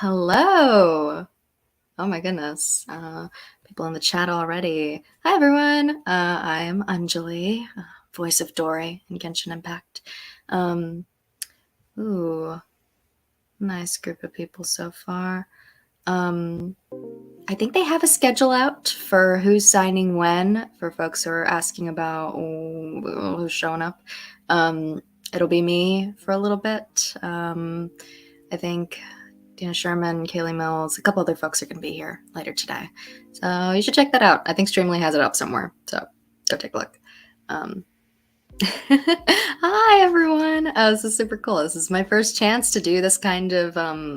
Hello. Oh my goodness. People in the chat already. Hi everyone. I'm Anjali, voice of Dory in Genshin Impact. Ooh, nice group of people so far. I think they have a schedule out for who's signing when, for folks who are asking about who's showing up. It'll be me for a little bit. I think Dina Sherman, Kaylee Mills, a couple other folks are going to be here later today. So you should check that out. I think Streamily has it up somewhere. So go take a look. Hi, everyone. This is super cool. This is my first chance to do this kind of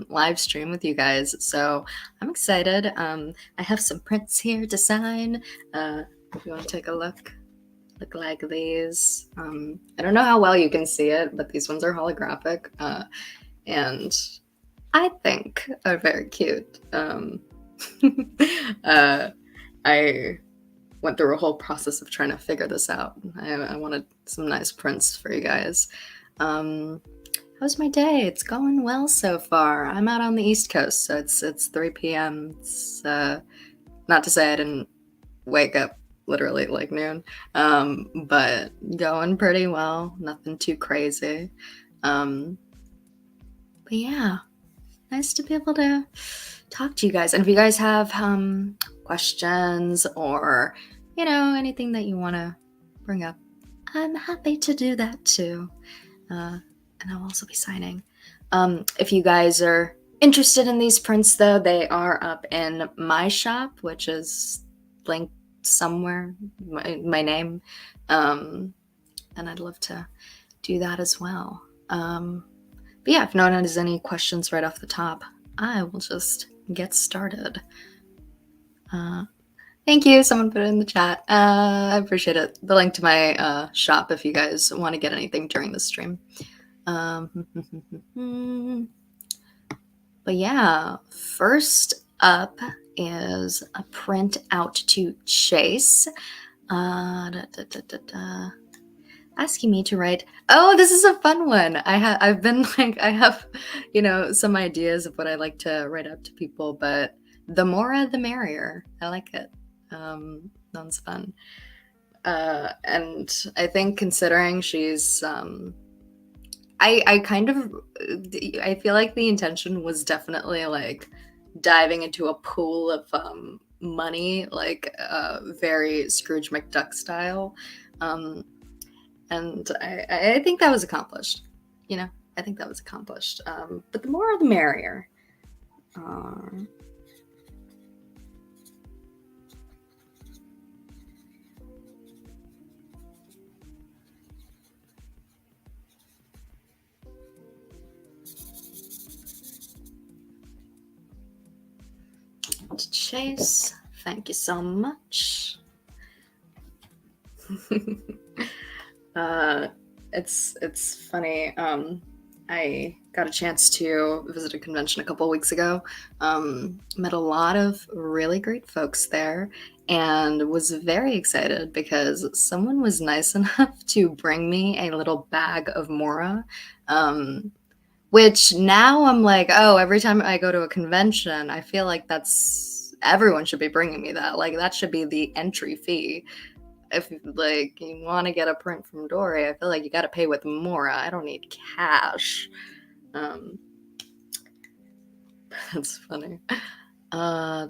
live stream with you guys. So I'm excited. I have some prints here to sign. If you want to take a look like these. I don't know how well you can see it, but these ones are holographic. And I think are very cute. I went through a whole process of trying to figure this out. I wanted some nice prints for you guys. How's my day? It's going well so far. I'm out on the East Coast, so it's 3 p.m. It's not to say I didn't wake up literally like noon, but going pretty well. Nothing too crazy. But yeah, nice to be able to talk to you guys. And if you guys have questions or, anything that you want to bring up, I'm happy to do that too. And I'll also be signing. If you guys are interested in these prints, though, they are up in my shop, which is linked somewhere, my name. And I'd love to do that as well. But yeah, if no one has any questions right off the top, I will just get started. Thank you. Someone put it in the chat. I appreciate it. The link to my shop if you guys want to get anything during the stream. But yeah, first up is a print out to Chase. Asking me to write. Oh, this is a fun one. I have, some ideas of what I like to write up to people, but the more the merrier. I like it. Sounds fun. And I think considering she's, I feel like the intention was definitely like diving into a pool of money, like very Scrooge McDuck style. And I think that was accomplished. I think that was accomplished. But the more the merrier. Chase, thank you so much. It's funny. I got a chance to visit a convention a couple of weeks ago. Met a lot of really great folks there and was very excited because someone was nice enough to bring me a little bag of Mora, which now I'm like, oh, every time I go to a convention, I feel like everyone should be bringing me that. Like, that should be the entry fee. If like you want to get a print from Dory, I feel like you got to pay with Mora. I don't need cash. That's funny. Oh.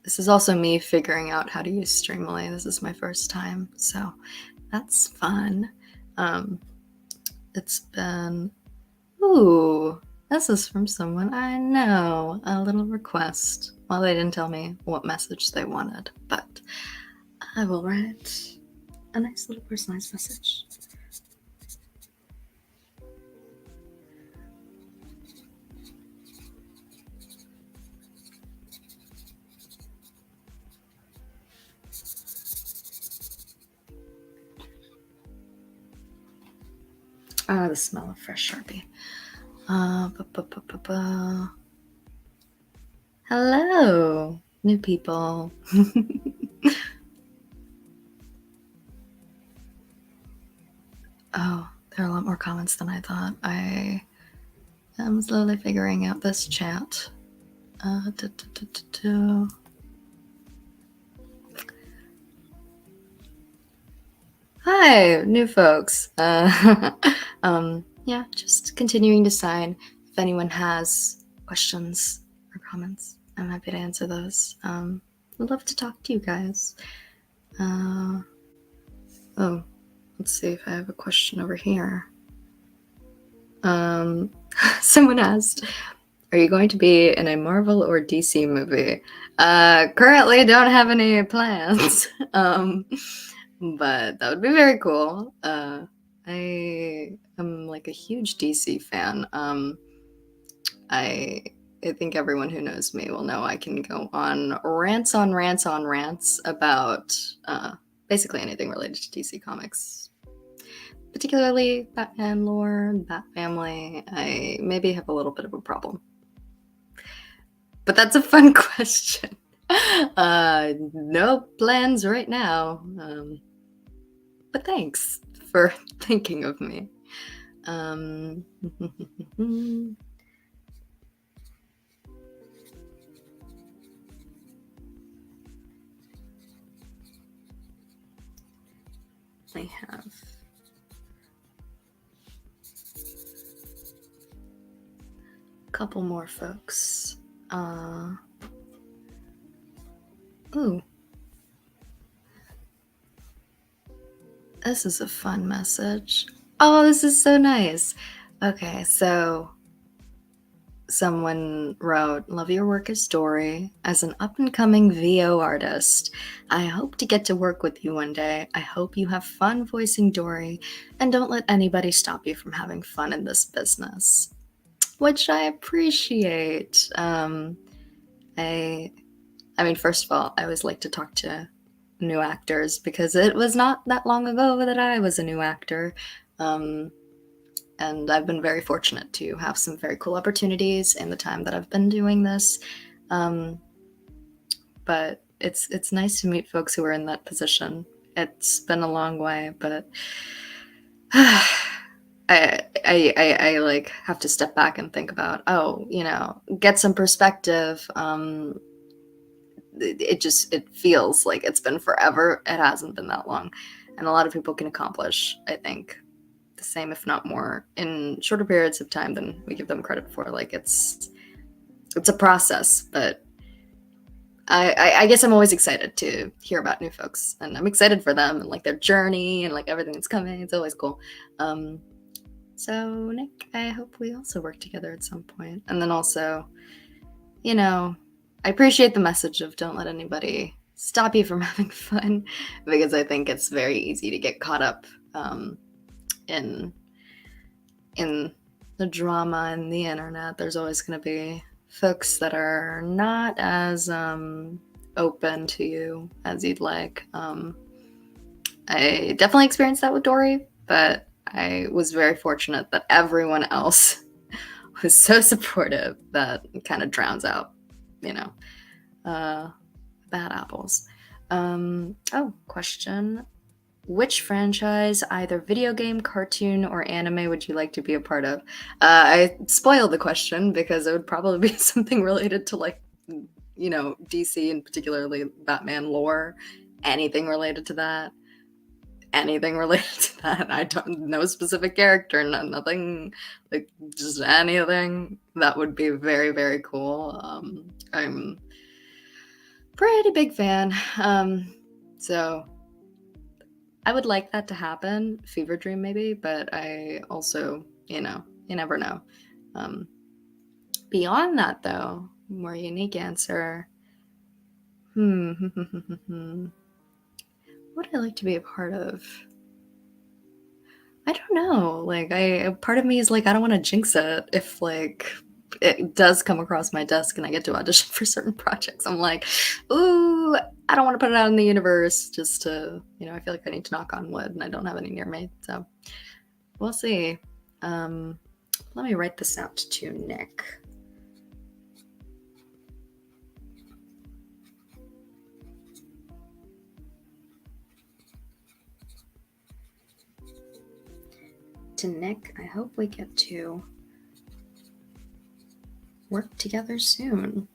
This is also me figuring out how to use Streamily. This is my first time, so that's fun. It's been... Ooh, this is from someone I know. A little request. Well, they didn't tell me what message they wanted, but I will write a nice little personalized message. The smell of fresh Sharpie. Hello. new people. Oh, there are a lot more comments than I thought. I am slowly figuring out this chat. Hi, new folks. Yeah, just continuing to sign. If anyone has questions or comments, I'm happy to answer those. I'd love to talk to you guys. Oh, let's see if I have a question over here. Someone asked, are you going to be in a Marvel or DC movie? Currently don't have any plans. But that would be very cool. I am like a huge DC fan. I think everyone who knows me will know I can go on rants about basically anything related to DC Comics, particularly Batman lore, Bat Family. I maybe have a little bit of a problem, but that's a fun question. No plans right now. But thanks for thinking of me. I have a couple more folks. Ooh. This is a fun message. Oh, this is so nice. Okay, so someone wrote, love your work as Dory. As an up-and-coming VO artist, I hope to get to work with you one day. I hope you have fun voicing Dory, and don't let anybody stop you from having fun in this business. Which I appreciate. I mean, first of all, I always like to talk to new actors because it was not that long ago that I was a new actor. And I've been very fortunate to have some very cool opportunities in the time that I've been doing this. But it's nice to meet folks who are in that position. It's been a long way, but I like have to step back and think about, get some perspective. It feels like it's been forever. It hasn't been that long. And a lot of people can accomplish, I think, the same, if not more, in shorter periods of time than we give them credit for. Like it's a process, but I guess I'm always excited to hear about new folks, and I'm excited for them and like their journey and like everything that's coming. It's always cool. So Nick, I hope we also work together at some point. And then also, I appreciate the message of don't let anybody stop you from having fun, because I think it's very easy to get caught up in the drama and the internet. There's always going to be folks that are not as open to you as you'd like. I definitely experienced that with Dory, but I was very fortunate that everyone else was so supportive that it kind of drowns out, bad apples. Question. Which franchise, either video game, cartoon, or anime, would you like to be a part of? I spoiled the question because it would probably be something related to like, DC and particularly Batman lore. Anything related to that. I don't know specific character, nothing, like just anything. That would be very, very cool. I'm pretty big fan. So I would like that to happen. Fever dream maybe, but I also, you never know. Beyond that though, more unique answer. What would I like to be a part of? I don't know. Like part of me is like, I don't want to jinx it if like it does come across my desk and I get to audition for certain projects. I'm like, ooh, I don't want to put it out in the universe just to, I feel like I need to knock on wood and I don't have any near me. So we'll see. Let me write this out to Nick. to Nick. I hope we get to work together soon.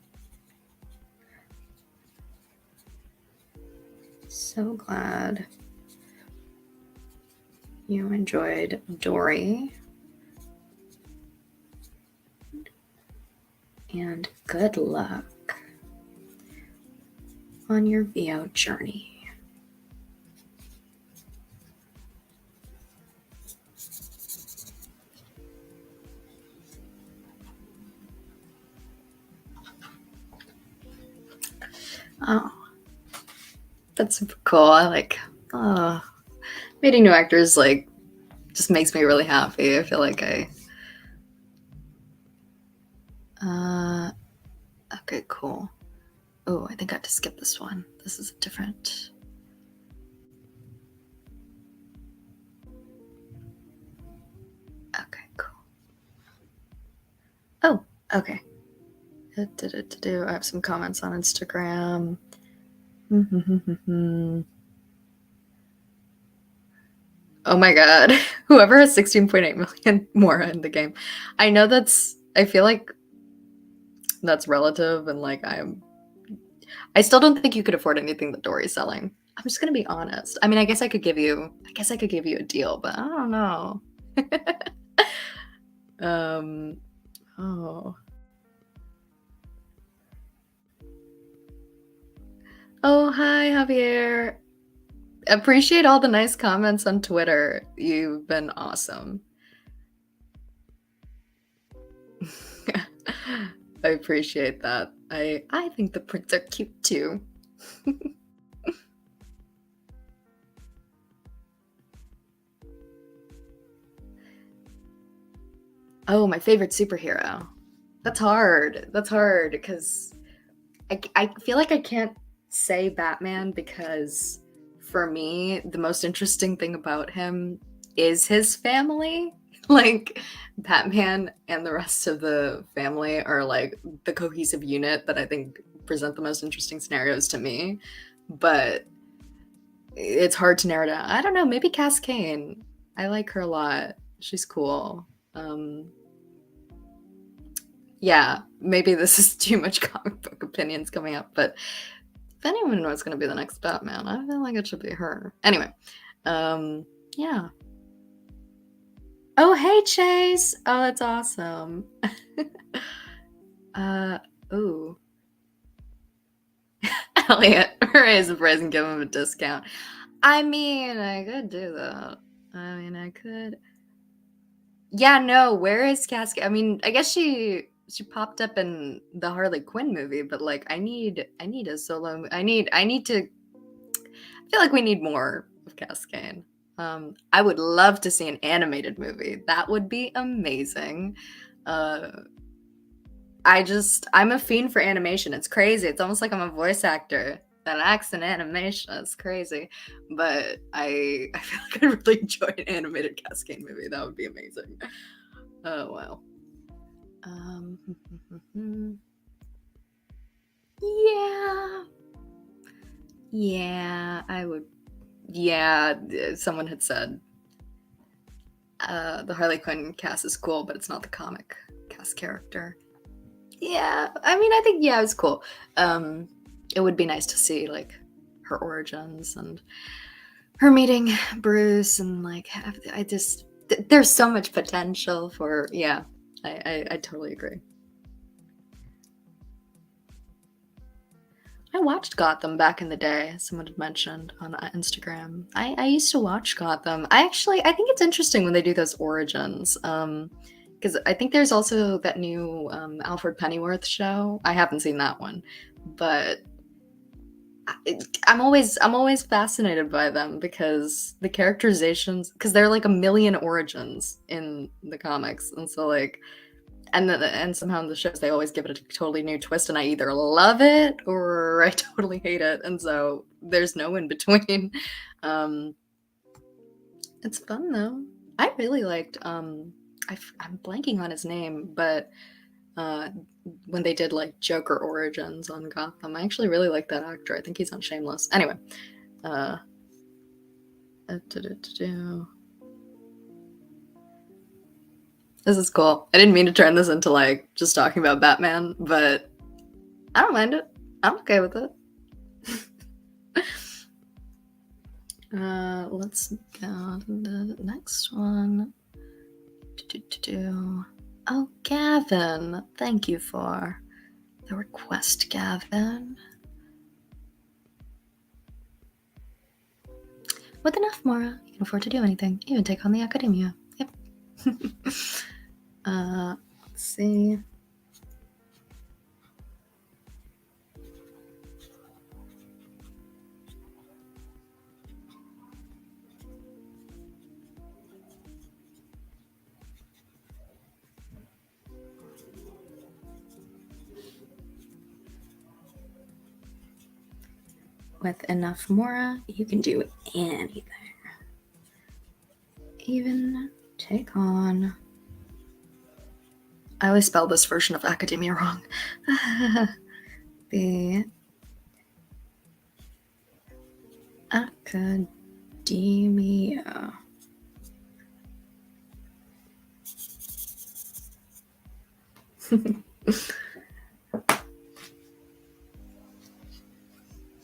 So glad you enjoyed Dory. And good luck on your VO journey. Oh, that's super cool. I like meeting new actors, like, just makes me really happy. I feel like okay, cool. Oh, I think I have to skip this one. This is a different. Okay, cool. Oh, okay. I have some comments on Instagram. Oh my god. Whoever has 16.8 million more in the game. I know I feel like that's relative, and like I still don't think you could afford anything that Dory's selling. I'm just gonna be honest. I mean, I guess I could give you a deal, but I don't know. Oh. Oh, hi, Javier. Appreciate all the nice comments on Twitter. You've been awesome. I appreciate that. I think the prints are cute too. Oh, my favorite superhero. That's hard. That's hard because I feel like I can't say Batman because for me, the most interesting thing about him is his family. Like, Batman and the rest of the family are like the cohesive unit that I think present the most interesting scenarios to me. But it's hard to narrow down. I don't know, maybe Cass Kane. I like her a lot. She's cool. Yeah, maybe this is too much comic book opinions coming up, but if anyone knows going to be the next Batman, I feel like it should be her. Anyway, yeah. Oh, hey, Chase. Oh, that's awesome. Ooh. Elliot, raise the price and give him a discount. I mean, I could do that. I could. Yeah, no, where is Casca? I mean, I guess she popped up in the Harley Quinn movie, but like I need a solo I need to I feel like we need more of Cascade. I would love to see an animated movie. That would be amazing. I'm a fiend for animation. It's crazy. It's almost like I'm a voice actor that acts in animation. It's crazy. But I feel like I'd really enjoy an animated Cascade movie. That would be amazing. Oh wow. Yeah, I would. Yeah, someone had said the Harley Quinn cast is cool, but it's not the comic cast character. Yeah, I mean, I think it was cool. It would be nice to see like her origins and her meeting Bruce, and like there's so much potential for. Yeah, I totally agree. I watched Gotham back in the day. Someone had mentioned on Instagram. I used to watch Gotham. I think it's interesting when they do those origins. Because I think there's also that new Alfred Pennyworth show. I haven't seen that one, but I'm always fascinated by them because the characterizations, because there are like a million origins in the comics, and so like. And somehow in the shows they always give it a totally new twist, and I either love it or I totally hate it, and so there's no in between. It's fun though. I really liked I'm blanking on his name, but when they did like Joker origins on Gotham, I actually really like that actor. I think he's on Shameless. Anyway, This is cool. I didn't mean to turn this into like just talking about Batman, but I don't mind it. I'm okay with it. Let's go to the next one. Oh, Gavin. Thank you for the request, Gavin. With enough Mora, you can afford to do anything, even take on the academia. Yep. Let's see. With enough Mora, you can do anything. Even take on... I always spell this version of academia wrong. The academia.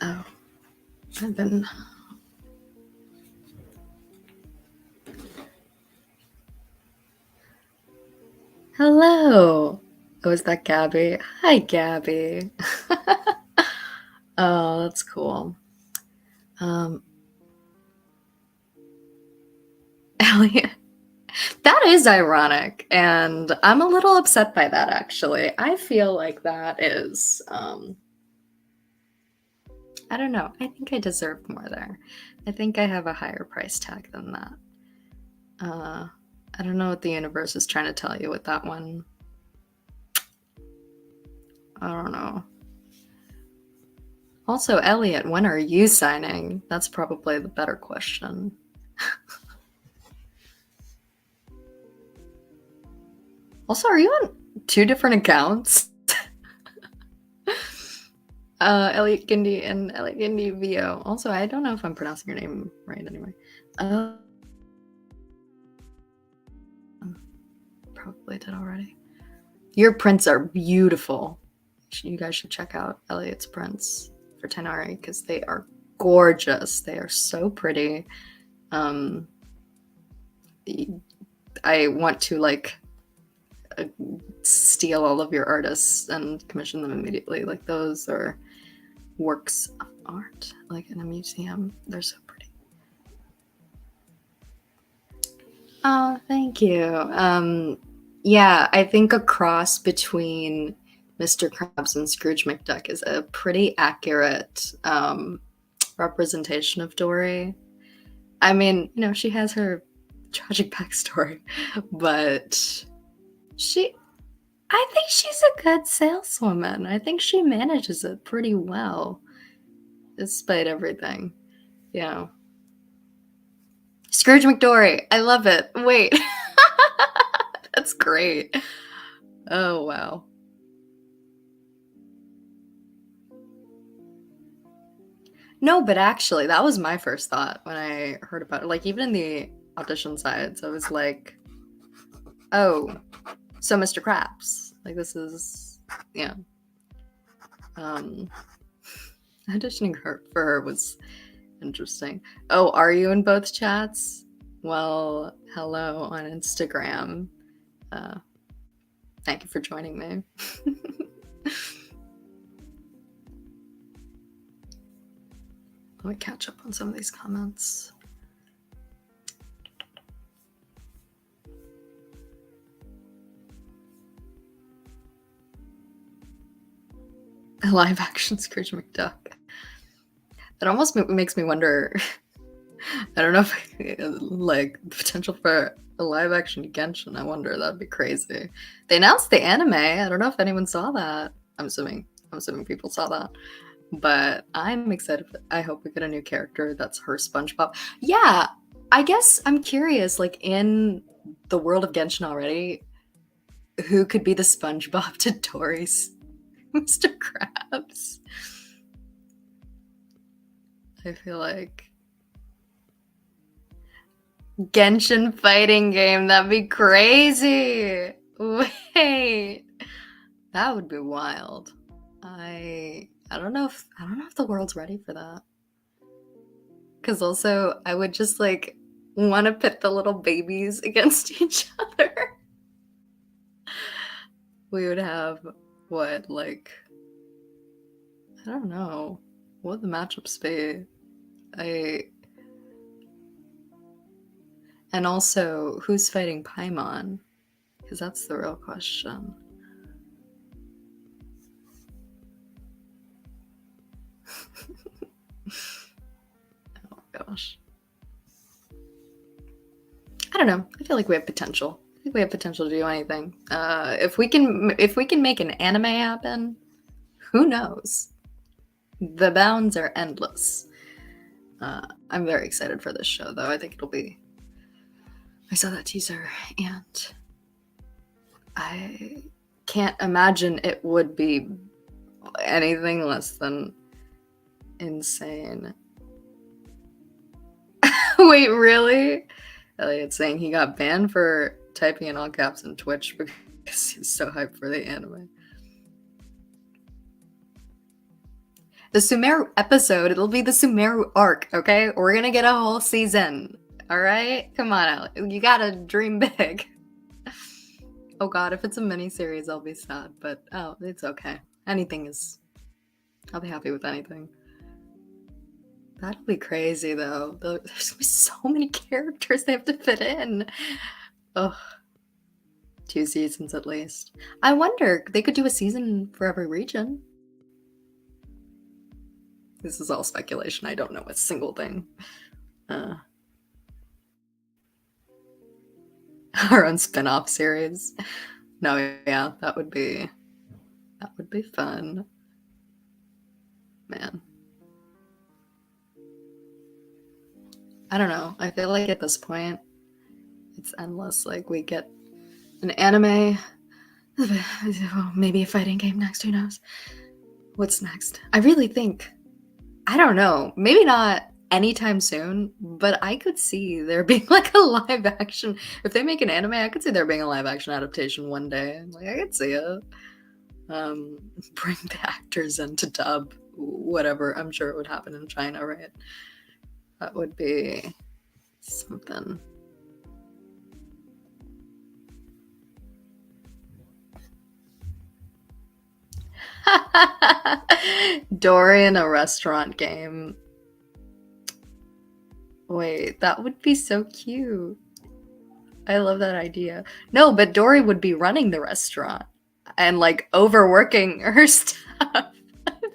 Oh, I've been... Hello. Oh, is that Gabby? Hi, Gabby. Oh, that's cool. Elliot. That is ironic, and I'm a little upset by that, actually. I feel like that is, I don't know. I think I deserve more there. I think I have a higher price tag than that. I don't know what the universe is trying to tell you with that one. I don't know. Also, Elliot, when are you signing? That's probably the better question. Also, are you on 2 different accounts? Elliot Gindi and Elliot Gindi VO. Also, I don't know if I'm pronouncing your name right anyway. Probably did already. Your prints are beautiful. You guys should check out Elliot's prints for Tenari because they are gorgeous. They are so pretty. I want to like steal all of your artists and commission them immediately. Like those are works of art, like in a museum. They're so pretty. Oh, thank you. Yeah, I think a cross between Mr. Krabs and Scrooge McDuck is a pretty accurate representation of Dory. I mean, you know, she has her tragic backstory, but I think she's a good saleswoman. I think she manages it pretty well, despite everything. Yeah. Scrooge McDory. I love it. Wait. That's great. Oh, wow. No, but actually, that was my first thought when I heard about it. Like, even in the audition sides, I was like, oh, so Mr. Krabs. Like, this is, yeah. Auditioning for her was interesting. Oh, are you in both chats? Well, hello on Instagram. Thank you for joining me. Let me catch up on some of these comments. A live action Scrooge McDuck. That almost makes me wonder. I don't know if like the potential for a live action Genshin. I wonder, that'd be crazy. They announced the anime. I don't know if anyone saw that. I'm assuming people saw that. But I'm excited. I hope we get a new character that's her SpongeBob. Yeah, I guess I'm curious, like in the world of Genshin already, who could be the SpongeBob to Dory's Mr. Krabs? I feel like Genshin fighting game, that'd be crazy. Wait, that would be wild. I don't know if the world's ready for that. Cause also I would just like want to pit the little babies against each other. We would have what, like, I don't know. What would the matchups be? And also, who's fighting Paimon? Because that's the real question. Oh gosh. I don't know. I feel like we have potential. I think we have potential to do anything. If we can make an anime happen, who knows? The bounds are endless. I'm very excited for this show, though. I think it'll be. I saw that teaser, and I can't imagine it would be anything less than insane. Wait, really? Elliot's saying he got banned for typing in all caps on Twitch because he's so hyped for the anime. The Sumeru episode, it'll be the Sumeru arc, okay? We're gonna get a whole season, alright? Come on, Elliot. You gotta dream big. Oh god, if it's a mini-series, I'll be sad, but oh, it's okay. Anything is... I'll be happy with anything. That'll be crazy, though. There's gonna be so many characters they have to fit in. Ugh. 2 seasons at least. I wonder, they could do a season for every region. This is all speculation. I don't know a single thing. Our own spin-off series. No, yeah, that would be fun. Man. I don't know. I feel like at this point, it's endless. Like, we get an anime, maybe a fighting game next, who knows? What's next? I really think, I don't know, maybe not anytime soon, but I could see there being like a live action. If they make an anime, I could see there being a live action adaptation one day. Like, I could see it. Bring the actors in to dub, whatever. I'm sure it would happen in China, right? That would be something. Dory in a restaurant game. Wait, that would be so cute. I love that idea. No, but Dory would be running the restaurant and like overworking her stuff. I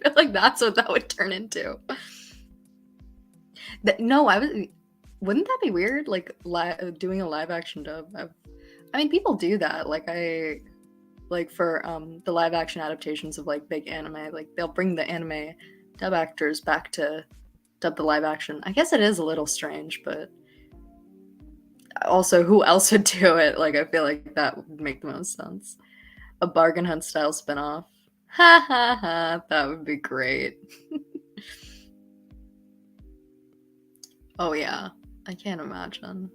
feel like that's what that would turn into. No, wouldn't that be weird? Like doing a live action dub. I mean, people do that. Like for the live action adaptations of like big anime, like they'll bring the anime dub actors back to dub the live action. I guess it is a little strange, but also who else would do it? Like, I feel like that would make the most sense. A bargain hunt style spinoff. Ha ha ha, that would be great. Oh yeah, I can't imagine.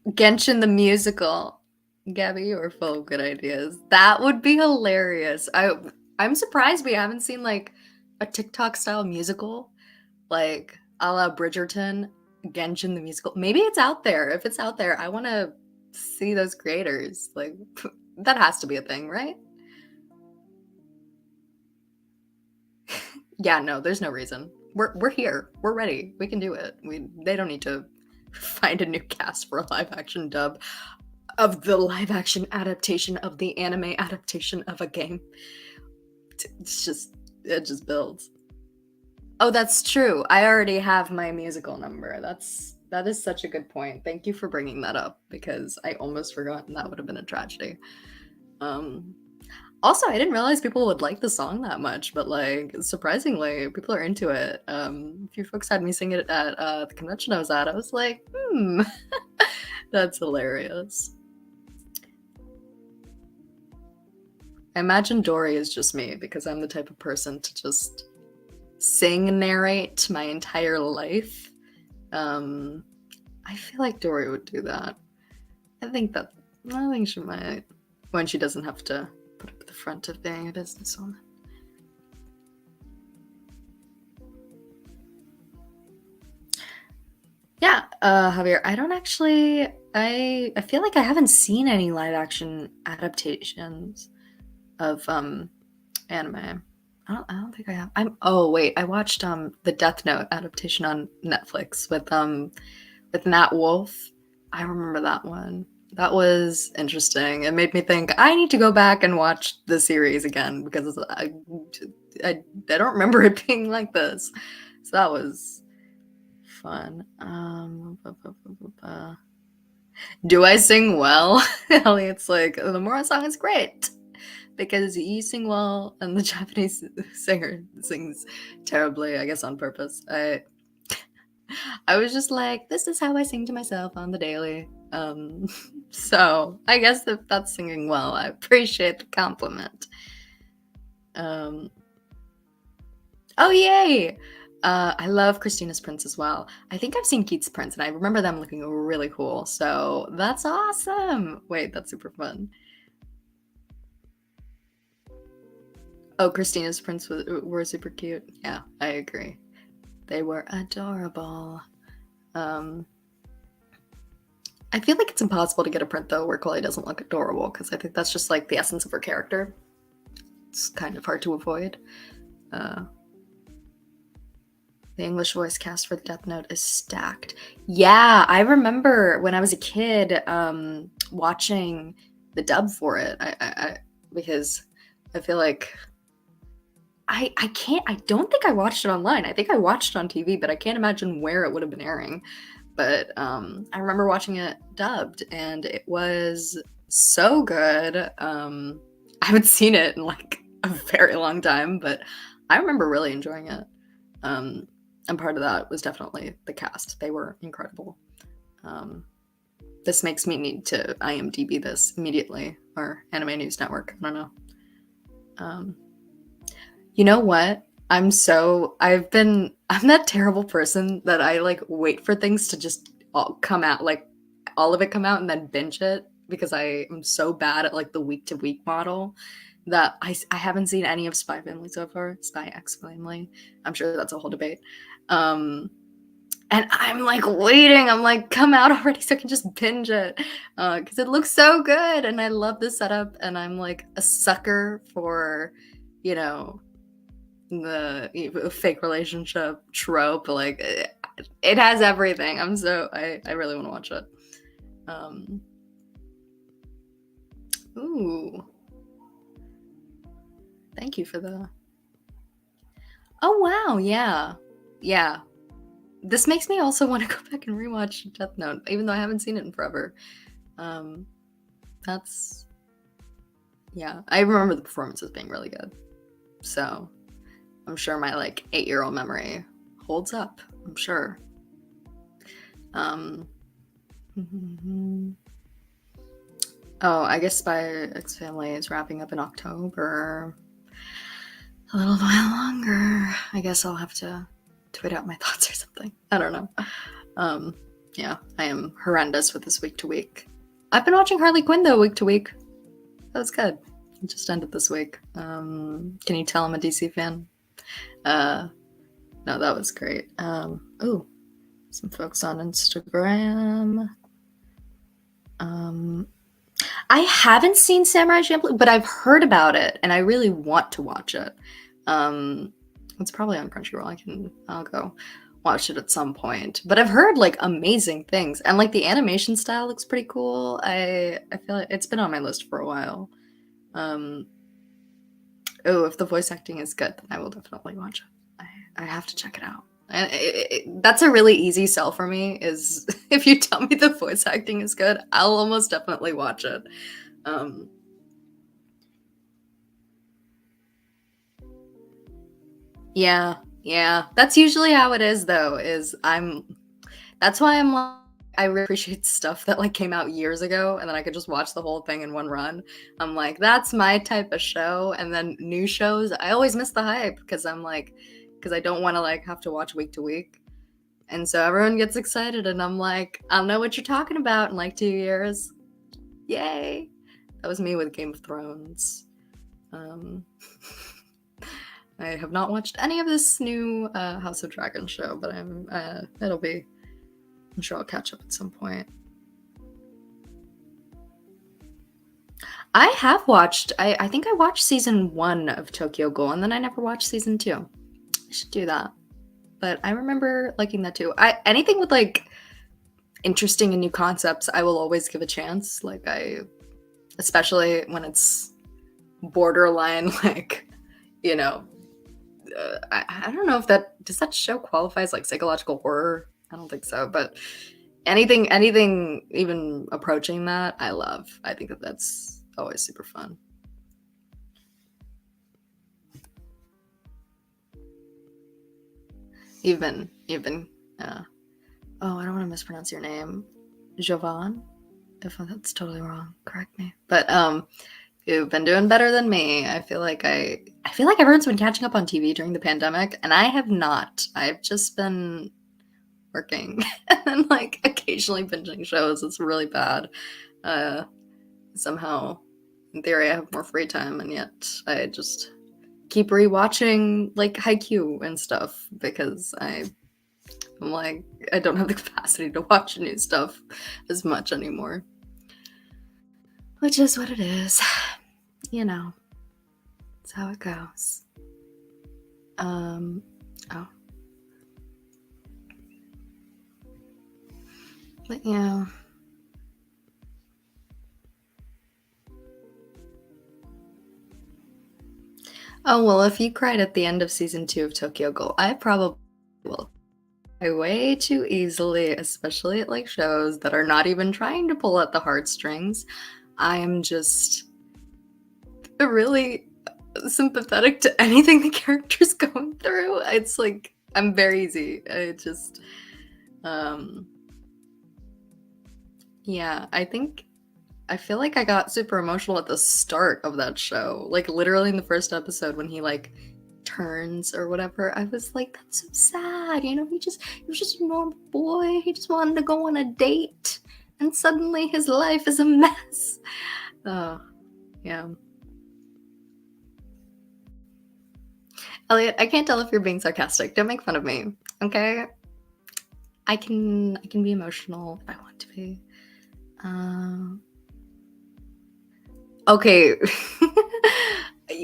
Genshin the musical. Gabby, you're full of good ideas. That would be hilarious. I'm surprised we haven't seen like a TikTok style musical, like a la Bridgerton, Genshin the musical. Maybe it's out there. If it's out there, I want to see those creators. Like, that has to be a thing, right? Yeah, no, there's no reason. We're here. We're ready. We can do it. They don't need to find a new cast for a live action dub of the live action adaptation of the anime adaptation of a game. It just builds. Oh, that's true. I already have my musical number. That is such a good point. Thank you for bringing that up, because I almost forgot, and that would have been a tragedy. Also, I didn't realize people would like the song that much, but like, surprisingly, people are into it. A few folks had me sing it at the convention I was at. I was like, that's hilarious. I imagine Dory is just me, because I'm the type of person to just sing and narrate my entire life. I feel like Dory would do that. I think she might, when she doesn't have to put up the front of being a businesswoman. Yeah, Javier, I don't actually, I feel like I haven't seen any live action adaptations of anime. I don't think I have. Oh wait, I watched the Death Note adaptation on Netflix with Nat Wolf. I remember that one. That was interesting. It made me think I need to go back and watch the series again because I don't remember it being like this. So that was fun. Do I sing well? Elliot's like, the Mora song is great because you sing well and the Japanese singer sings terribly, I guess on purpose. I was just like, this is how I sing to myself on the daily. So I guess if that's singing well, I appreciate the compliment. Oh yay! I love Christina's Prince as well. I think I've seen Keith's Prince, and I remember them looking really cool. So that's awesome. Wait, that's super fun. Oh, Christina's Prince were super cute. Yeah, I agree. They were adorable. I feel like it's impossible to get a print though where Chloe doesn't look adorable because I think that's just like the essence of her character. It's kind of hard to avoid. The English voice cast for the Death Note is stacked. Yeah, I remember when I was a kid watching the dub for it. Because I feel like I don't think I watched it online. I think I watched it on TV, but I can't imagine where it would have been airing. But I remember watching it dubbed, and it was so good. I haven't seen it in like a very long time, but I remember really enjoying it. And part of that was definitely the cast. They were incredible. This makes me need to IMDb this immediately, or Anime News Network. I don't know. You know what? I'm that terrible person that I like wait for things to just all of it come out and then binge it because I am so bad at like the week to week model that I haven't seen any of Spy Family so far. Spy X Family. I'm sure that's a whole debate. And I'm like waiting. I'm like, come out already so I can just binge it because it looks so good and I love the setup and I'm like a sucker for, the fake relationship trope. Like it has everything. I really want to watch it. Ooh, thank you for the. Oh wow, yeah. This makes me also want to go back and rewatch Death Note, even though I haven't seen it in forever. That's yeah. I remember the performances being really good, so I'm sure my like 8-year-old memory holds up. I'm sure. Oh, I guess Spy X Family is wrapping up in October. A little while longer. I guess I'll have to tweet out my thoughts or something. I don't know. Yeah, I am horrendous with this week to week. I've been watching Harley Quinn though week to week. That was good. It just ended this week. Can you tell I'm a DC fan? No, that was great. Ooh, some folks on Instagram. I haven't seen Samurai Champloo, but I've heard about it and I really want to watch it. It's probably on Crunchyroll. I'll go watch it at some point. But I've heard like amazing things and like the animation style looks pretty cool. I feel like it's been on my list for a while. If the voice acting is good, then I will definitely watch it. I have to check it out. And that's a really easy sell for me is if you tell me the voice acting is good, I'll almost definitely watch it. Yeah. That's usually how it is though, that's why I'm like, I really appreciate stuff that like came out years ago and then I could just watch the whole thing in one run. I'm like, that's my type of show. And then new shows, I always miss the hype because I don't want to like have to watch week to week. And so everyone gets excited, and I'm like, I'll know what you're talking about in like 2 years. Yay! That was me with Game of Thrones. I have not watched any of this new House of Dragon show, but I'm sure I'll catch up at some point. I have watched, I think I watched season 1 of Tokyo Ghoul, and then I never watched season 2. I should do that. But I remember liking that too. Anything with like interesting and new concepts, I will always give a chance. Like especially when it's borderline, like, you know, I don't know if does that show qualify as like psychological horror? I don't think so, but anything even approaching that, I love. I think that's always super fun. Even oh, I don't want to mispronounce your name. Jovan? If that's totally wrong, correct me. But you've been doing better than me. I feel like everyone's been catching up on TV during the pandemic, and I have not. I've just been working and like occasionally binging shows. It's really bad. Somehow, in theory, I have more free time, and yet I just keep rewatching like Haikyuu and stuff because I'm like, I don't have the capacity to watch new stuff as much anymore. Which is what it is. You know. That's how it goes. Oh. But yeah. Oh, well, if you cried at the end of season 2 of Tokyo Ghoul, I probably will cry way too easily, especially at like shows that are not even trying to pull at the heartstrings. I am just really sympathetic to anything the character's going through. It's like, I'm very easy. I just, yeah, I feel like I got super emotional at the start of that show. Like literally in the first episode when he like turns or whatever, I was like, that's so sad. You know, he was just a normal boy. He just wanted to go on a date, and suddenly his life is a mess. Oh, yeah. Elliot, I can't tell if you're being sarcastic. Don't make fun of me, okay? I can be emotional if I want to be. Okay.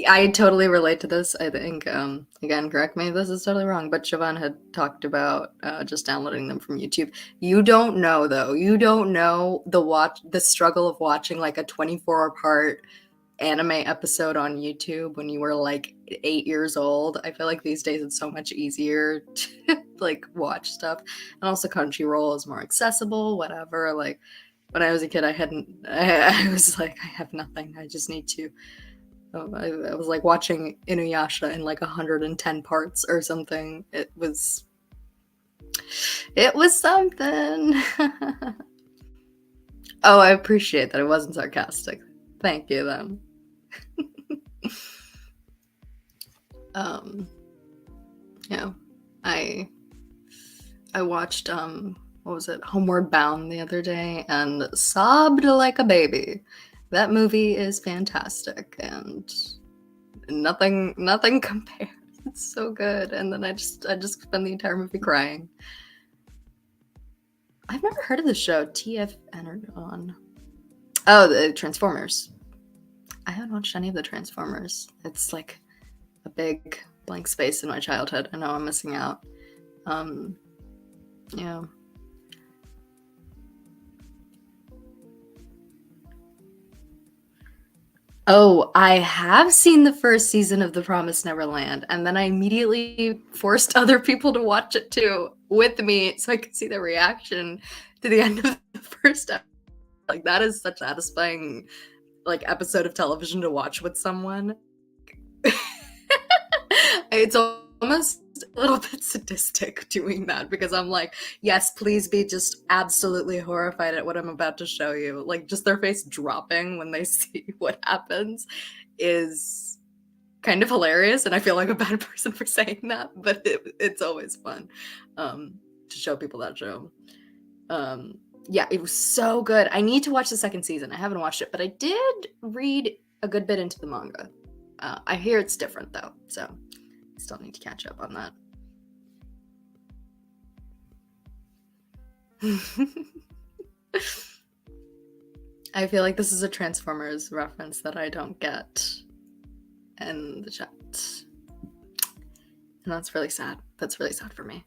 I totally relate to this. I think, again, correct me if this is totally wrong, but Siobhan had talked about just downloading them from YouTube. You don't know, though. You don't know the struggle of watching like a 24-part anime episode on YouTube when you were like 8 years old. I feel like these days it's so much easier to like watch stuff. And also Crunchyroll is more accessible, whatever. Like when I was a kid, I was like, I have nothing. I just need to. I was like watching Inuyasha in like 110 parts or something. It was something. Oh, I appreciate that it wasn't sarcastic. Thank you, then. Yeah, I watched what was it, Homeward Bound the other day and sobbed like a baby. That movie is fantastic and nothing compares. It's so good. And then I just spend the entire movie crying. I've never heard of the show TF Energon. Oh, the Transformers. I haven't watched any of the Transformers. It's like a big blank space in my childhood. I know I'm missing out. Yeah. Oh, I have seen the first season of The Promised Neverland, and then I immediately forced other people to watch it too with me so I could see their reaction to the end of the first episode. Like, that is such a satisfying like episode of television to watch with someone. It's almost a little bit sadistic doing that because I'm like, yes, please be just absolutely horrified at what I'm about to show you. Like, just their face dropping when they see what happens is kind of hilarious, and I feel like a bad person for saying that, but it's always fun. to show people that show. Yeah, it was so good. I need to watch the second season. I haven't watched it, but I did read a good bit into the manga. I hear it's different though, so I still need to catch up on that. I feel like this is a Transformers reference that I don't get in the chat. And that's really sad. That's really sad for me.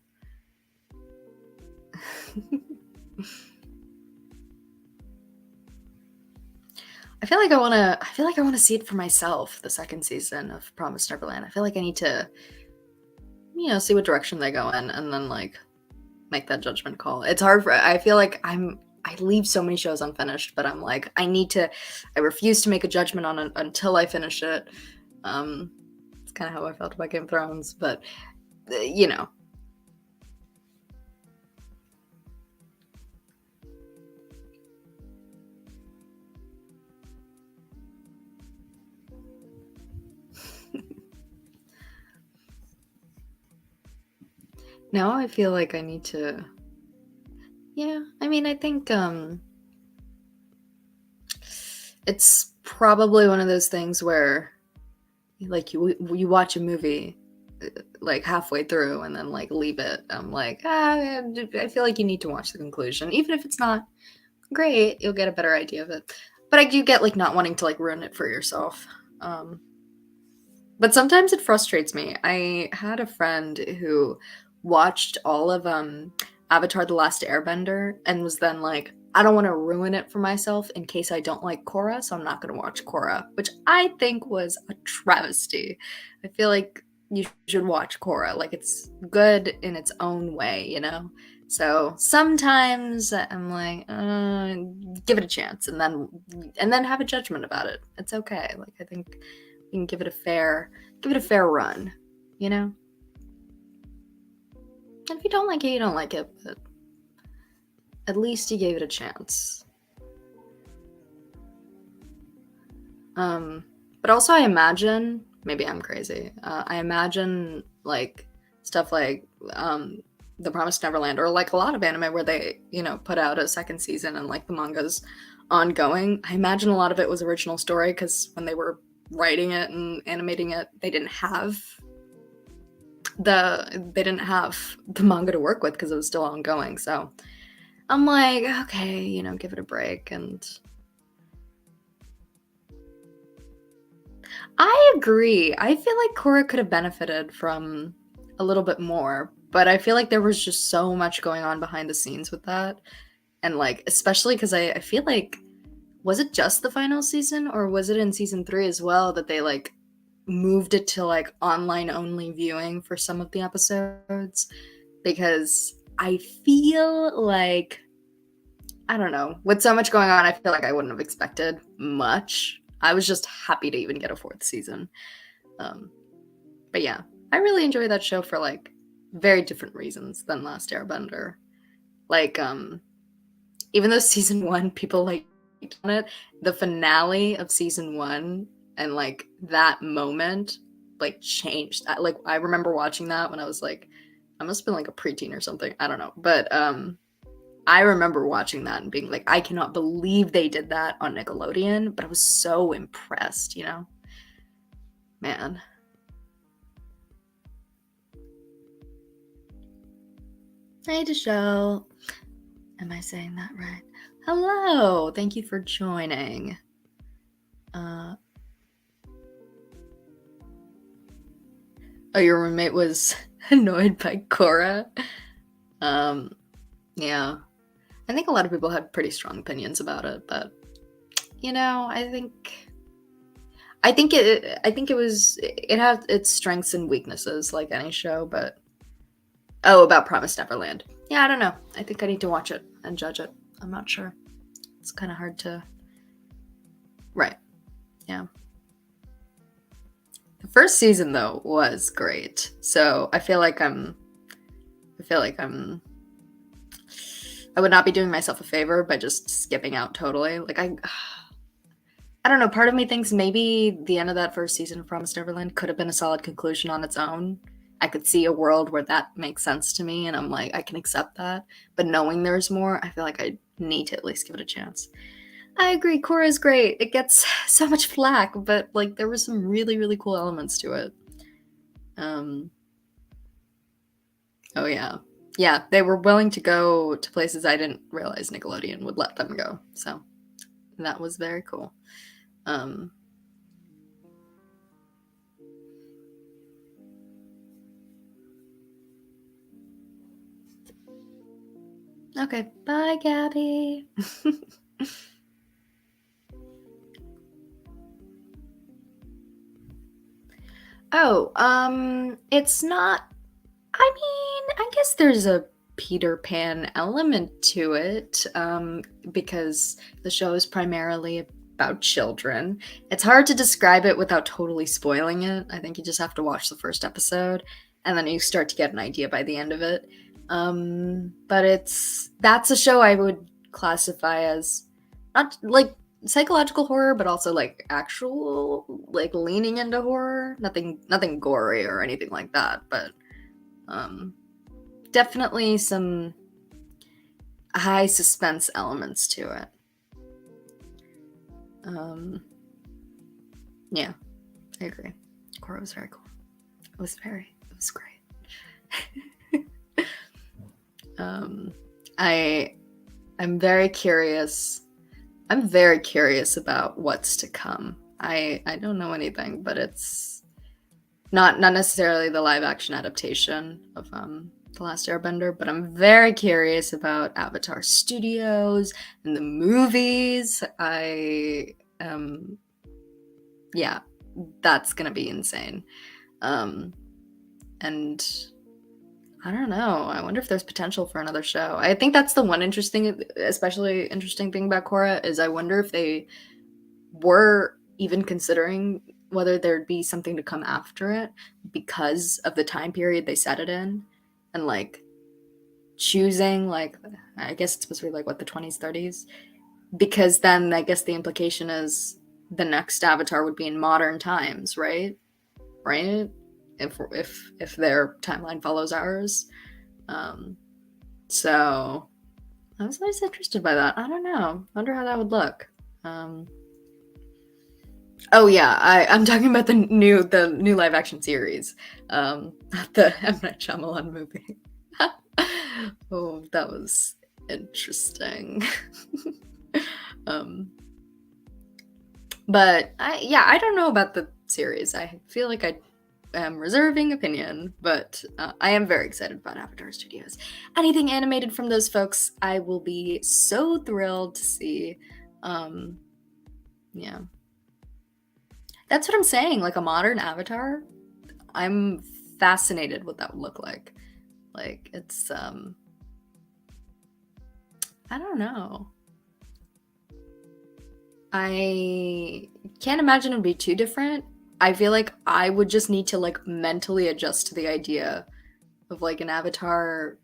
I feel like I want to see it for myself, the second season of Promised Neverland. I feel like I need to, see what direction they go in and then like make that judgment call. It's hard I feel like I leave so many shows unfinished, but I'm like, I refuse to make a judgment on it until I finish it. It's kind of how I felt about Game of Thrones, but now I feel like I need to, I think it's probably one of those things where like you watch a movie like halfway through and then like leave it. I'm like, I feel like you need to watch the conclusion. Even if it's not great, you'll get a better idea of it. But I do get like not wanting to like ruin it for yourself. But sometimes it frustrates me. I had a friend who watched all of Avatar The Last Airbender and was then like, I don't want to ruin it for myself in case I don't like Korra, so I'm not going to watch Korra, which I think was a travesty. I feel like you should watch Korra. Like, it's good in its own way, So sometimes I'm like, give it a chance and then have a judgment about it. It's okay. Like, I think you can give it a fair run, And if you don't like it, you don't like it, but at least you gave it a chance. But also I imagine, maybe I'm crazy, I imagine like stuff like The Promised Neverland, or like a lot of anime where they, put out a second season and like the manga's ongoing. I imagine a lot of it was original story because when they were writing it and animating it, they didn't have the manga to work with because it was still ongoing. So I'm like, okay, give it a break. And I agree. I feel like Korra could have benefited from a little bit more, but I feel like there was just so much going on behind the scenes with that. And like, especially because I feel like, was it just the final season or was it in season 3 as well that they like moved it to like online only viewing for some of the episodes? Because I feel like, I don't know, with so much going on, I feel like I wouldn't have expected much. I was just happy to even get a 4th season. But yeah, I really enjoy that show for like very different reasons than Last Airbender. Like, even though season 1 people like on it, the finale of season 1 and like that moment like changed. Like, I remember watching that when I was like, I must have been like a preteen or something. I don't know. But I remember watching that and being like, I cannot believe they did that on Nickelodeon, but I was so impressed, Man. Hey, Deshelle. Am I saying that right? Hello. Thank you for joining. Oh, your roommate was annoyed by Korra? Yeah. I think a lot of people had pretty strong opinions about it, but I think it had its strengths and weaknesses like any show, but about Promised Neverland. Yeah, I don't know. I think I need to watch it and judge it. I'm not sure. It's kind of hard to. Right. Yeah. The first season though was great. So I feel like I would not be doing myself a favor by just skipping out totally. Like, I don't know. Part of me thinks maybe the end of that first season of Promised Neverland could have been a solid conclusion on its own. I could see a world where that makes sense to me, and I'm like, I can accept that. But knowing there's more, I feel like I need to at least give it a chance. I agree, Korra's great. It gets so much flack, but like there were some really, really cool elements to it. Oh yeah. Yeah, they were willing to go to places I didn't realize Nickelodeon would let them go. So that was very cool. Okay, bye, Gabby. It's not. I mean, I guess there's a Peter Pan element to it, because the show is primarily about children. It's hard to describe it without totally spoiling it. I think you just have to watch the first episode, and then you start to get an idea by the end of it. But that's a show I would classify as not like psychological horror, but also like actual like leaning into horror. Nothing gory or anything like that, but definitely some high suspense elements to it. Yeah, I agree. Korra was very cool. It was great. I'm very curious. I'm very curious about what's to come. I don't know anything, but it's not necessarily the live action adaptation of The Last Airbender, but I'm very curious about Avatar Studios and the movies. Yeah, that's gonna be insane. And I don't know. I wonder if there's potential for another show. I think that's the one especially interesting thing about Korra is I wonder if they were even considering whether there'd be something to come after it because of the time period they set it in, and like choosing like I guess it's supposed to be like what the 20s 30s, because then I guess the implication is the next Avatar would be in modern times, right? If their timeline follows ours. So I was always interested by that. I don't know. Wonder how that would look. Oh yeah, I'm talking about the new live action series, not the M. Night Shyamalan movie. Oh, that was interesting. But I don't know about the series. I feel like I am reserving opinion, but I am very excited about Avatar Studios. Anything animated from those folks, I will be so thrilled to see. Yeah. That's what I'm saying, like a modern Avatar. I'm fascinated what that would look like. Like it's I don't know. I can't imagine it'd be too different. I feel like I would just need to like mentally adjust to the idea of like an avatar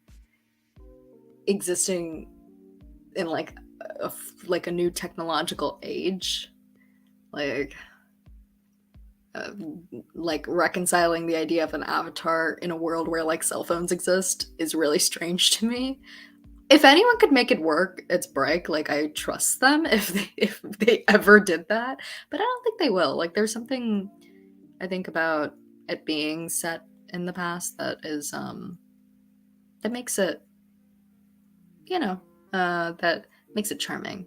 existing in like a new technological age. Like reconciling the idea of an avatar in a world where like cell phones exist is really strange to me. If anyone could make it work, it's Break. Like I trust them if they ever did that, but I don't think they will. Like there's something I think about it being set in the past that is that makes it, that makes it charming.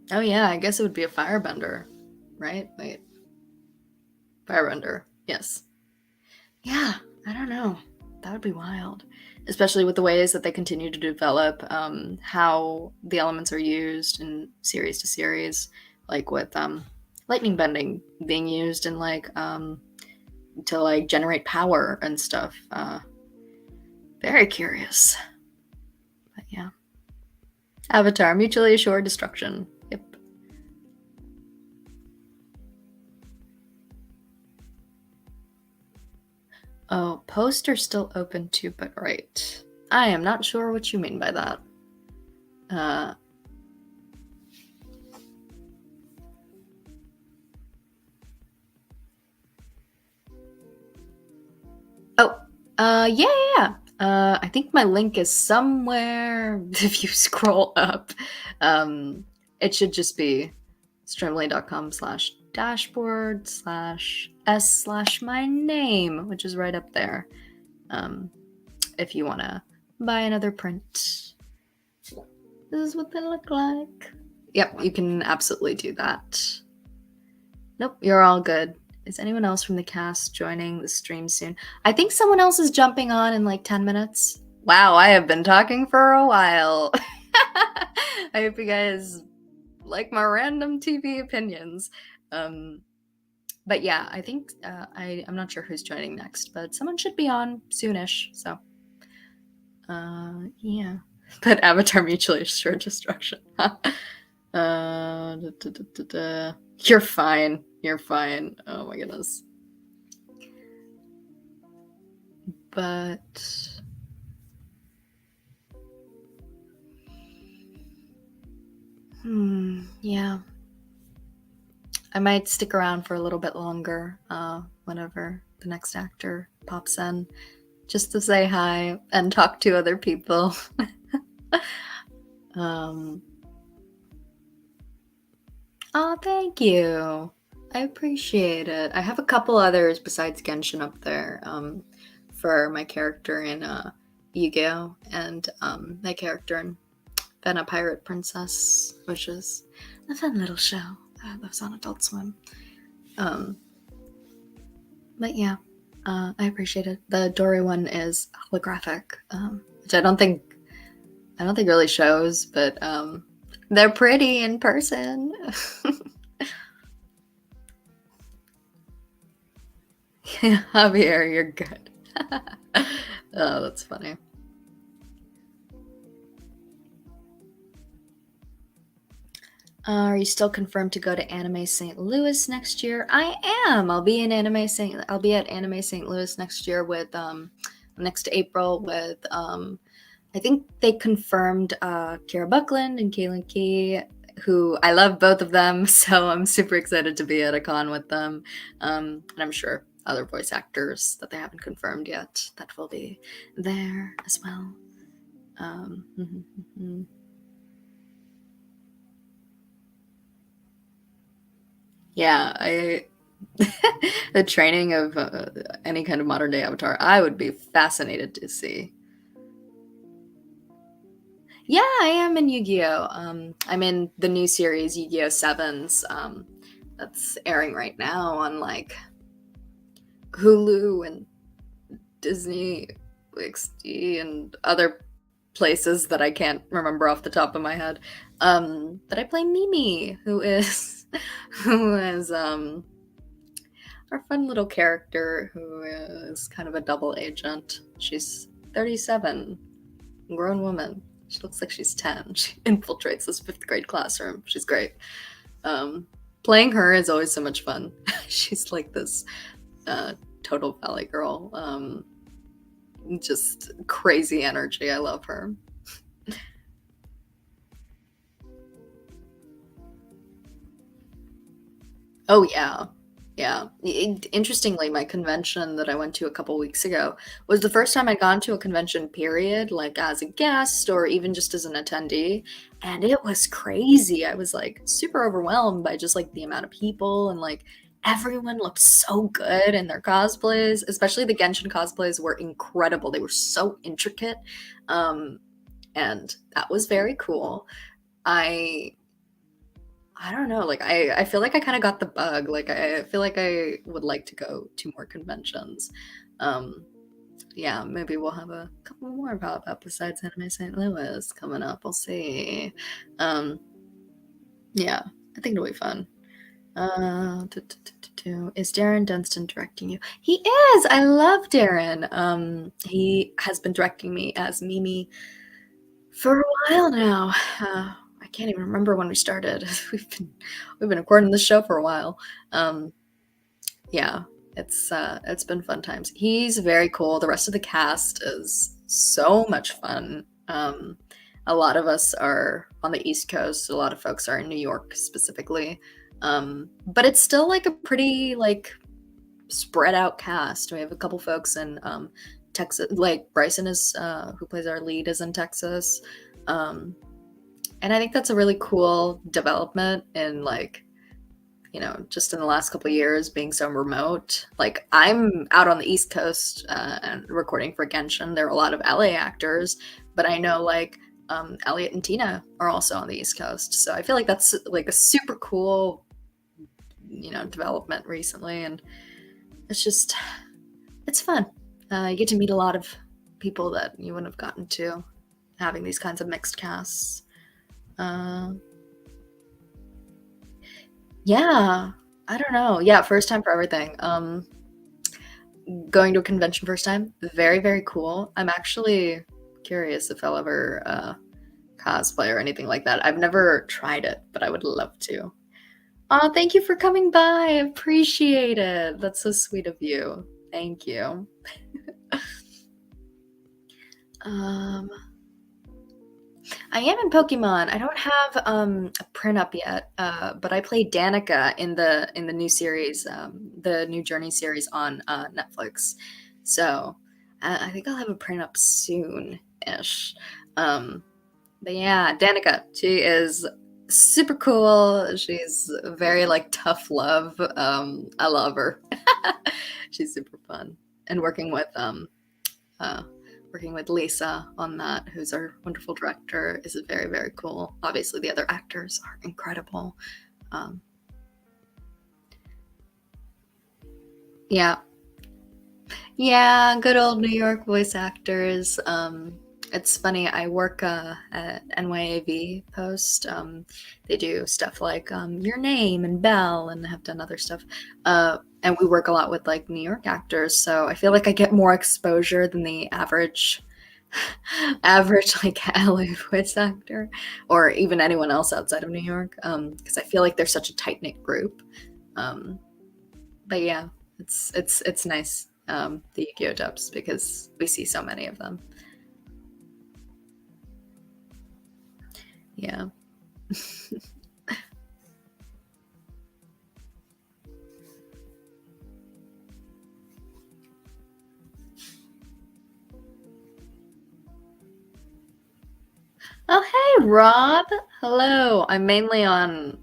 Oh yeah, I guess it would be a firebender, right? Wait, firebender. Yes. Yeah, I don't know. That would be wild, especially with the ways that they continue to develop how the elements are used in series to series, like with lightning bending being used in like to like generate power and stuff. Very curious. But yeah. Avatar, mutually assured destruction. Yep. Oh, poster still open too, but right. I am not sure what you mean by that. Yeah. I think my link is somewhere if you scroll up. It should just be streamily.com/dashboard/s/my name, which is right up there. If you want to buy another print. This is what they look like. Yep, you can absolutely do that. Nope, you're all good. Is anyone else from the cast joining the stream soon? I think someone else is jumping on in like 10 minutes. Wow, I have been talking for a while. I hope you guys like my random TV opinions. But yeah, I think I'm not sure who's joining next, but someone should be on soonish. So yeah. But Avatar mutually assured destruction. You're fine. You're fine. Oh my goodness. But yeah. I might stick around for a little bit longer, whenever the next actor pops in, just to say hi and talk to other people. Oh, thank you. I appreciate it. I have a couple others besides Genshin up there, for my character in Yu-Gi-Oh! And my character in Ben a Pirate Princess, which is a fun little show that's on Adult Swim. But yeah, I appreciate it. The Dory one is holographic, which I don't think really shows, but they're pretty in person. Javier, you're good. Oh, that's funny. Are you still confirmed to go to Anime St. Louis next year? I am. I'll be at Anime St. Louis next year with next April with I think they confirmed Kira Buckland and Kaylin Key, who I love both of them, so I'm super excited to be at a con with them. And I'm sure other voice actors that they haven't confirmed yet that will be there as well. Yeah, the training of any kind of modern day avatar, I would be fascinated to see. Yeah, I am in Yu-Gi-Oh! I'm in the new series Yu-Gi-Oh! Sevens. That's airing right now on like Hulu and Disney XD and other places that I can't remember off the top of my head. But I play Mimi, who is our fun little character who is kind of a double agent. She's 37, grown woman. She looks like she's 10. She infiltrates this 5th grade classroom. She's great. Playing her is always so much fun. She's like this total valley girl. Just crazy energy. I love her. Oh yeah. Yeah. Interestingly, my convention that I went to a couple weeks ago was the first time I'd gone to a convention, period, like as a guest or even just as an attendee. And it was crazy. I was like super overwhelmed by just like the amount of people and like everyone looked so good in their cosplays, especially the Genshin cosplays were incredible. They were so intricate. And that was very cool. I don't know, like I feel like I kind of got the bug. Like I feel like I would like to go to more conventions. Yeah, maybe we'll have a couple more pop up besides Anime St. Louis coming up. We'll see. Yeah, I think it'll be fun. Is Darren Dunstan directing you? He is. I love Darren. He has been directing me as Mimi for a while now. I can't even remember when we started. We've been recording this show for a while. Yeah, it's been fun times. He's very cool. The rest of the cast is so much fun. A lot of us are on the East Coast. A lot of folks are in New York specifically. But it's still like a pretty like spread out cast. We have a couple folks in Texas. Like Bryson is who plays our lead is in Texas, um, and I think that's a really cool development in like just in the last couple of years being so remote. Like I'm out on the East Coast and recording for Genshin. There are a lot of LA actors, but I know like Elliot and Tina are also on the East Coast. So I feel like that's like a super cool, development recently. And it's fun. You get to meet a lot of people that you wouldn't have gotten to having these kinds of mixed casts. Uh, yeah, I don't know. Yeah, first time for everything. Going to a convention first time, very, very cool. I'm actually curious if I'll ever cosplay or anything like that. I've never tried it, but I would love to. Oh, thank you for coming by. I appreciate it. That's so sweet of you. Thank you. Um, I am in Pokemon. I don't have a print up yet, but I played Danica in the new series, the new Journey series on Netflix. So I think I'll have a print up soon-ish. But yeah, Danica, she is super cool. She's very like tough love. I love her. She's super fun. And uh, working with Lisa on that, who's our wonderful director, is very, very cool. Obviously, the other actors are incredible. Yeah. Yeah, good old New York voice actors. It's funny, I work at NYAV Post. They do stuff like Your Name and Belle, and have done other stuff. And we work a lot with like New York actors, so I feel like I get more exposure than the average like LA voice actor, or even anyone else outside of New York, because I feel like they're such a tight knit group. But yeah, it's nice, the Yu-Gi-Oh dubs, because we see so many of them. Yeah. Oh, hey, Rob. Hello. I'm mainly on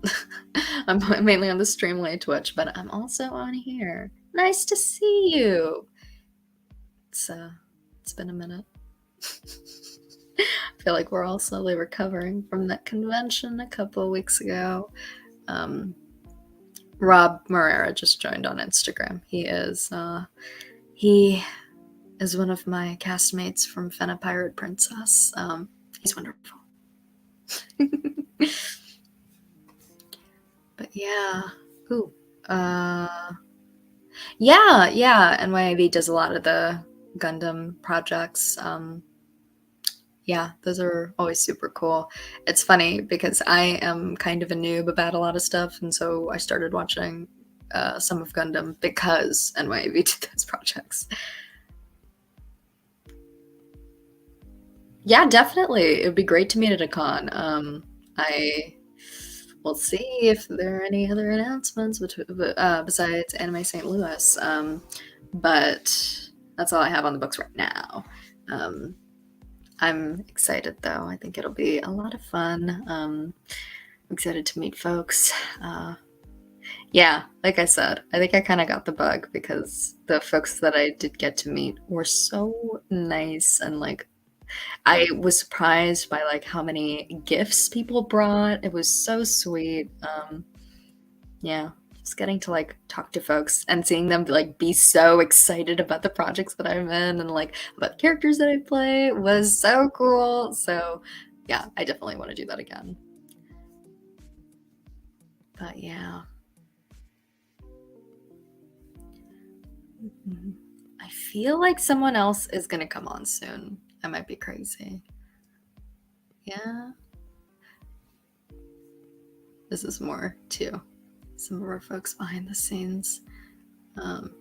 the Streamily Twitch, but I'm also on here. Nice to see you. It's been a minute. I feel like we're all slowly recovering from that convention a couple of weeks ago. Rob Morera just joined on Instagram. He is one of my castmates from Fena Pirate Princess. He's wonderful. But yeah. Ooh. Yeah. NYAV does a lot of the Gundam projects. Yeah, those are always super cool. It's funny because I am kind of a noob about a lot of stuff, and so I started watching some of Gundam because NYAV did those projects. Yeah, definitely. It would be great to meet at a con. I will see if there are any other announcements besides Anime St. Louis. But that's all I have on the books right now. I'm excited though. I think it'll be a lot of fun. I'm excited to meet folks. Yeah, like I said, I think I kind of got the bug because the folks that I did get to meet were so nice, and like I was surprised by like how many gifts people brought. It was so sweet. Yeah, just getting to like talk to folks and seeing them like be so excited about the projects that I'm in and like about the characters that I play was so cool. So yeah, I definitely want to do that again. But yeah. I feel like someone else is gonna come on soon. I might be crazy. Yeah. This is more too. Some of our folks behind the scenes. Um,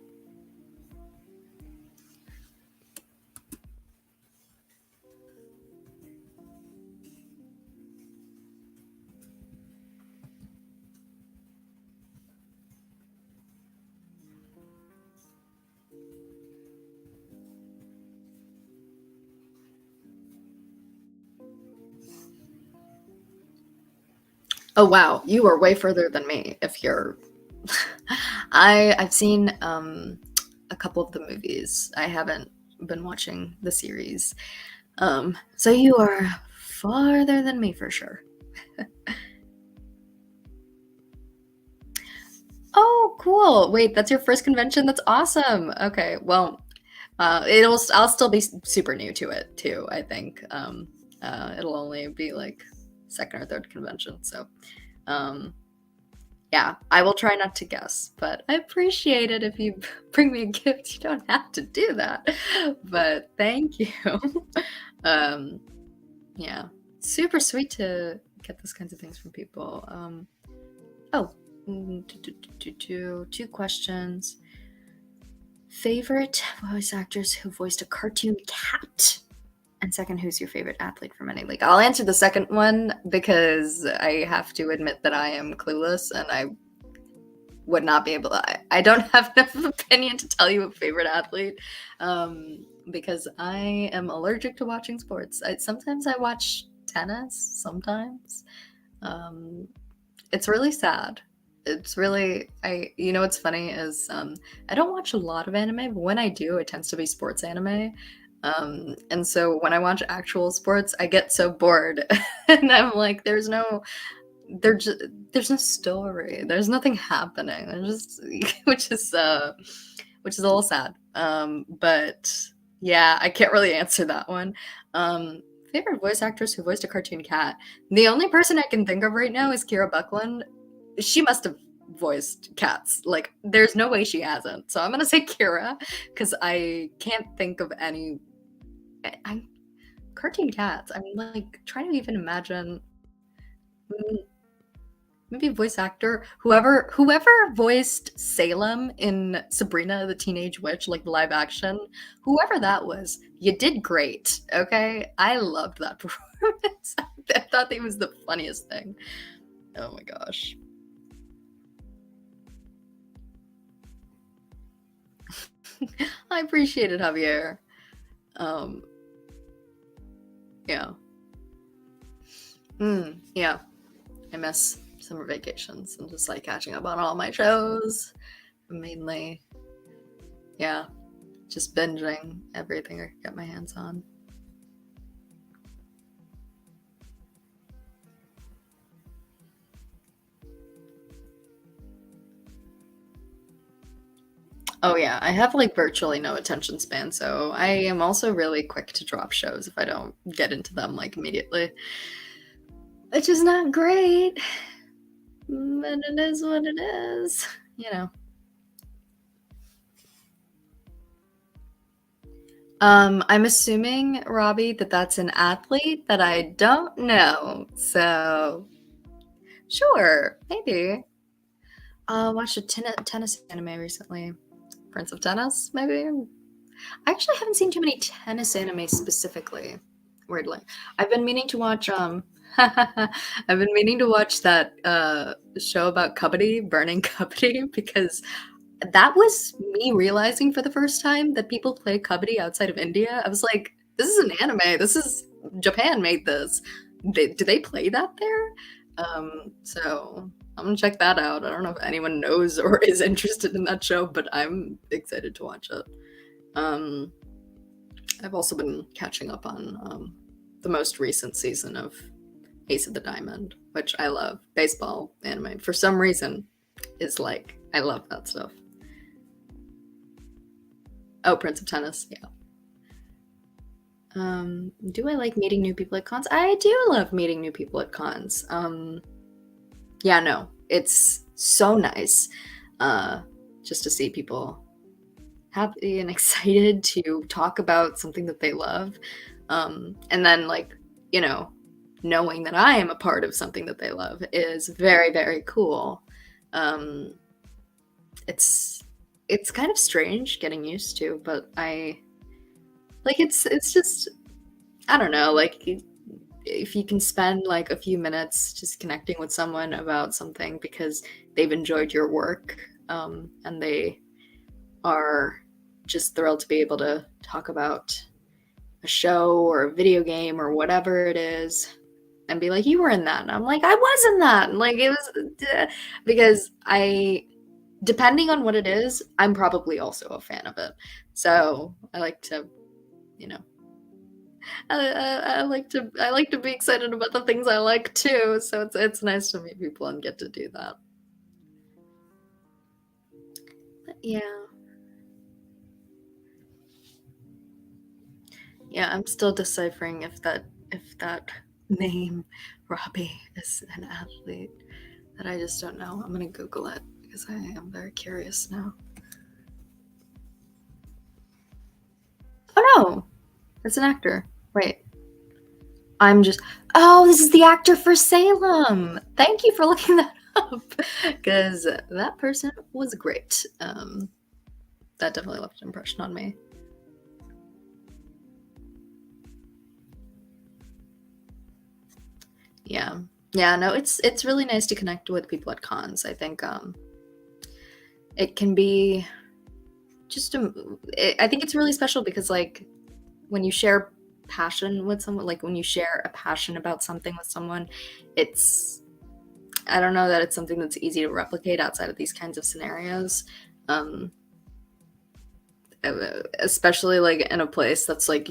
Oh wow, you are way further than me if you're I've seen a couple of the movies. I haven't been watching the series. So you are farther than me for sure. Oh, cool. Wait, that's your first convention? That's awesome. Okay, well, I'll still be super new to it too, I think. It'll only be like second or third convention, so um yeah, I will try not to guess, but I appreciate it if you bring me a gift. You don't have to do that, but thank you. um yeah, super sweet to get those kinds of things from people. Oh, two questions. Favorite voice actors who voiced a cartoon cat? And second, who's your favorite athlete from any league? I'll answer the second one because I have to admit that I am clueless and I would not be able to. I don't have enough of an opinion to tell you a favorite athlete because I am allergic to watching sports. Sometimes I watch tennis, sometimes. It's really sad. It's really you know what's funny is I don't watch a lot of anime, but when I do, it tends to be sports anime. And so when I watch actual sports, I get so bored, and I'm like, there's no story. There's nothing happening. There's just which is a little sad. But yeah, I can't really answer that one. Favorite voice actress who voiced a cartoon cat. The only person I can think of right now is Kira Buckland. She must have voiced cats. Like, there's no way she hasn't. So I'm gonna say Kira because I can't think of any. I'm cartoon cats. I'm like trying to even imagine. Maybe voice actor, whoever voiced Salem in Sabrina the Teenage Witch, like the live action, whoever that was, you did great. Okay, I loved that performance. I thought it was the funniest thing. Oh my gosh. I appreciate it, Javier. Yeah. Yeah. I miss summer vacations and just like catching up on all my shows. Mainly, yeah, just binging everything I get my hands on. Oh yeah, I have like virtually no attention span, so I am also really quick to drop shows if I don't get into them like immediately. Which is not great, but it is what it is, you know. I'm assuming, Robbie, that that's an athlete that I don't know. So, sure, maybe. Watched a tennis anime recently. Prince of Tennis, maybe? I actually haven't seen too many tennis anime specifically, weirdly. I've been meaning to watch I've been meaning to watch that show about kabaddi, burning kabaddi, because that was me realizing for the first time that people play kabaddi outside of India. I was like, this is an anime. This is Japan made this. Do they play that there? So I'm gonna check that out. I don't know if anyone knows or is interested in that show, but I'm excited to watch it. Um, I've also been catching up on the most recent season of Ace of the Diamond, which I love. Baseball anime, for some reason, is like, I love that stuff. Oh, Prince of Tennis, yeah. Do I like meeting new people at cons? I do love meeting new people at cons. Yeah, no, it's so nice just to see people happy and excited to talk about something that they love. And then, like, you know, knowing that I am a part of something that they love is very, very cool. It's kind of strange getting used to, but I like it's just, I don't know, like if you can spend like a few minutes just connecting with someone about something because they've enjoyed your work, and they are just thrilled to be able to talk about a show or a video game or whatever it is, and be like, you were in that. And I'm like, I was in that. And like, it was because depending on what it is, I'm probably also a fan of it. So I like to, you know, I like to be excited about the things I like too. So it's nice to meet people and get to do that. But yeah, I'm still deciphering if that name Robbie is an athlete that I just don't know. I'm gonna Google it because I am very curious now. Oh no, it's an actor. Wait, oh, this is the actor for Salem. Thank you for looking that up because that person was great. That definitely left an impression on me. Yeah. Yeah, no, it's really nice to connect with people at cons. I think it can be I think it's really special because like when you share passion with someone, like when you share a passion about something with someone, I don't know that it's something that's easy to replicate outside of these kinds of scenarios. Especially like in a place that's like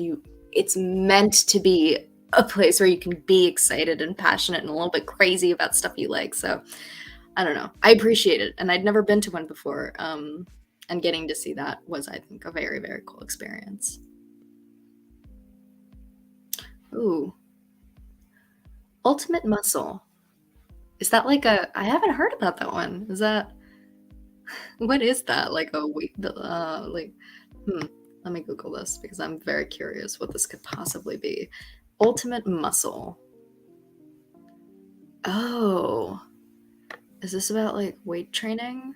it's meant to be a place where you can be excited and passionate and a little bit crazy about stuff you like. So I don't know. I appreciate it. And I'd never been to one before. And getting to see that was, I think, a very, very cool experience. Ooh. Ultimate Muscle. Is that like I haven't heard about that one. Is that, what is that? Like a week, let me Google this because I'm very curious what this could possibly be. Ultimate Muscle. Oh. Is this about like weight training?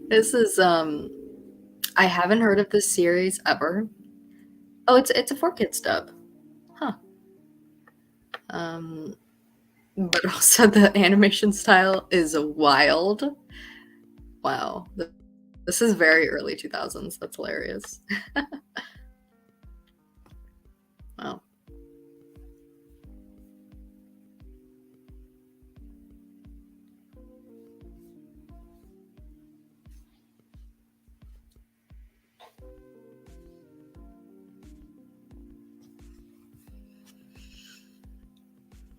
This is I haven't heard of this series ever. Oh, it's a 4Kids dub. Huh. But also the animation style is wild. Wow. This is very early 2000s. That's hilarious. Wow.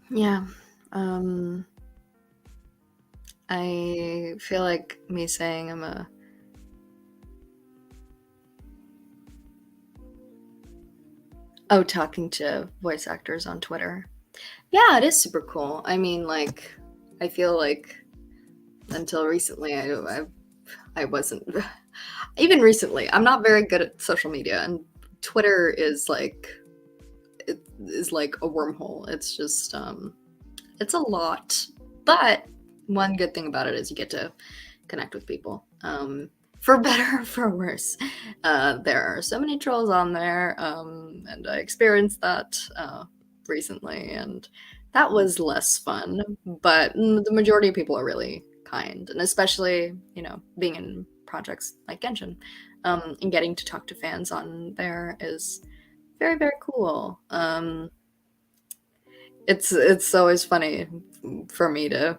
Yeah. I feel like me saying talking to voice actors on Twitter. Yeah, it is super cool. I mean, like, I feel like until recently, I wasn't. Even recently, I'm not very good at social media, and Twitter is like a wormhole. It's just it's a lot, but one good thing about it is you get to connect with people. For better or for worse, there are so many trolls on there, and I experienced that recently, and that was less fun. But the majority of people are really kind, and especially being in projects like Genshin, and getting to talk to fans on there is very, very cool. It's always funny for me to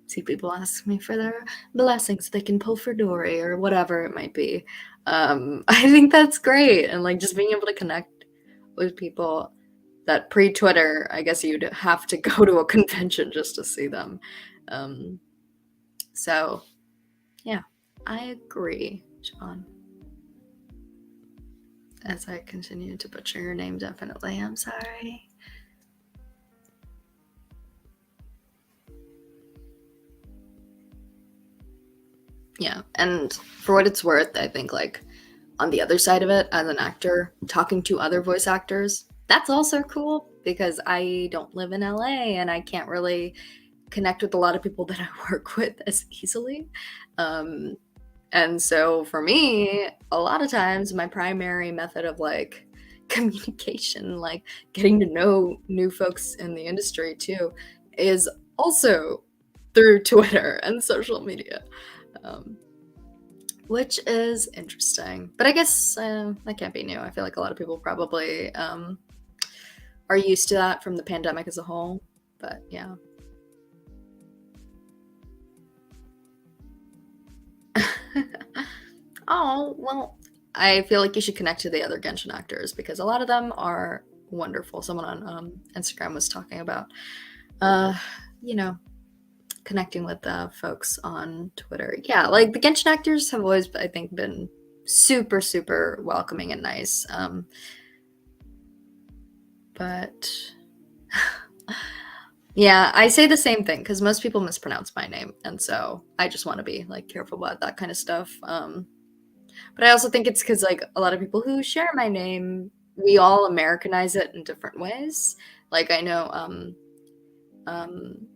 see people ask me for their blessings they can pull for Dory or whatever it might be. I think that's great, and like just being able to connect with people that pre-Twitter, I guess you'd have to go to a convention just to see them. So yeah, I agree, John. As I continue to butcher your name, definitely. I'm sorry. Yeah, and for what it's worth, I think like on the other side of it, as an actor, talking to other voice actors, that's also cool because I don't live in LA and I can't really connect with a lot of people that I work with as easily. And so for me, a lot of times my primary method of like communication, like getting to know new folks in the industry too, is also through Twitter and social media. which is interesting. But I guess that can't be new. I feel like a lot of people probably are used to that from the pandemic as a whole. But yeah. Oh, well, I feel like you should connect to the other Genshin actors because a lot of them are wonderful. Someone on Instagram was talking about, uh, you know, connecting with folks on Twitter. Yeah, like the Genshin actors have always, I think, been super, super welcoming and nice. But yeah, I say the same thing because most people mispronounce my name, and so I just want to be like careful about that kind of stuff. But I also think it's because like a lot of people who share my name, we all Americanize it in different ways. Like I know um,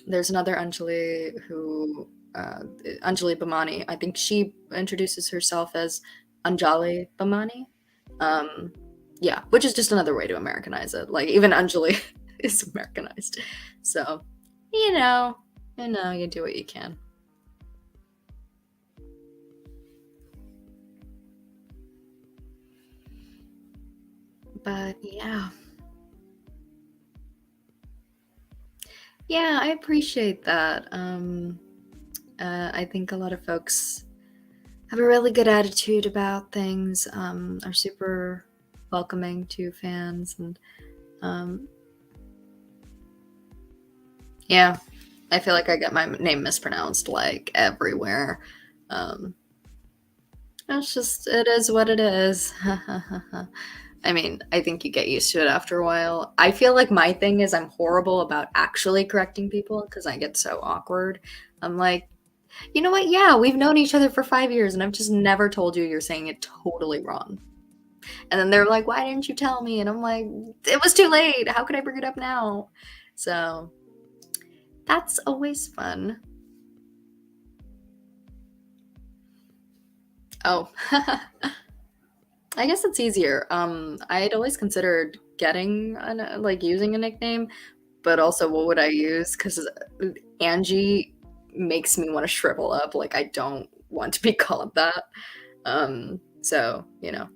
there's another Anjali who Anjali Bhamani. I think she introduces herself as Anjali Bhamani. Um, yeah, which is just another way to Americanize it. Like even Anjali is Americanized. So, you know, you do what you can. But yeah. Yeah, I appreciate that. I think a lot of folks have a really good attitude about things, are super welcoming to fans, and yeah, I feel like I get my name mispronounced like everywhere. Um, it is what it is. I mean, I think you get used to it after a while. I feel like my thing is I'm horrible about actually correcting people because I get so awkward. I'm like, you know what? Yeah, we've known each other for 5 years and I've just never told you you're saying it totally wrong. And then they're like, why didn't you tell me? And I'm like, it was too late. How could I bring it up now? So that's always fun. Oh, I guess it's easier. I'd always considered getting like using a nickname, but also what would I use? Because Angie makes me want to shrivel up. Like I don't want to be called that. So you know.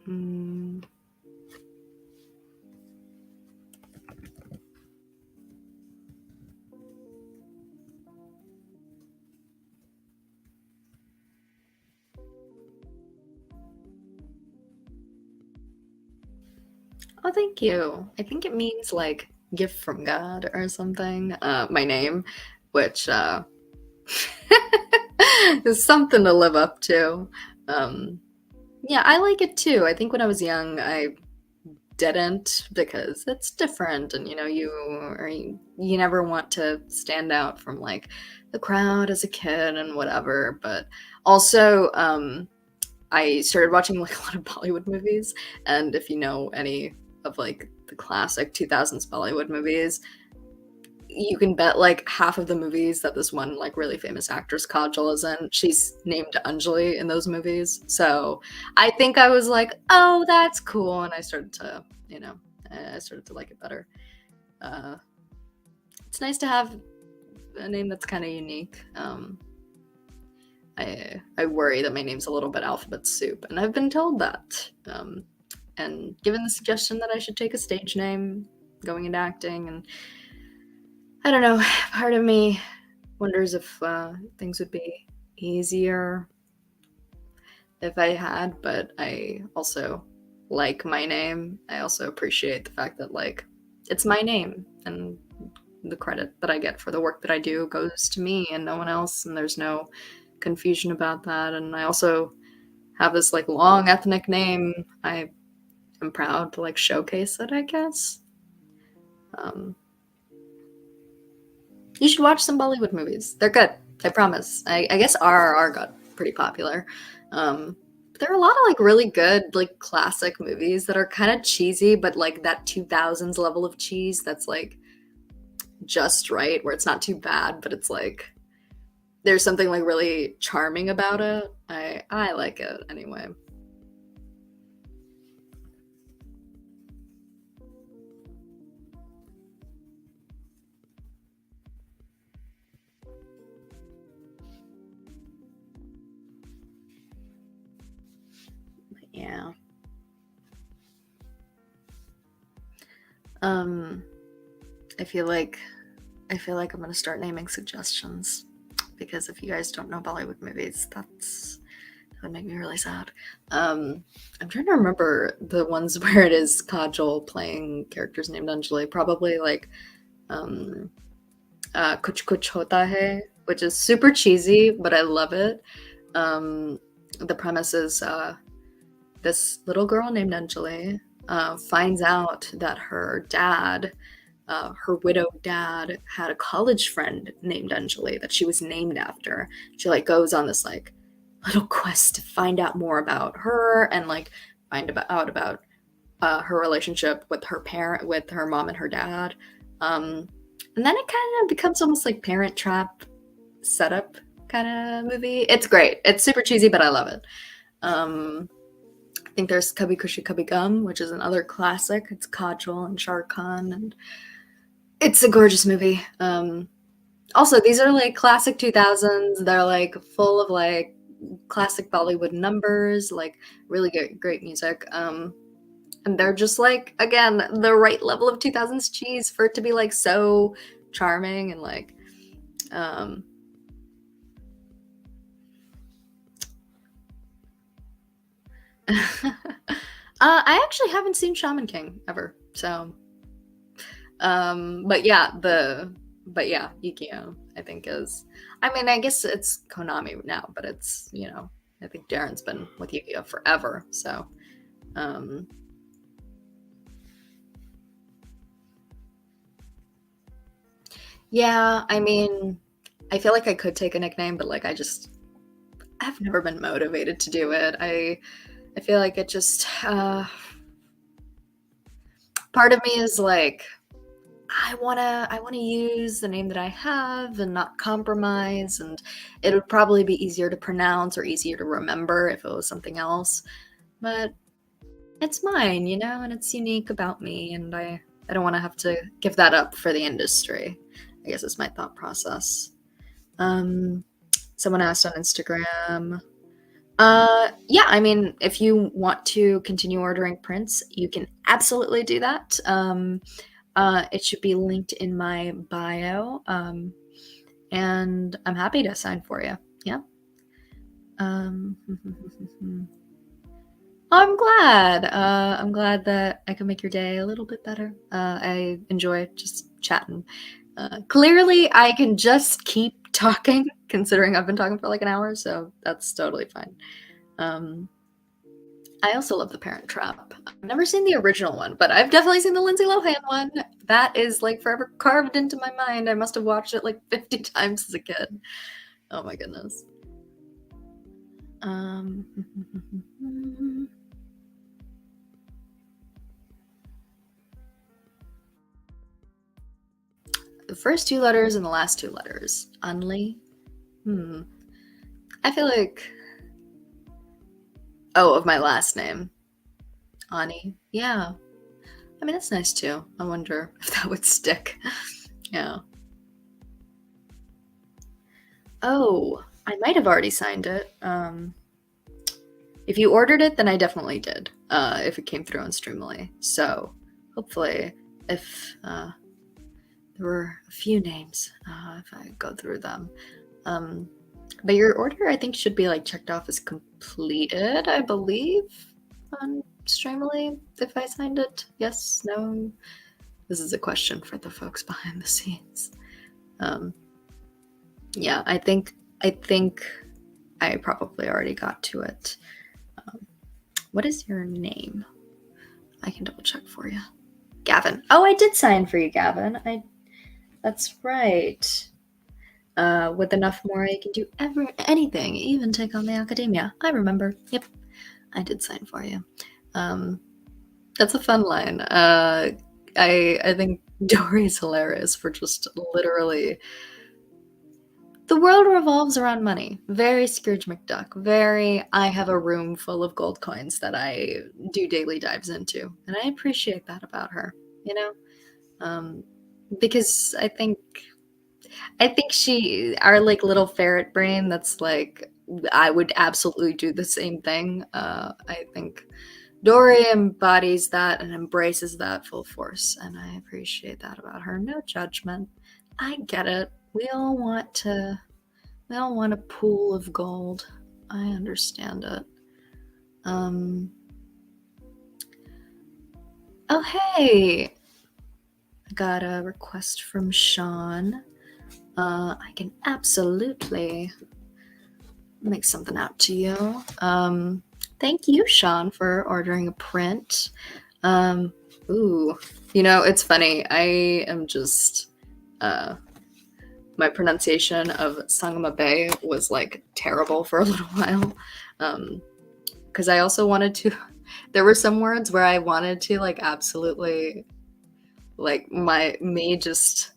Mm. Oh, thank you. I think it means like gift from God or something. My name, which is something to live up to. Um, yeah, I like it too. I think when I was young, I didn't because it's different, and you never want to stand out from like the crowd as a kid and whatever. But also, I started watching like a lot of Bollywood movies, and if you know any of like the classic 2000s Bollywood movies, you can bet like half of the movies that this one like really famous actress Kajol is in, she's named Anjali in those movies. So I think I was like, oh, that's cool, and I started to, I started to like it better. Uh, it's nice to have a name that's kind of unique. I worry that my name's a little bit alphabet soup, and I've been told that. And given the suggestion that I should take a stage name going into acting, and I don't know, part of me wonders if things would be easier if I had, but I also like my name. I also appreciate the fact that like it's my name, and the credit that I get for the work that I do goes to me and no one else, and there's no confusion about that. And I also have this like long ethnic name. I am proud to like showcase it, I guess. Um, you should watch some Bollywood movies. They're good. I promise. I guess RRR got pretty popular. There are a lot of like really good like classic movies that are kind of cheesy, but like that 2000s level of cheese that's like just right, where it's not too bad, but it's like there's something like really charming about it. I like it anyway. Yeah. Um, I feel like I'm gonna start naming suggestions because if you guys don't know Bollywood movies, that would make me really sad. I'm trying to remember the ones where it is Kajol playing characters named Anjali. Probably like um, Kuch Kuch Hota Hai, which is super cheesy, but I love it. The premise is this little girl named Anjali finds out that her dad, her widowed dad, had a college friend named Anjali that she was named after. She like goes on this like little quest to find out more about her and like out about her relationship with with her mom and her dad. And then it kind of becomes almost like Parent Trap setup kind of movie. It's great. It's super cheesy, but I love it. Um, I think there's Kabhi Khushi Kabhi Gum, which is another classic. It's Kajol and Shah Rukh Khan, and it's a gorgeous movie. Also, these are like classic 2000s. They're like full of like classic Bollywood numbers, like really great music. And they're just like again the right level of 2000s cheese for it to be like so charming and like um I actually haven't seen Shaman King ever, so but yeah, Yukio I think is, I mean, I guess it's Konami now, but it's, you know, I think Darren's been with Yukio forever, so um yeah, I mean, I feel like I could take a nickname, but like I've never been motivated to do it. I feel like it just part of me is like I wanna use the name that I have and not compromise, and it would probably be easier to pronounce or easier to remember if it was something else. But it's mine, you know, and it's unique about me, and I don't want to have to give that up for the industry. I guess is my thought process. Um, Someone asked on Instagram. Yeah, I mean, if you want to continue ordering prints, you can absolutely do that. It should be linked in my bio. And I'm happy to sign for you. Yeah. Um, I'm glad. I'm glad that I can make your day a little bit better. I enjoy just chatting. Clearly, I can just keep talking, considering I've been talking for like an hour, so that's totally fine. Um, I also love The Parent Trap. I've never seen the original one, but I've definitely seen the Lindsay Lohan one. That is like forever carved into my mind. I must have watched it like 50 times as a kid. Oh my goodness. Um, the first two letters and the last two letters. Unli. Hmm. I feel like. Oh, of my last name. Ani. Yeah. I mean, that's nice too. I wonder if that would stick. Yeah. Oh, I might have already signed it. If you ordered it, then I definitely did. If it came through on Streamily. So hopefully, if there were a few names, if I go through them. But your order, I think, should be like checked off as completed, I believe, on Streamily. If I signed it, yes, no. This is a question for the folks behind the scenes. Yeah, I think I probably already got to it. What is your name? I can double check for you. Gavin. Oh, I did sign for you, Gavin. That's right. With enough more, I can do anything, even take on the academia. I remember. Yep, I did sign for you. That's a fun line. I think Dory's hilarious for just literally. The world revolves around money. Very Scrooge McDuck. Very, I have a room full of gold coins that I do daily dives into. And I appreciate that about her, you know? Because I think our like little ferret brain that's like I would absolutely do the same thing. I think Dory embodies that and embraces that full force, and I appreciate that about her. No judgment. I get it. We all want a pool of gold. I understand it. Um Oh hey! I got a request from Sean. I can absolutely make something out to you. Thank you, Sean, for ordering a print. Ooh, it's funny. I am just, my pronunciation of Sangama Bay was like terrible for a little while. Because I also wanted to, there were some words where I wanted to like absolutely, like me just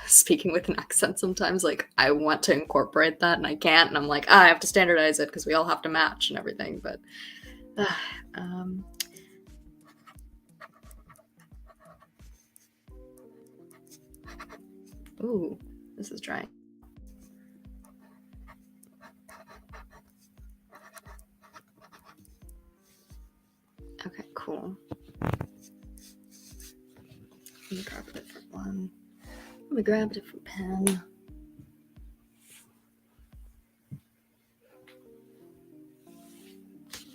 speaking with an accent sometimes, like I want to incorporate that and I can't, and I'm like, I have to standardize it because we all have to match and everything, but um ooh, this is drying. Okay, cool. Let me grab a different one. Let me grab a different pen.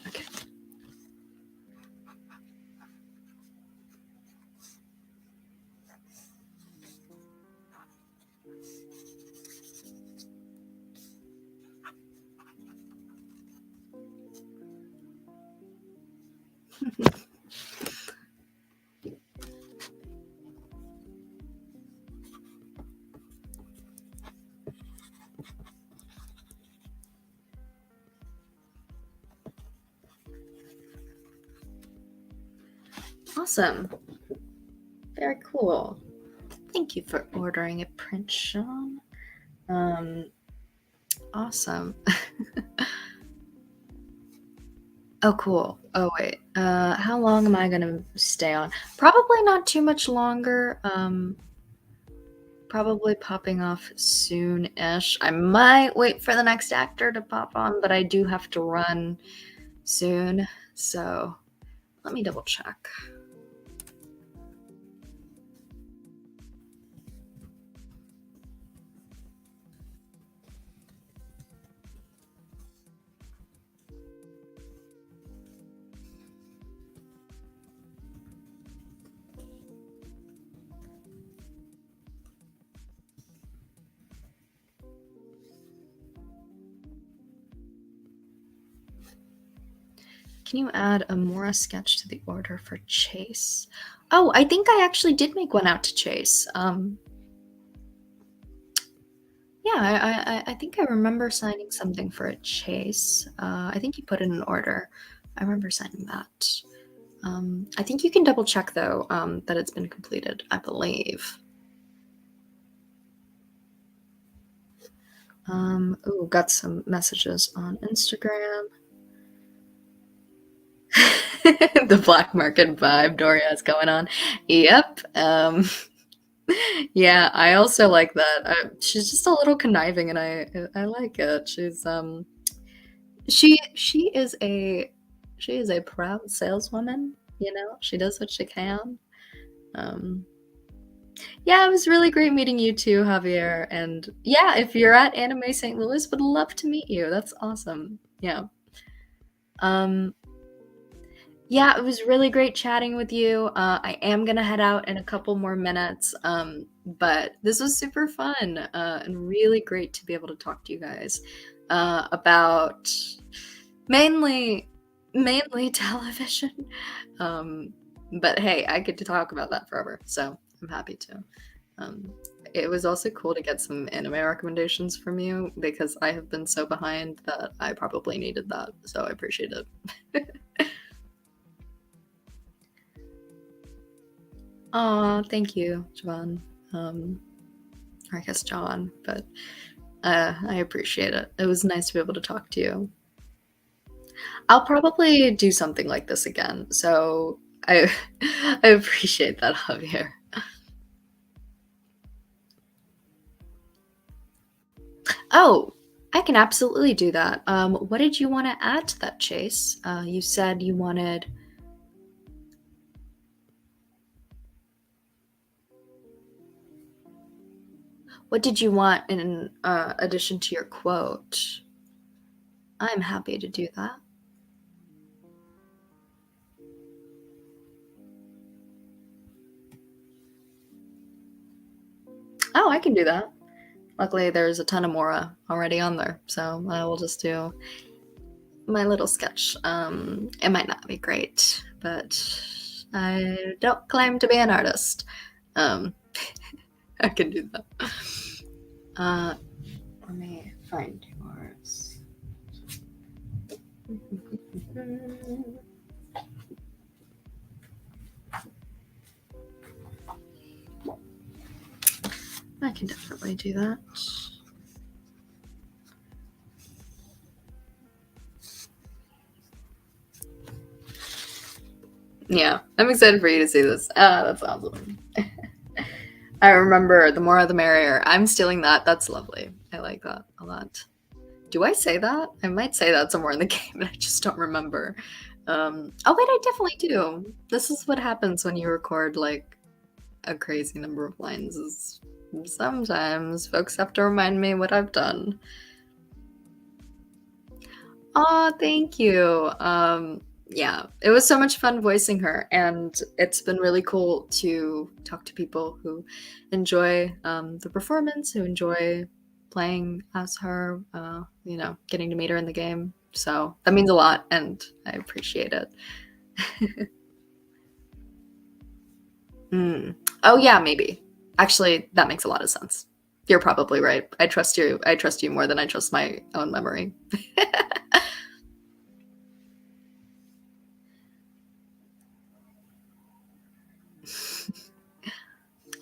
Okay. Awesome. Very cool. Thank you for ordering a print, Sean. Awesome. Oh, cool. Oh, wait. How long am I gonna stay on? Probably not too much longer. Probably popping off soon-ish. I might wait for the next actor to pop on, but I do have to run soon. So let me double check. Can you add a Mora sketch to the order for Chase? Oh, I think I actually did make one out to Chase. Yeah, I think I remember signing something for a Chase. I think you put in an order. I remember signing that. I think you can double check though, that it's been completed, I believe. Ooh, got some messages on Instagram. The black market vibe Doria's going on. Yep. Yeah, I also like that. She's just a little conniving, and I like it. She is a proud saleswoman. She does what she can. Um, yeah, it was really great meeting you too, Javier. And yeah, if you're at Anime St. Louis, would love to meet you. That's awesome. Yeah. Um, Yeah, it was really great chatting with you. I am gonna head out in a couple more minutes, but this was super fun and really great to be able to talk to you guys about mainly television. But hey, I get to talk about that forever, so I'm happy to. Um, it was also cool to get some anime recommendations from you because I have been so behind that I probably needed that, so I appreciate it. Aw, thank you, Javon. Or I guess John, but I appreciate it. It was nice to be able to talk to you. I'll probably do something like this again, so I I appreciate that, Javier. Oh, I can absolutely do that. What did you want to add to that, Chase? You said you wanted. What did you want in addition to your quote? I'm happy to do that. Oh, I can do that. Luckily, there's a ton of Mora already on there, so I will just do my little sketch. It might not be great, but I don't claim to be an artist. Um, I can do that. Let me find yours. I can definitely do that. Yeah, I'm excited for you to see this. That's awesome. I remember the more the merrier. I'm stealing that. That's lovely. I like that a lot. Do I say that? I might say that somewhere in the game, but I just don't remember. Oh wait, I definitely do. This is what happens when you record like a crazy number of lines. Is sometimes folks have to remind me what I've done. Oh, thank you. Yeah, it was so much fun voicing her, and it's been really cool to talk to people who enjoy the performance, who enjoy playing as her, getting to meet her in the game. So that means a lot, and I appreciate it. Mm. Oh, yeah, maybe. Actually, that makes a lot of sense. You're probably right. I trust you. I trust you more than I trust my own memory.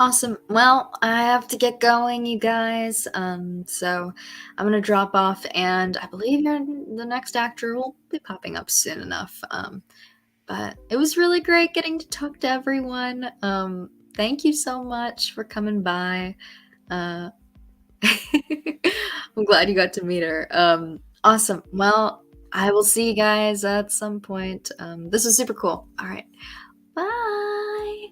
Awesome. Well, I have to get going, you guys. So I'm gonna drop off, and I believe the next actor will be popping up soon enough. But it was really great getting to talk to everyone. Thank you so much for coming by. Uh, I'm glad you got to meet her. Awesome. Well, I will see you guys at some point. This was super cool. All right. Bye.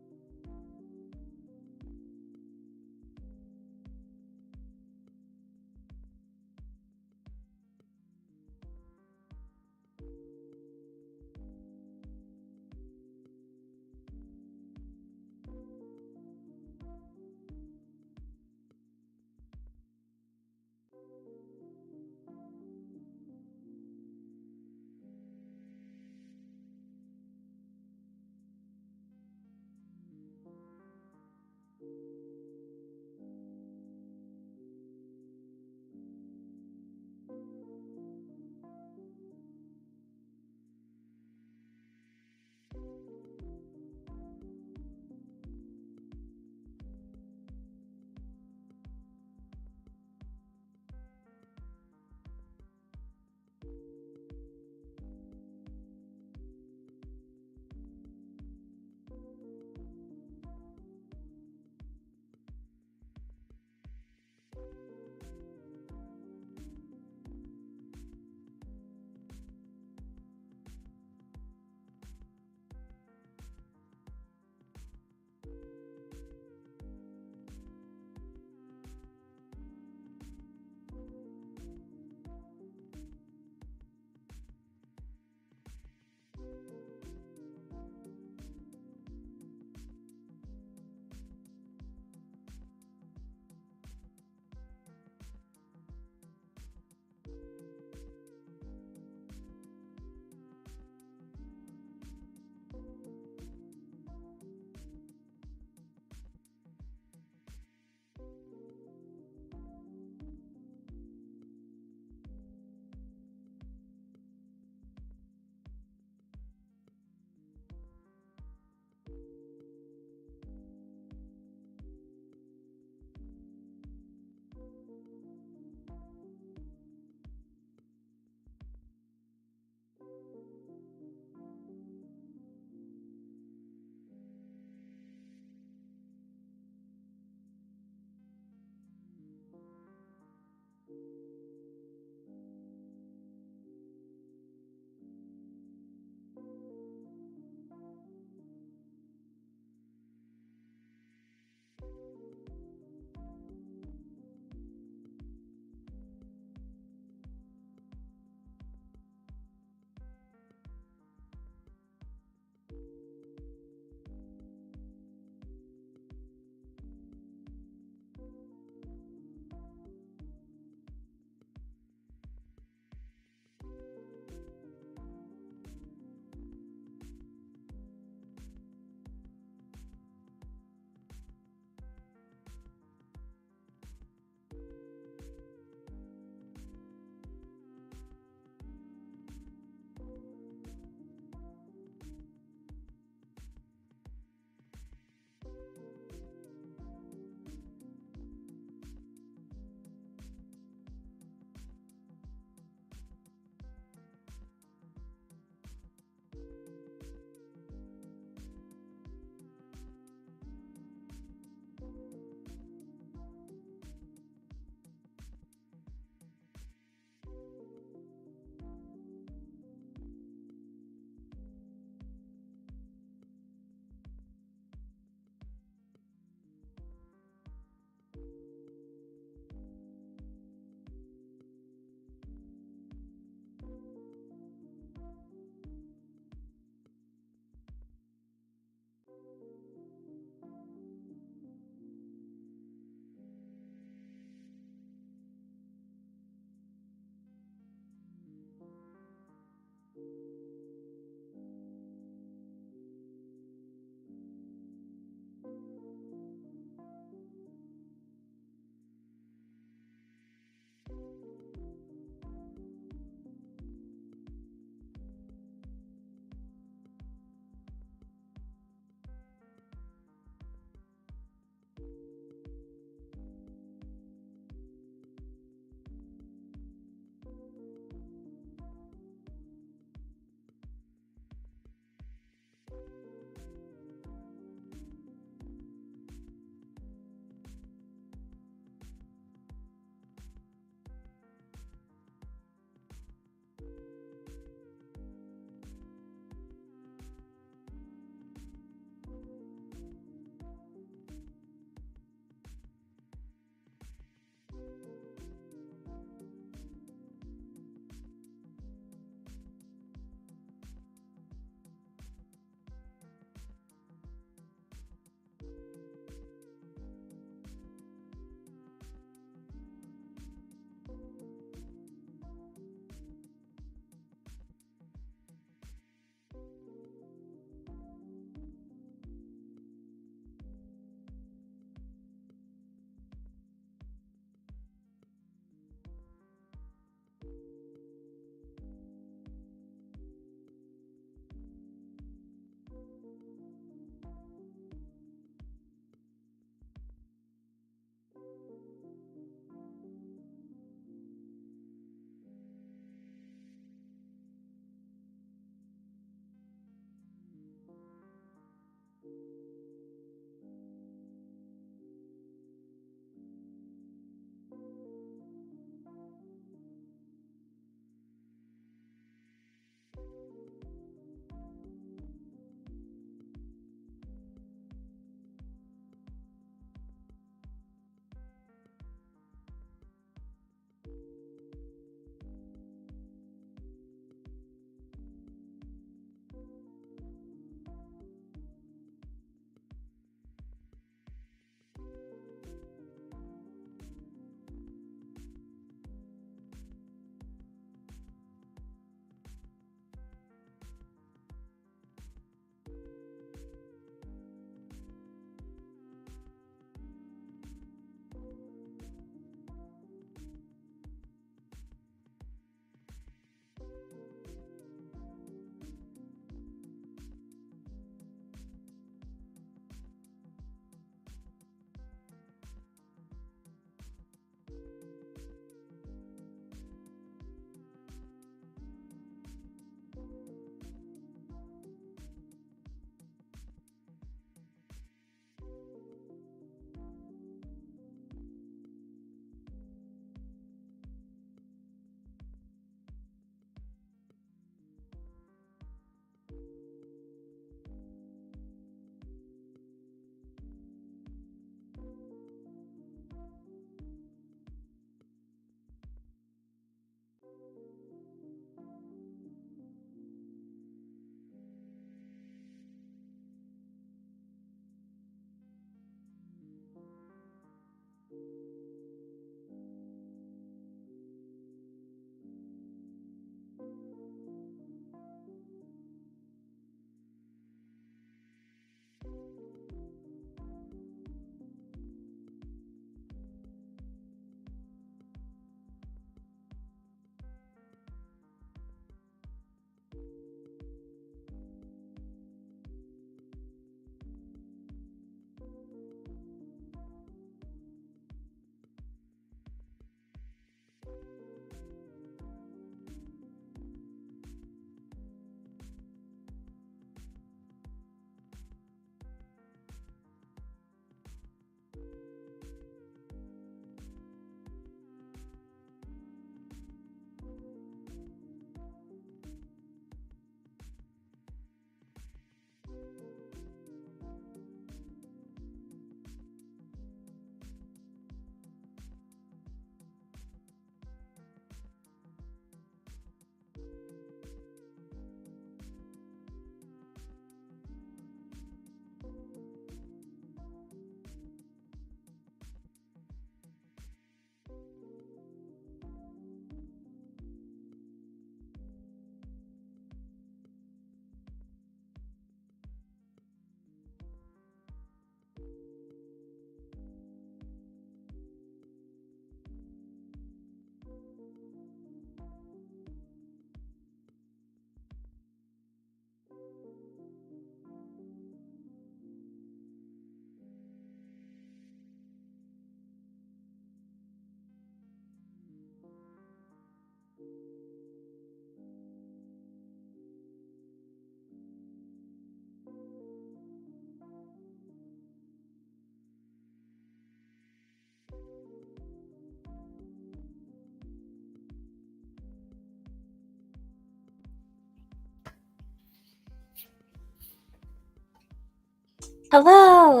Hello.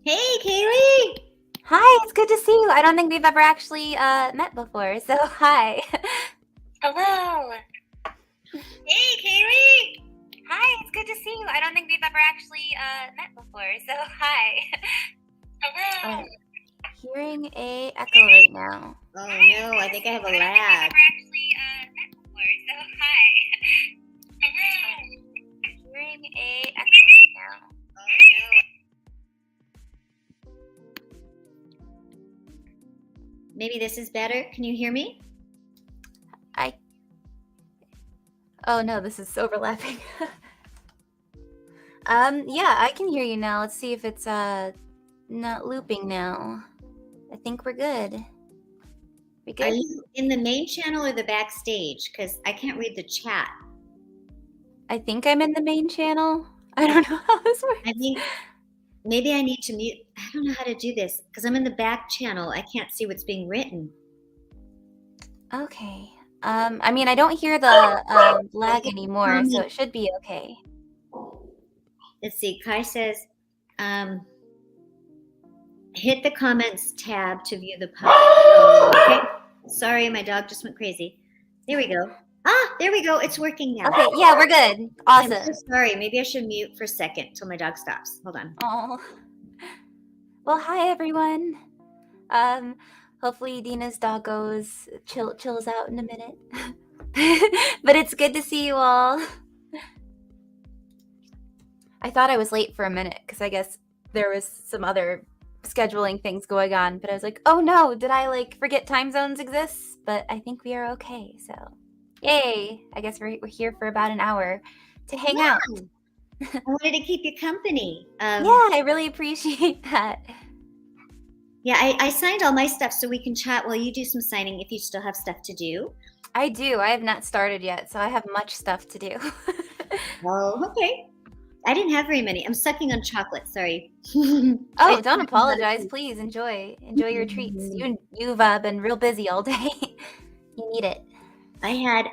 Hey, Kaylee. Hi, it's good to see you. I don't think we've ever actually met before, so hi. Hello. Hey, Kaylee. Hi, it's good to see you. I don't think we've ever actually met before, so hi. Hello. Hearing a echo right now. Oh no, I think I have a lag. Hearing a echo right now. Maybe this is better. Can you hear me? Oh no, this is overlapping. Yeah, I can hear you now. Let's see if it's not looping now. I think we're good. We good? Are you in the main channel or the backstage? Because I can't read the chat. I think I'm in the main channel. I don't know how this works. I think maybe I need to mute. I don't know how to do this because I'm in the back channel. I can't see what's being written. Okay. I mean, I don't hear the lag anymore, so it should be okay. Let's see. Kai says, hit the comments tab to view the post. Okay. Sorry, my dog just went crazy. There we go. There we go. It's working now. Okay, yeah, we're good. Awesome. I'm so sorry. Maybe I should mute for a second till my dog stops. Hold on. Oh. Well, hi everyone. Hopefully Dina's doggos chills out in a minute. But it's good to see you all. I thought I was late for a minute because I guess there was some other scheduling things going on, but I was like, oh no, did I like forget time zones exist? But I think we are okay, so yay. I guess we're here for about an hour to hang out. I wanted to keep you company. Yeah, I really appreciate that. Yeah, I signed all my stuff so we can chat while you do some signing if you still have stuff to do. I do. I have not started yet, so I have much stuff to do. Oh, okay. I didn't have very many. I'm sucking on chocolate. Sorry. Oh, don't apologize. Please enjoy your treats. You've been real busy all day. You need it. I had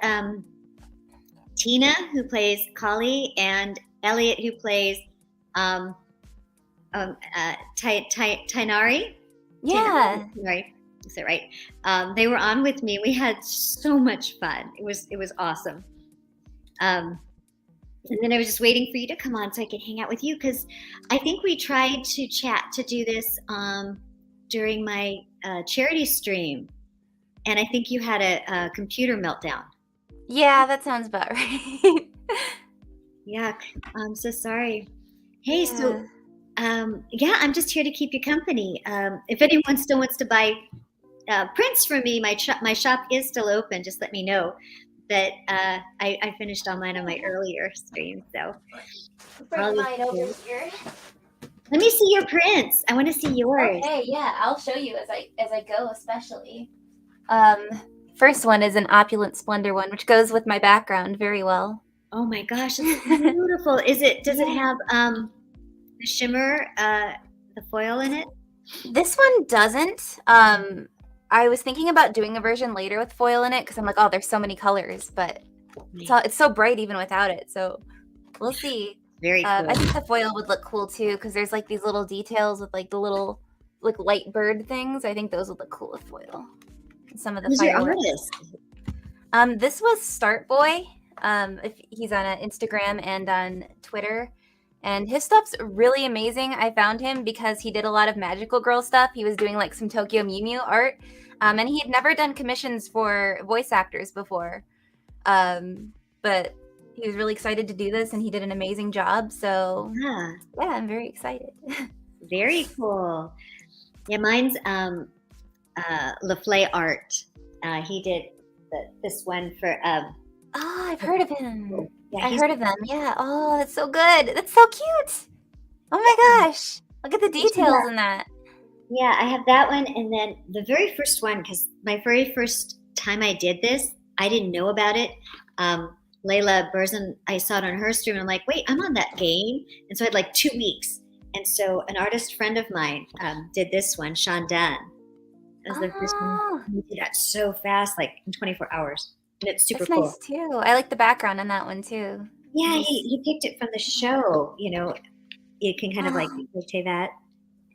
Tina, who plays Kali, and Elliot, who plays Tainari. Yeah. Right. Is that right? They were on with me. We had so much fun. It was awesome. And then I was just waiting for you to come on so I could hang out with you because I think we tried to chat to do this during my charity stream. And I think you had a computer meltdown. Yeah, that sounds about right. Yeah, I'm so sorry. Hey, so yeah, I'm just here to keep you company. If anyone still wants to buy prints from me, my shop is still open. Just let me know. But I finished all mine on my earlier stream, so. Bring mine over here. Let me see your prints. I want to see yours. Okay, yeah, I'll show you as I go, especially. First one is an opulent splendor one, which goes with my background very well. Oh my gosh, it's beautiful. Does it have the shimmer, the foil in it? This one doesn't. I was thinking about doing a version later with foil in it because I'm like, oh, there's so many colors, but it's so bright even without it. So we'll see. Very cool. I think the foil would look cool too because there's like these little details with like the little like light bird things. I think those would look cool with foil. And some of the fireworks. This was Start Boy. If he's on Instagram and on Twitter. And his stuff's really amazing. I found him because he did a lot of magical girl stuff. He was doing like some Tokyo Mew Mew art. And he had never done commissions for voice actors before. But he was really excited to do this and he did an amazing job. So yeah, I'm very excited. Very cool. Yeah, mine's LaFlay Art. He did this one for... I've heard of him. Yeah, I've heard of them. Yeah. Oh, that's so good. That's so cute. Oh my gosh. Look at the details in that. Yeah, I have that one. And then the very first one, because my very first time I did this, I didn't know about it. Layla Burzan, I saw it on her stream and I'm like, wait, I'm on that game. And so I had like 2 weeks. And so an artist friend of mine did this one, Sean Dunn. It was the first one. He did that so fast, like in 24 hours. And it's super cool. Nice too. I like the background on that one too. Yeah, he picked it from the show, you know. you can kind of like dictate that.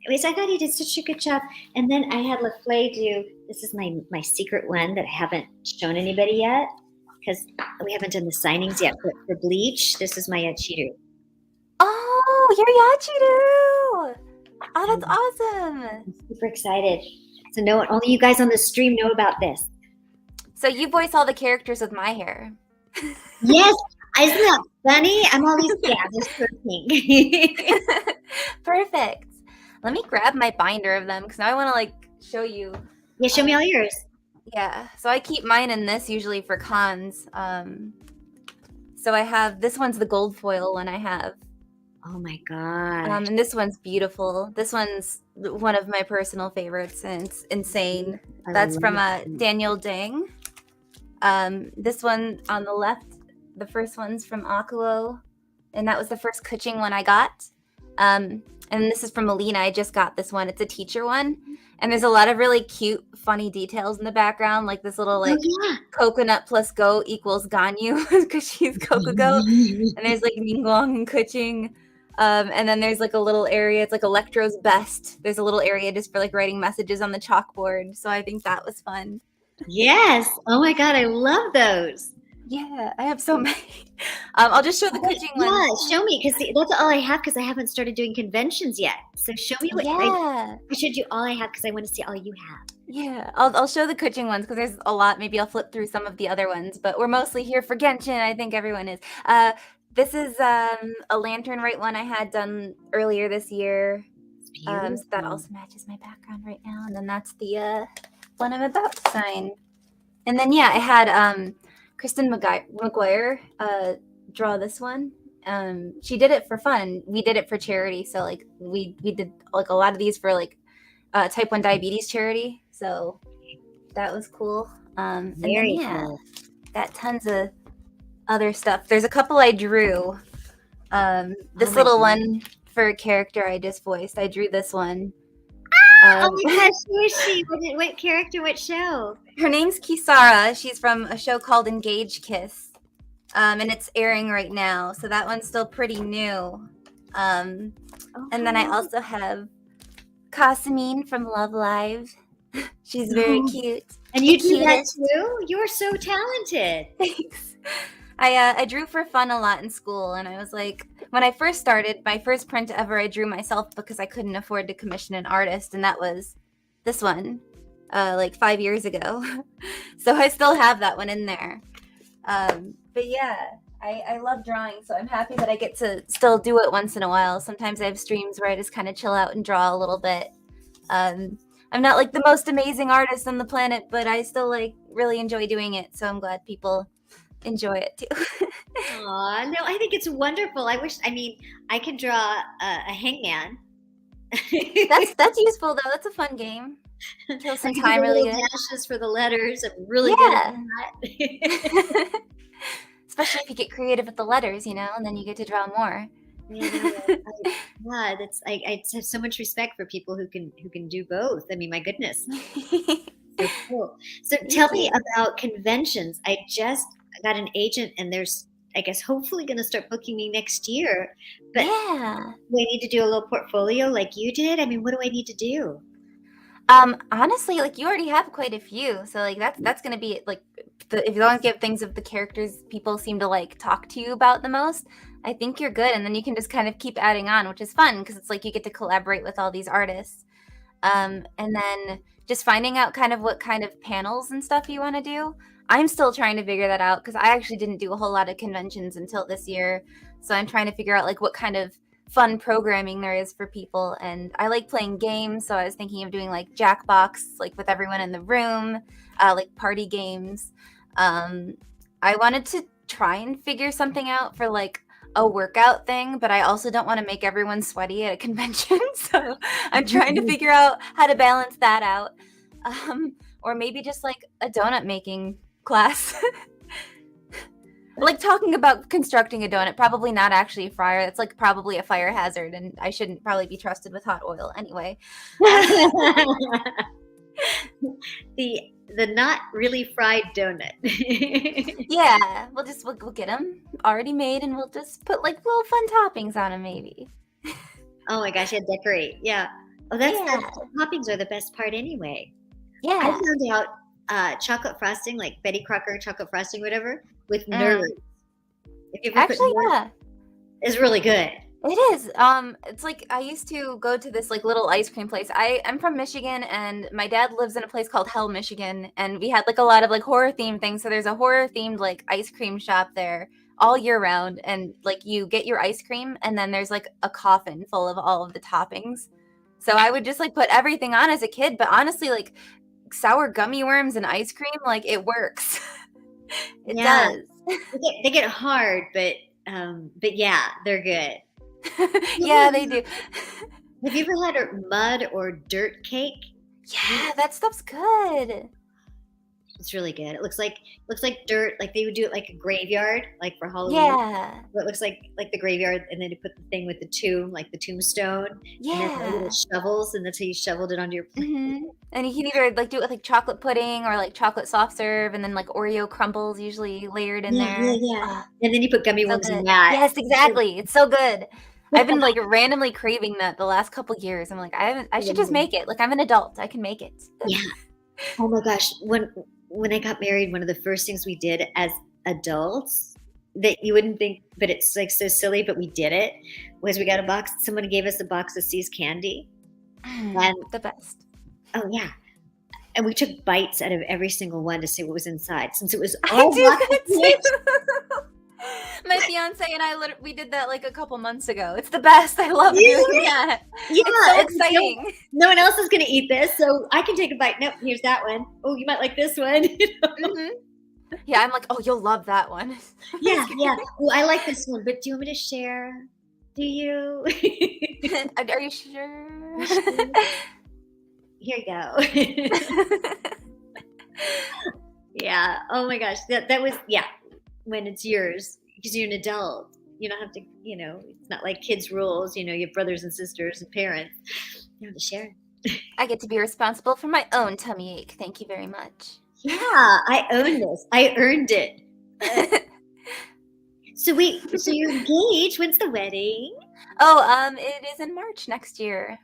Anyways, I thought he did such a good job. And then I had LaFleur do, this is my secret one that I haven't shown anybody yet because we haven't done the signings yet for Bleach. This is my Yachiru. Oh, you're Yachiru! Oh, that's awesome. I'm super excited. So only you guys on the stream know about this. So you voice all the characters with my hair. Yes. Isn't that funny? I'm always pink. Perfect. Let me grab my binder of them because now I want to like show you. Yeah, show me all yours. Yeah, so I keep mine in this usually for cons. So I have, this one's the gold foil one I have. Oh my god. And this one's beautiful. This one's one of my personal favorites and it's insane. That's from Daniel Dang. This one on the left, the first one's from Akuo, and that was the first Kuching one I got. And this is from Alina. I just got this one. It's a teacher one. And there's a lot of really cute, funny details in the background, like this little coconut plus go equals Ganyu because she's Kokugo. And there's like Ningguang and Kuching. And then there's like a little area. It's like Electro's best. There's a little area just for like writing messages on the chalkboard. So I think that was fun. Yes. Oh my god, I love those. Yeah, I have so many. I'll just show the Kuching one. Yeah, show me because that's all I have because I haven't started doing conventions yet. So show me what I showed you all I have because I want to see all you have. Yeah, I'll show the Kuching ones because there's a lot. Maybe I'll flip through some of the other ones, but we're mostly here for Genshin. I think everyone is. This is a lantern right one I had done earlier this year. So that also matches my background right now. And then that's the one I'm about to sign. And then yeah, I had Kristen McGuire draw this one. She did it for fun. We did it for charity. So like we did like a lot of these for like type 1 diabetes charity. So that was cool. Very cool. Got tons of other stuff. There's a couple I drew. This little one for a character I just voiced. I drew this one. Oh my gosh, who is she? What character? What show? Her name's Kisara. She's from a show called Engage Kiss. And it's airing right now. So that one's still pretty new. And then I also have Kasamine from Love Live. She's very cute. And you do that too? You're so talented. Thanks. I drew for fun a lot in school, and I was like, when I first started, my first print ever I drew myself because I couldn't afford to commission an artist, and that was this one, like 5 years ago. So I still have that one in there. But yeah, I love drawing, so I'm happy that I get to still do it once in a while. Sometimes I have streams where I just kind of chill out and draw a little bit. I'm not like the most amazing artist on the planet, but I still like really enjoy doing it, so I'm glad people enjoy it too. Aw, no, I think it's wonderful. I could draw a hangman. That's useful though. That's a fun game. Kill some time really good. Dashes for the letters. I'm really good at that. Especially if you get creative with the letters, and then you get to draw more. I have so much respect for people who can do both. I mean, my goodness. So cool. So tell me about conventions. I just got an agent and there's, I guess, hopefully going to start booking me next year. But do I need to do a little portfolio like you did? I mean, what do I need to do? Honestly, like you already have quite a few. So like that's going to be like, if you don't give things of the characters people seem to like talk to you about the most, I think you're good. And then you can just kind of keep adding on, which is fun because it's like you get to collaborate with all these artists. And then just finding out kind of what kind of panels and stuff you want to do. I'm still trying to figure that out because I actually didn't do a whole lot of conventions until this year. So I'm trying to figure out like what kind of fun programming there is for people. And I like playing games. So I was thinking of doing like Jackbox, like with everyone in the room, like party games. I wanted to try and figure something out for like a workout thing, but I also don't want to make everyone sweaty at a convention. So I'm trying to figure out how to balance that out. Or maybe just like a donut making class. Like talking about constructing a donut, probably not actually a fryer. It's like probably a fire hazard and I shouldn't probably be trusted with hot oil anyway. The not really fried donut. Yeah, we'll get them already made and we'll just put like little fun toppings on them maybe. Oh my gosh, yeah, decorate. Yeah. Oh, that's Yeah. the toppings are the best part anyway. Yeah. I found out chocolate frosting, like Betty Crocker chocolate frosting, whatever, with nerds. If you ever Actually, put nerds, yeah. it's really good. It is. It's like I used to go to this like little ice cream place. I'm from Michigan, and my dad lives in a place called Hell, Michigan, and we had like a lot of like horror themed things. So there's a horror themed like ice cream shop there all year round, and like you get your ice cream, and then there's like a coffin full of all of the toppings. So I would just like put everything on as a kid, but honestly, like sour gummy worms and ice cream, like it works. It does. They get hard, but yeah, they're good. Yeah, they do. Have you ever had a mud or dirt cake? Yeah, that stuff's good. It's really good. It looks like dirt. Like they would do it like a graveyard, like for Halloween. Yeah. It looks like the graveyard, and then you put the thing with the tomb, like the tombstone. Yeah. And then little shovels, and that's how you shoveled it onto your plate. Mm-hmm. And you can either like do it with like chocolate pudding or like chocolate soft serve, and then like Oreo crumbles usually layered in there. Yeah. And then you put gummy worms in that. Yes, exactly. It's so good. I've been like randomly craving that the last couple years. I'm like, I should just make it. Like I'm an adult. I can make it. Yeah. Oh my gosh. When I got married, one of the first things we did as adults that you wouldn't think, but it's like so silly, but we did it, was we got someone gave us a box of See's candy. And the best. Oh yeah. And we took bites out of every single one to see what was inside, since it was all My fiance and I we did that like a couple months ago. It's the best. I love doing that. Yeah, it's so exciting. No one else is going to eat this, so I can take a bite. Nope, here's that one. Oh, you might like this one. Yeah, I'm like, oh, you'll love that one. Yeah. Well, I like this one, but do you want me to share? Do you? Are you sure? Here you go. Yeah. Oh my gosh, that was when it's yours, because you're an adult. You don't have to, it's not like kids' rules. You have brothers and sisters and parents. You have to share. I get to be responsible for my own tummy ache. Thank you very much. Yeah, I own this. I earned it. So you're engaged. When's the wedding? Oh, it is in March next year.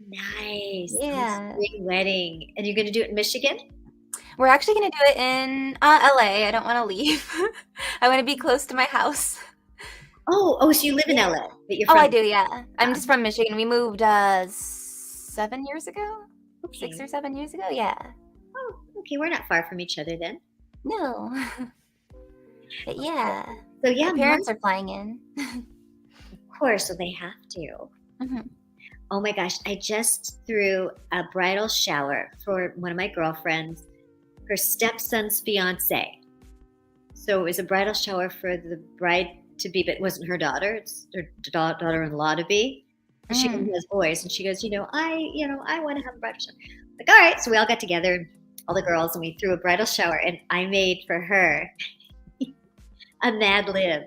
Nice. Yeah. Big wedding. And you're going to do it in Michigan? We're actually going to do it in LA. I don't want to leave. I want to be close to my house. Oh, so you live in LA? But you're I do, yeah. I'm just from Michigan. We moved 7 years ago? Okay. 6 or 7 years ago, yeah. Oh, okay. We're not far from each other then. No. But yeah. So yeah, my parents are flying in. Of course, so they have to. Mm-hmm. Oh my gosh, I just threw a bridal shower for one of my girlfriends, her stepson's fiance. So it was a bridal shower for the bride to be, but it wasn't her daughter. It's her daughter-in-law to be. And she has boys, and she goes, I want to have a bridal shower. Like, all right. So we all got together, all the girls, and we threw a bridal shower, and I made for her a Mad Lib.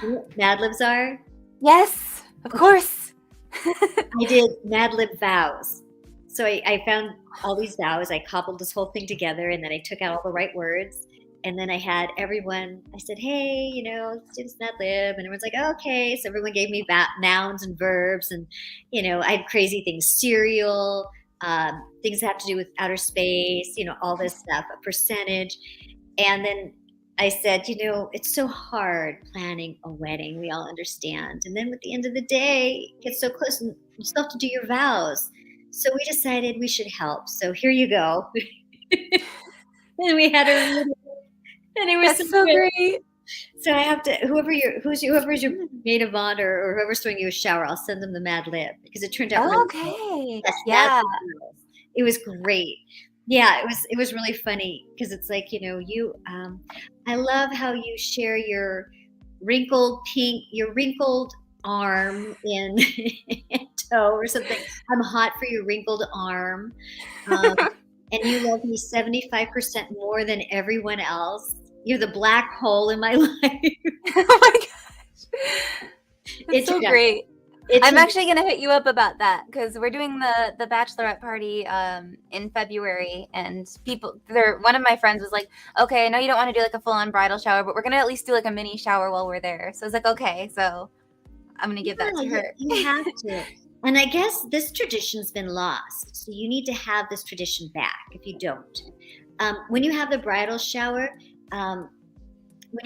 You know what Mad Libs are? Yes, of course. I did Mad Lib vows. So I found all these vows. I cobbled this whole thing together, and then I took out all the right words. And then I had everyone, I said, hey, let's do this Mad Lib. And everyone's like, oh, okay. So everyone gave me nouns and verbs. And, I had crazy things, cereal, things that have to do with outer space, all this stuff, a percentage. And then I said, it's so hard planning a wedding. We all understand. And then at the end of the day, it gets so close and you still have to do your vows. So we decided we should help. So here you go. And we had a meeting. And it was so great. So I have to, whoever's your maid of honor or whoever's throwing you a shower, I'll send them the Mad Lib because it turned out really okay. Yes, yeah. It was great. Yeah, it was really funny because it's like, I love how you share your wrinkled arm in toe or something. I'm hot for your wrinkled arm. And you love me 75% more than everyone else. You're the black hole in my life. Oh my gosh. It's so great. I'm actually going to hit you up about that because we're doing the bachelorette party in February, and one of my friends was like, okay, I know you don't want to do like a full-on bridal shower, but we're going to at least do like a mini shower while we're there. So I was like, okay. So I'm gonna give that to her. You have to. And I guess this tradition's been lost. So you need to have this tradition back if you don't. When you have the bridal shower, when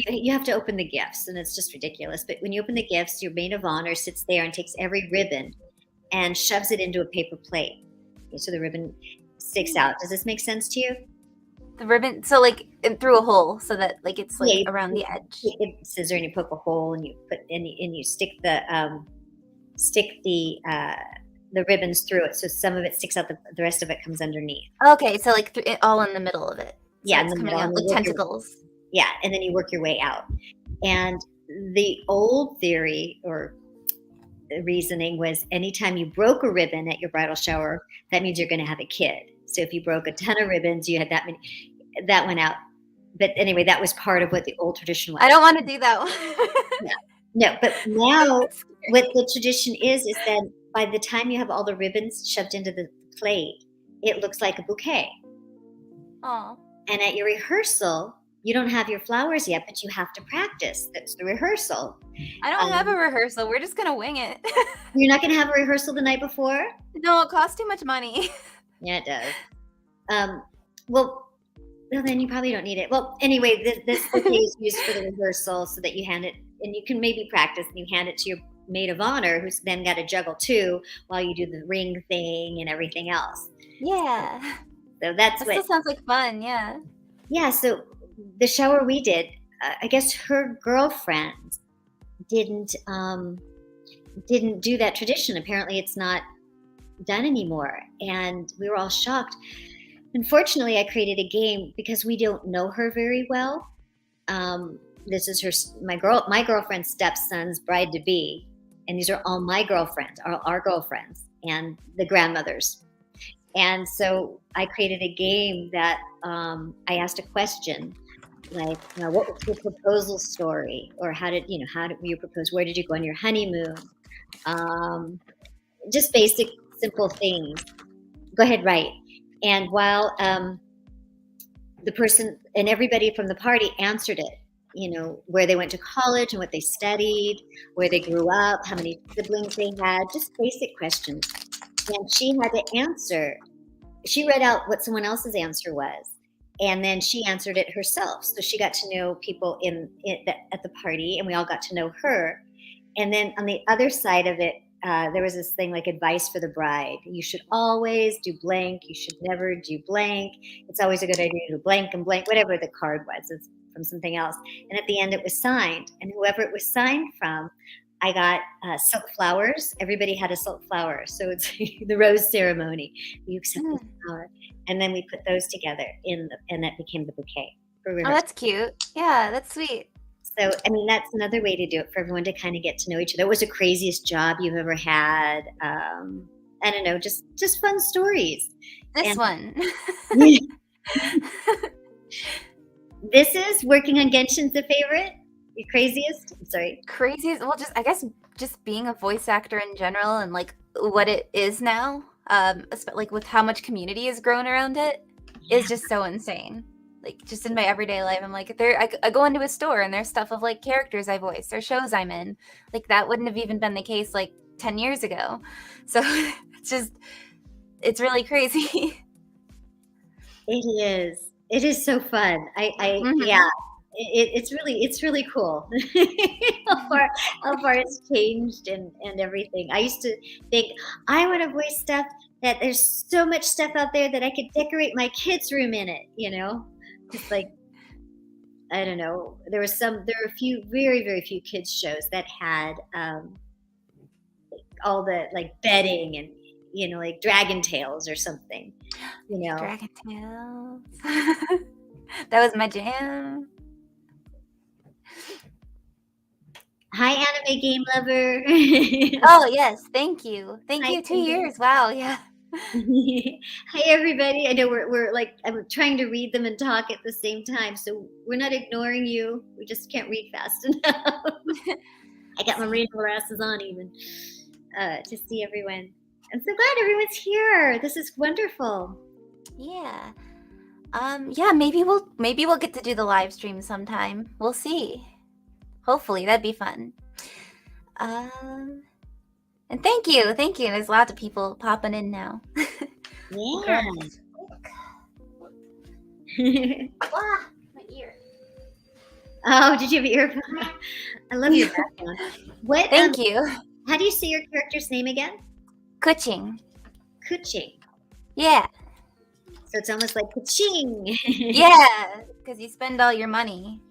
you have to open the gifts, and it's just ridiculous. But when you open the gifts, your maid of honor sits there and takes every ribbon and shoves it into a paper plate. So the ribbon sticks out. Does this make sense to you? The ribbon, so like through a hole, so that like it's like around the edge. Scissor, and you poke a hole, and you put and you stick the ribbons through it, so some of it sticks out, the rest of it comes underneath. Okay, so like all in the middle of it. So yeah, it's coming out like tentacles. Yeah, and then you work your way out. And the old theory or reasoning was anytime you broke a ribbon at your bridal shower, that means you're going to have a kid. So if you broke a ton of ribbons, you had that many, that went out. But anyway, that was part of what the old tradition was. I don't want to do that one. No, but now what the tradition is that by the time you have all the ribbons shoved into the plate, it looks like a bouquet. Oh. And at your rehearsal, you don't have your flowers yet, but you have to practice. That's the rehearsal. I don't have a rehearsal. We're just going to wing it. You're not going to have a rehearsal the night before? No, it costs too much money. Yeah, it does. Well, then you probably don't need it. Well, anyway, this bouquet is used for the rehearsal so that you hand it, and you can maybe practice, and you hand it to your maid of honor, who's then got to juggle too while you do the ring thing and everything else. Yeah. So that still sounds like fun, yeah. Yeah, so the shower we did, I guess her girlfriend didn't do that tradition. Apparently it's not done anymore, and we were all shocked. Unfortunately, I created a game because we don't know her very well. This is my girlfriend's stepson's bride to be, and these are all my girlfriends, our girlfriends, and the grandmothers. And so I created a game that I asked a question like, what was your proposal story, or how did you propose? Where did you go on your honeymoon? Just basic, simple things. Go ahead, write. And while the person and everybody from the party answered it, where they went to college and what they studied, where they grew up, how many siblings they had, just basic questions. And she had to answer. She read out what someone else's answer was, and then she answered it herself. So she got to know people at the party, and we all got to know her. And then on the other side of it, there was this thing like advice for the bride. You should always do blank. You should never do blank. It's always a good idea to do blank and blank, whatever the card was. It's from something else. And at the end, it was signed. And whoever it was signed from, I got silk flowers. Everybody had a silk flower. So it's the rose ceremony. You accept the flower. And then we put those together and that became the bouquet. Oh, that's cute. Yeah, that's sweet. So, I mean, that's another way to do it for everyone to kind of get to know each other. What was the craziest job you've ever had? I don't know, just fun stories. One. This is working on Genshin's the favorite? Your craziest? I'm sorry. Craziest? Well, I guess just being a voice actor in general and like what it is now, like with how much community has grown around it, is just so insane. Like just in my everyday life, I'm like, I go into a store and there's stuff of like characters I voice or shows I'm in. Like that wouldn't have even been the case like 10 years ago. So it's really crazy. It is. It is so fun. Yeah. It's really cool how far it's changed and everything. I used to think I want to voice stuff that there's so much stuff out there that I could decorate my kids' room in it, just like, I don't know. There were a few, very, very few kids shows that had all the like bedding and, like Dragon Tales or something, Dragon Tales. That was my jam. Hi, anime game lover. Oh, yes. Thank you. Thank you. 2 years. Wow. Yeah. Hi, everybody. I know we're like, I'm trying to read them and talk at the same time. So we're not ignoring you. We just can't read fast enough. I got my reading glasses on even to see everyone. I'm so glad everyone's here. This is wonderful. Yeah. Yeah, maybe we'll get to do the live stream sometime. We'll see. Hopefully, that'd be fun. And thank you. There's lots of people popping in now. Yeah. My ear. Oh, did you have your earphone? I love your background. What? Thank you. How do you say your character's name again? Kuching. Kuching. Yeah. So it's almost like kuching. Yeah, because you spend all your money,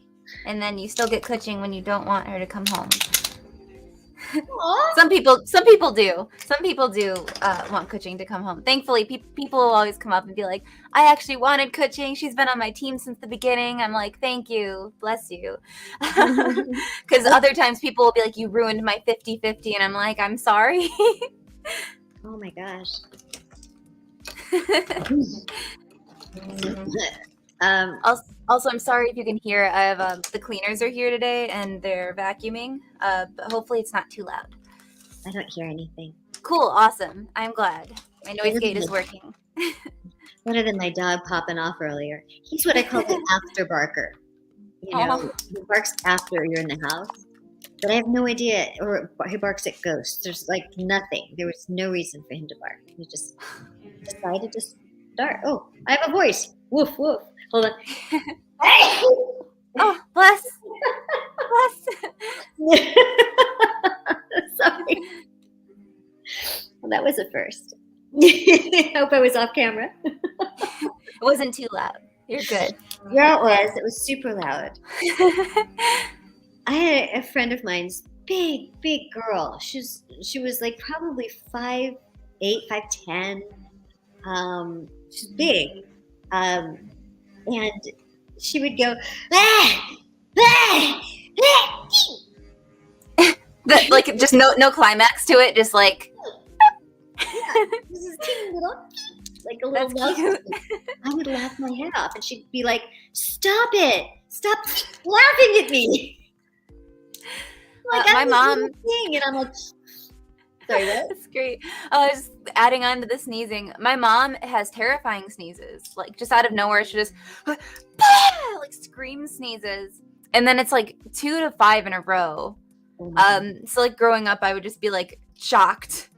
and then you still get Kuching when you don't want her to come home. Some people do. Some people do want Kuching to come home. Thankfully, people will always come up and be like, I actually wanted Kuching. She's been on my team since the beginning. I'm like, thank you. Bless you. Because other times people will be like, you ruined my 50-50. And I'm like, I'm sorry. Oh my gosh. Also, I'm sorry if you can hear. I have the cleaners are here today and they're vacuuming. But hopefully it's not too loud. I don't hear anything. Cool, awesome. I'm glad. My noise gate is working. Better than my dog popping off earlier. He's what I call the after barker. You know, he barks after you're in the house. But I have no idea, or he barks at ghosts. There's like nothing. There was no reason for him to bark. He just decided to start. Oh, I have a voice. Woof, woof. Hold on. Oh, bless. Sorry. Well, that was a first. I hope I was off camera. It wasn't too loud. You're good. Yeah, it was. It was super loud. I had a friend of mine's big girl. She was like probably 5'8", 5'10". She's big. And she would go, like just no climax to it, just like this is teeny little, like a little mouse. I would laugh my head off, and she'd be like, "Stop it! Stop laughing at me!" Like my mom, and I'm like, sorry, what? That's great. I was adding on to the sneezing. My mom has terrifying sneezes, like just out of nowhere. She just like scream sneezes, and then it's like 2 to 5 in a row. So like growing up, I would just be like shocked.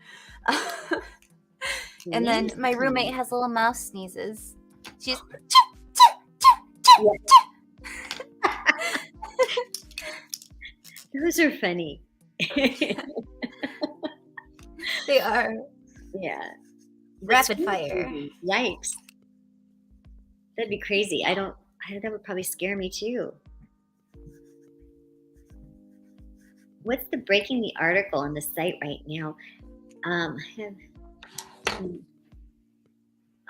And then my roommate has little mouse sneezes. She's those are funny. They are. Yeah. Rapid fire. Yikes. That'd be crazy. That would probably scare me too. What's the breaking the article on the site right now?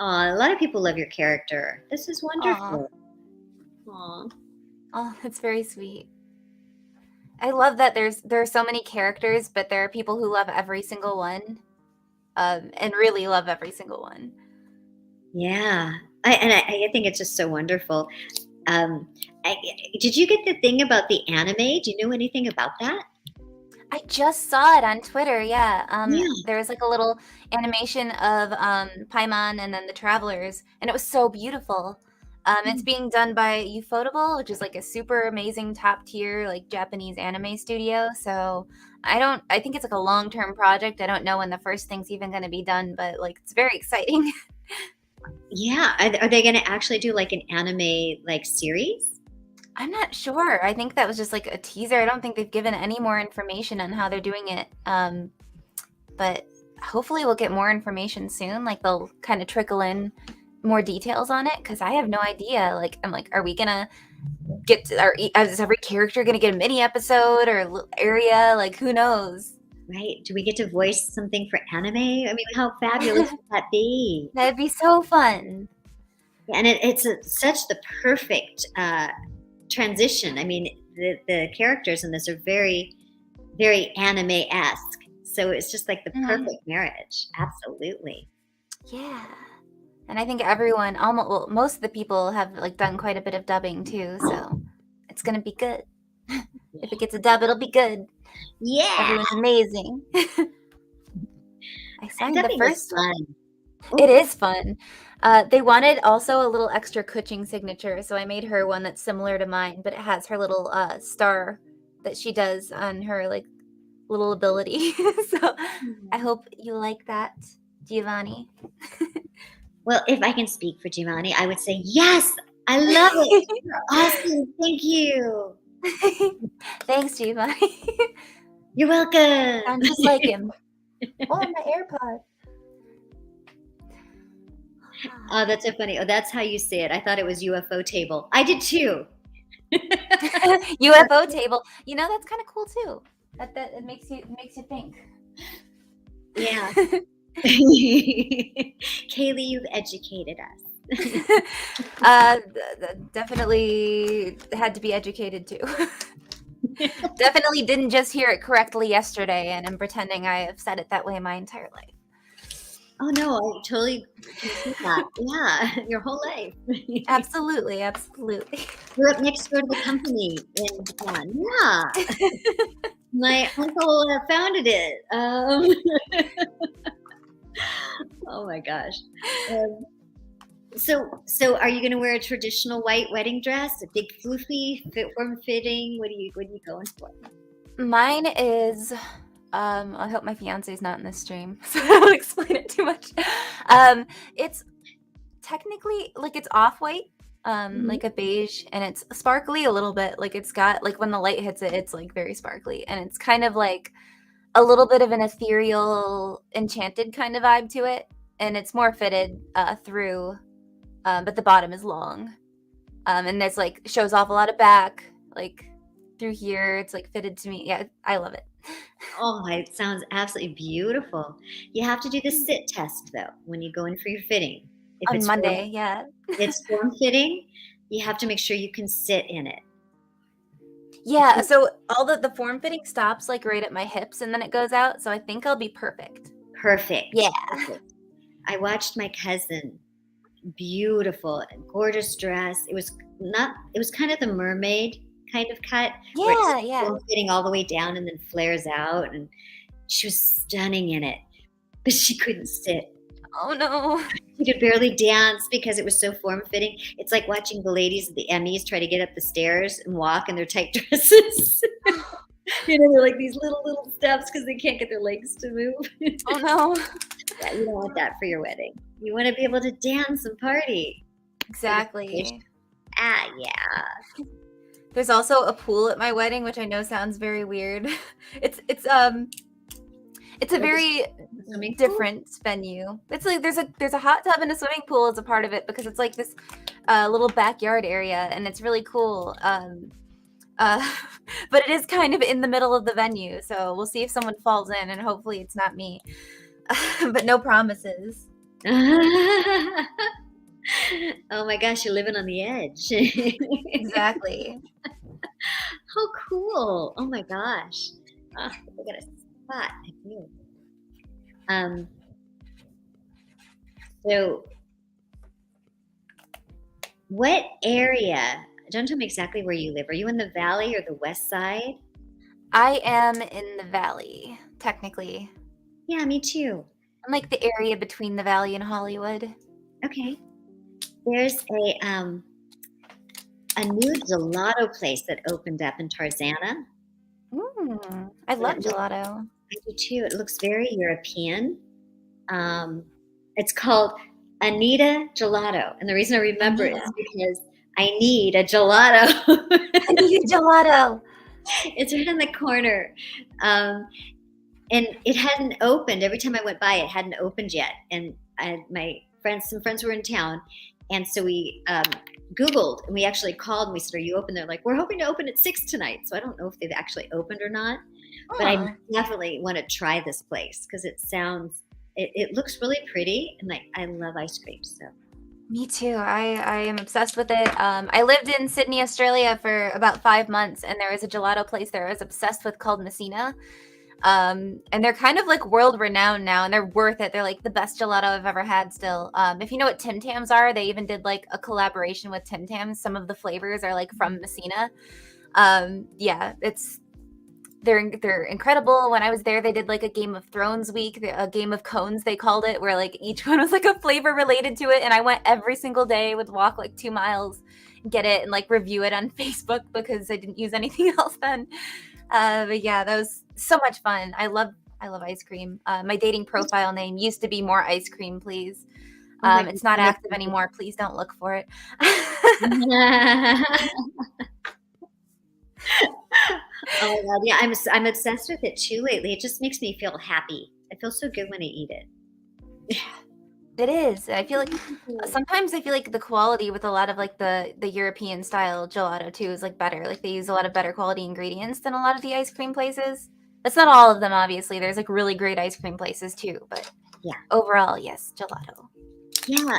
A lot of people love your character. This is wonderful. Aww. Oh, that's very sweet. I love that there are so many characters, but there are people who love every single one, and really love every single one. Yeah, I think it's just so wonderful. Did you get the thing about the anime? Do you know anything about that? I just saw it on Twitter. Yeah. There was like a little animation of Paimon and then the Travelers, and it was so beautiful. It's being done by Ufotable, which is like a super amazing top tier like Japanese anime studio. So I think it's like a long-term project. I don't know when the first thing's even going to be done, but like it's very exciting. Yeah. Are they going to actually do like an anime like series? I'm not sure. I think that was just like a teaser. I don't think they've given any more information on how they're doing it. But hopefully we'll get more information soon. Like they'll kind of trickle in more details on it, because I have no idea. Like I'm like, are we gonna is every character gonna get a mini episode or a little area? Like who knows? Right? Do we get to voice something for anime? I mean, how fabulous would that be? That'd be so fun. And it's such the perfect transition. I mean, the characters in this are very, very anime-esque. So it's just like the perfect marriage. Absolutely. Yeah. And I think most of the people have like done quite a bit of dubbing too. So it's going to be good. If it gets a dub, it'll be good. Yeah. Everyone's amazing. I signed the first one. Ooh. It is fun. They wanted also a little extra Kuching signature, so I made her one that's similar to mine, but it has her little star that she does on her like little ability. So I hope you like that, Giovanni. Well, if I can speak for Giovanni, I would say, yes, I love it. You're awesome. Thank you. Thanks, Giovanni. You're welcome. Sound just like him. Oh, my AirPod. Oh, that's so funny. Oh, that's how you say it. I thought it was UFO table. I did too. UFO table. You know, that's kind of cool too. That it makes you think. Yeah. Kaylee, you've educated us. Definitely had to be educated too. Definitely didn't just hear it correctly yesterday, and I'm pretending I have said it that way my entire life. Oh no, I totally can see that. Yeah, your whole life. Absolutely. Grew up next door to the company in Japan. Yeah. My uncle founded it. Oh my gosh. So are you going to wear a traditional white wedding dress, a big floofy, form-fitting? What are you going for? Mine is I hope my fiance is not in this stream, so I don't explain it too much. It's technically like it's off-white, like a beige, and it's sparkly a little bit. Like it's got like when the light hits it, it's like very sparkly, and it's kind of like a little bit of an ethereal, enchanted kind of vibe to it, and it's more fitted through, but the bottom is long, and there's like shows off a lot of back, like through here. It's like fitted to me. Yeah, I love it. Oh, it sounds absolutely beautiful. You have to do the sit test though when you go in for your fitting. If On Monday, yeah. It's form fitting. You have to make sure you can sit in it. Yeah, so all the form fitting stops like right at my hips, and then it goes out. So I think I'll be perfect. Perfect. Yeah. Perfect. I watched my cousin. Beautiful, gorgeous dress. It was kind of the mermaid kind of cut. Yeah. Form fitting all the way down and then flares out, and she was stunning in it, but she couldn't sit. Oh no. She could barely dance because it was so form-fitting. It's like watching the ladies at the Emmys try to get up the stairs and walk in their tight dresses. They're like these little steps because they can't get their legs to move. Oh no. Yeah, you don't want that for your wedding. You want to be able to dance and party. Exactly. Yeah. There's also a pool at my wedding, which I know sounds very weird. It's a very different venue. It's like there's a hot tub and a swimming pool as a part of it because it's like this little backyard area, and it's really cool. But it is kind of in the middle of the venue, so we'll see if someone falls in, and hopefully it's not me. But no promises. Oh my gosh, you're living on the edge. Exactly. How cool. Oh my gosh. Oh, look at a spot. So what area, don't tell me exactly where you live. Are you in the valley or the west side? I am in the valley, technically. Yeah, me too. I'm like the area between the valley and Hollywood. Okay. There's a new gelato place that opened up in Tarzana. I love gelato. I do too. It looks very European. It's called Anita Gelato. And the reason I remember it is because I need a gelato. I need a gelato. It's right on the corner. And it hadn't opened. Every time I went by, it hadn't opened yet. And some friends were in town. And so we Googled, and we actually called, and we said, are you open? They're like, we're hoping to open at 6 tonight. So I don't know if they've actually opened or not. But I definitely want to try this place because it looks really pretty, and I love ice cream. So me too. I am obsessed with it. I lived in Sydney, Australia for about 5 months, and there was a gelato place there I was obsessed with called Messina. And they're kind of like world renowned now, and they're worth it. They're like the best gelato I've ever had still. If you know what Tim Tams are, they even did like a collaboration with Tim Tams. Some of the flavors are like from Messina. Yeah, they're incredible. When I was there, they did like a Game of Thrones week, a Game of Cones, they called it, where like each one was like a flavor related to it. And I went every single day, would walk like 2 miles, get it, and like review it on Facebook because I didn't use anything else then. But yeah, that was so much fun. I love ice cream. My dating profile name used to be More Ice Cream, Please. It's not active anymore. Please don't look for it. Oh my God, yeah, I'm obsessed with it too lately. It just makes me feel happy. I feel so good when I eat it. It is. I feel like sometimes I feel like the quality with a lot of like the European style gelato too is like better. Like they use a lot of better quality ingredients than a lot of the ice cream places. That's not all of them, obviously. There's like really great ice cream places too, but yeah, overall, yes, gelato. Yeah,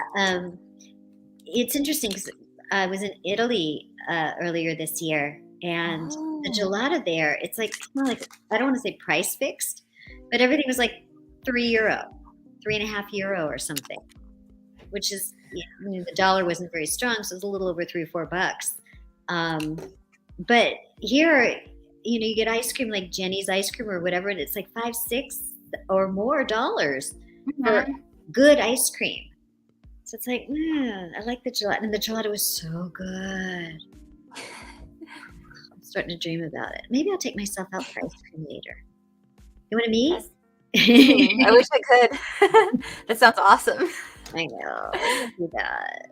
it's interesting because I was in Italy earlier this year, and the gelato there, it's like kind of like, I don't want to say price fixed, but everything was like €3, €3.50 or something, which is, the dollar wasn't very strong, so it was a little over $3 or $4. But here, you get ice cream like Jenny's ice cream or whatever, and it's like $5, $6 or more dollars for good ice cream. So it's like, I like the gelato, and the gelato was so good. I'm starting to dream about it. Maybe I'll take myself out for ice cream later. You want to meet? Yes. I wish I could. That sounds awesome. I know. I do that.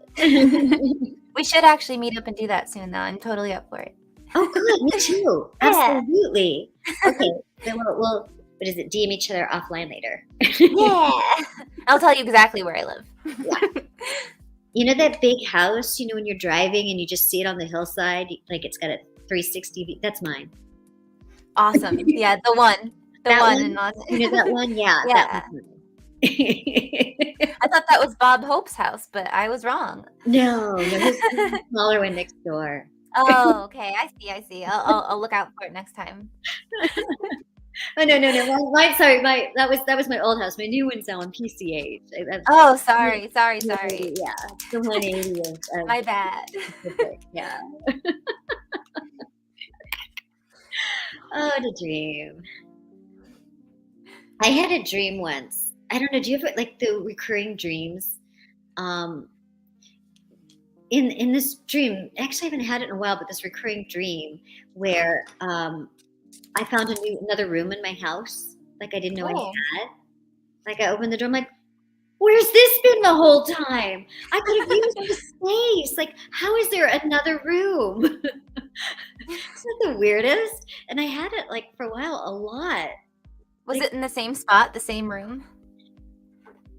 We should actually meet up and do that soon, though. I'm totally up for it. Oh, good. Me too. Absolutely. Okay. Then we'll what is it? DM each other offline later. Yeah. I'll tell you exactly where I live. Yeah. You know that big house, when you're driving and you just see it on the hillside, like it's got a 360 view? That's mine. Awesome. Yeah, the one. In Los Angeles. You know that one? Yeah. Yeah. That one's mine. I thought that was Bob Hope's house, but I was wrong. No, there's a smaller one next door. Oh, okay. I see. I'll look out for it next time. Oh no! Sorry, that was my old house. My new one's now on PCH. Sorry. Yeah, the 180 of my bad. Yeah. Oh, the dream. I had a dream once. I don't know. Do you have like the recurring dreams? In this dream, actually, I haven't had it in a while, but this recurring dream where I found another room in my house, like I didn't know I had. Like I opened the door, I'm like, where's this been the whole time? I could have used the space. Like, how is there another room? Isn't that the weirdest? And I had it like for a while, a lot. Was it in the same spot, the same room?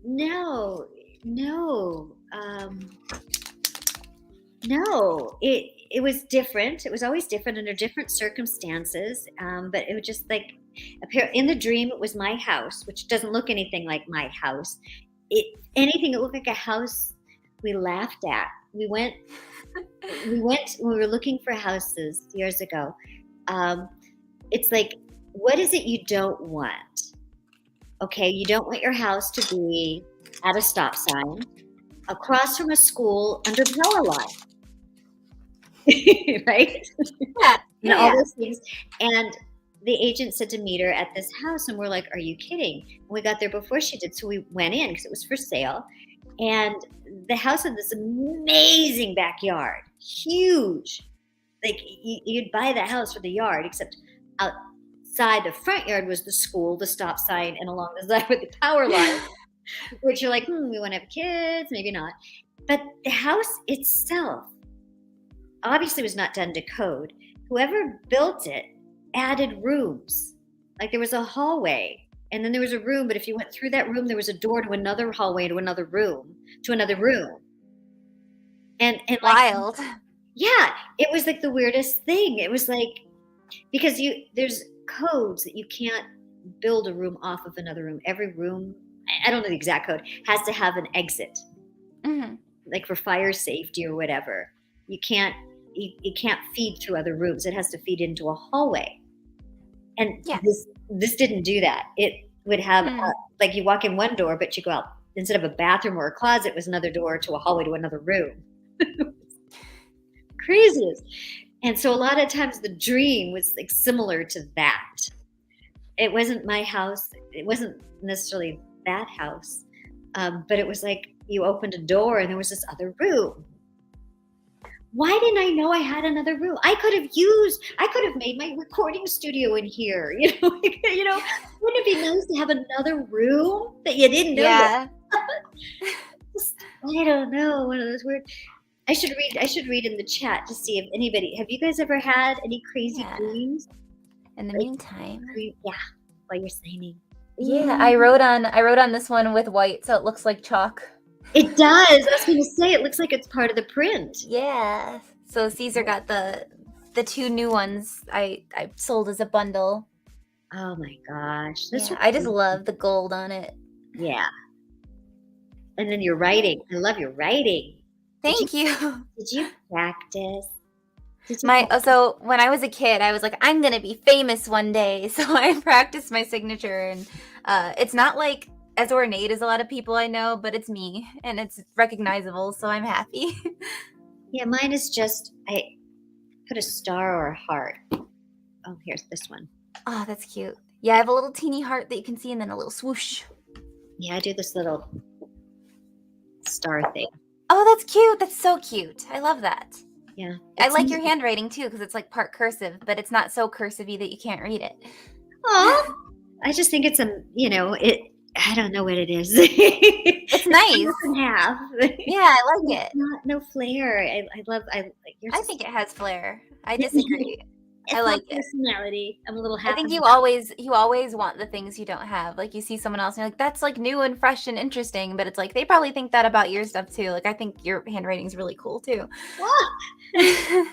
No. It was different. It was always different under different circumstances. But it was just like in the dream, it was my house, which doesn't look anything like my house. It looked like a house we laughed at. We went when we were looking for houses years ago. It's like, what is it you don't want? Okay, you don't want your house to be at a stop sign, across from a school, under the power line. Right? Yeah. All those things. And the agent said to meet her at this house, and we're like, are you kidding? And we got there before she did, so we went in because it was for sale. And the house had this amazing backyard, huge. Like you'd buy the house for the yard, except outside the front yard was the school, the stop sign, and along the side with the power line, which you're like, we want to have kids, maybe not. But the house itself obviously was not done to code. Whoever built it added rooms. Like there was a hallway, and then there was a room, but if you went through that room, there was a door to another hallway, to another room, to another room. And wild. Like, yeah, it was like the weirdest thing. It was like, because there's codes that you can't build a room off of another room. Every room, I don't know the exact code, has to have an exit. Mm-hmm. Like for fire safety or whatever. You can't feed through other rooms. It has to feed into a hallway. And this didn't do that. It would have like you walk in one door, but you go out, instead of a bathroom or a closet, was another door to a hallway to another room. Craziest. And so a lot of times the dream was like similar to that. It wasn't my house. It wasn't necessarily that house. But it was like you opened a door and there was this other room. why didn't I know I had another room? I could have made my recording studio in here. Wouldn't it be nice to have another room that you didn't know? Yeah. I don't know. One of those weird. I should read in the chat to see if anybody. Have you guys ever had any crazy dreams? In the meantime. Yeah, while you're signing. Yeah, I wrote on this one with white, so it looks like chalk. It does. I was going to say it looks like it's part of the print. Yeah. So Caesar got the 2 new ones I sold as a bundle. Oh my gosh. I just love the gold on it. Yeah. And then your writing. I love your writing. Thank you. Did you practice? So when I was a kid, I was like, I'm gonna be famous one day. So I practiced my signature, and it's not like as ornate as a lot of people I know, but it's me and it's recognizable, so I'm happy. Yeah, mine is just I put a star or a heart. Oh, here's this one. Oh, that's cute. Yeah, I have a little teeny heart that you can see, and then a little swoosh. Yeah, I do this little star thing. Oh, that's cute. That's so cute. I love that. Yeah. I like your handwriting too, because it's like part cursive, but it's not so cursive-y that you can't read it. Oh, I just think it's I don't know what it is. It's nice. Half and half. Yeah, I like it. No flair. I think it has flair. I disagree. I like it. Personality. I'm a little happy. I think you always want the things you don't have. Like you see someone else and you're like, that's like new and fresh and interesting, but it's like they probably think that about your stuff too. Like I think your handwriting's really cool too. Yeah,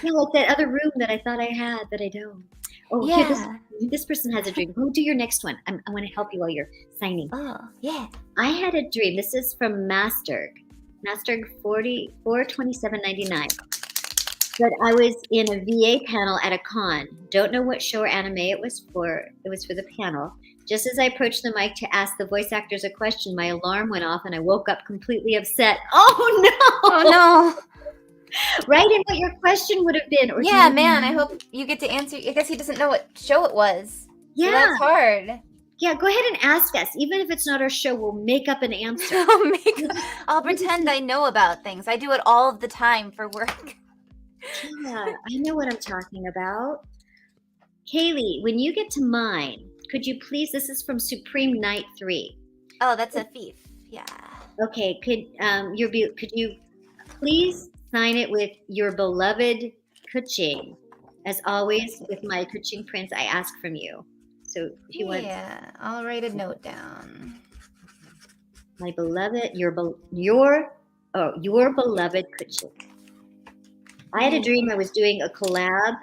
like that other room that I thought I had that I don't. Oh, yeah. Here, this person has a dream. Go do your next one. I want to help you while you're signing. Oh, yeah. I had a dream. This is from Masterg 442799. But I was in a VA panel at a con. Don't know what show or anime it was for. It was for the panel. Just as I approached the mic to ask the voice actors a question, my alarm went off and I woke up completely upset. Oh no! Oh no! Write in what your question would have been. Or yeah, man, I hope you get to answer. I guess he doesn't know what show it was. Yeah. So that's hard. Yeah, go ahead and ask us. Even if it's not our show, we'll make up an answer. I'll pretend I know about things. I do it all of the time for work. Yeah, I know what I'm talking about. Kaylee, when you get to mine, could you please, this is from Supreme Night 3. Oh, that's a thief. Yeah. Okay, could you please sign it with your beloved Kuching? As always, with my Kuching prints, I ask from you. So if you want, I'll write a note down. My beloved, your beloved Kuching. I had a dream I was doing a collab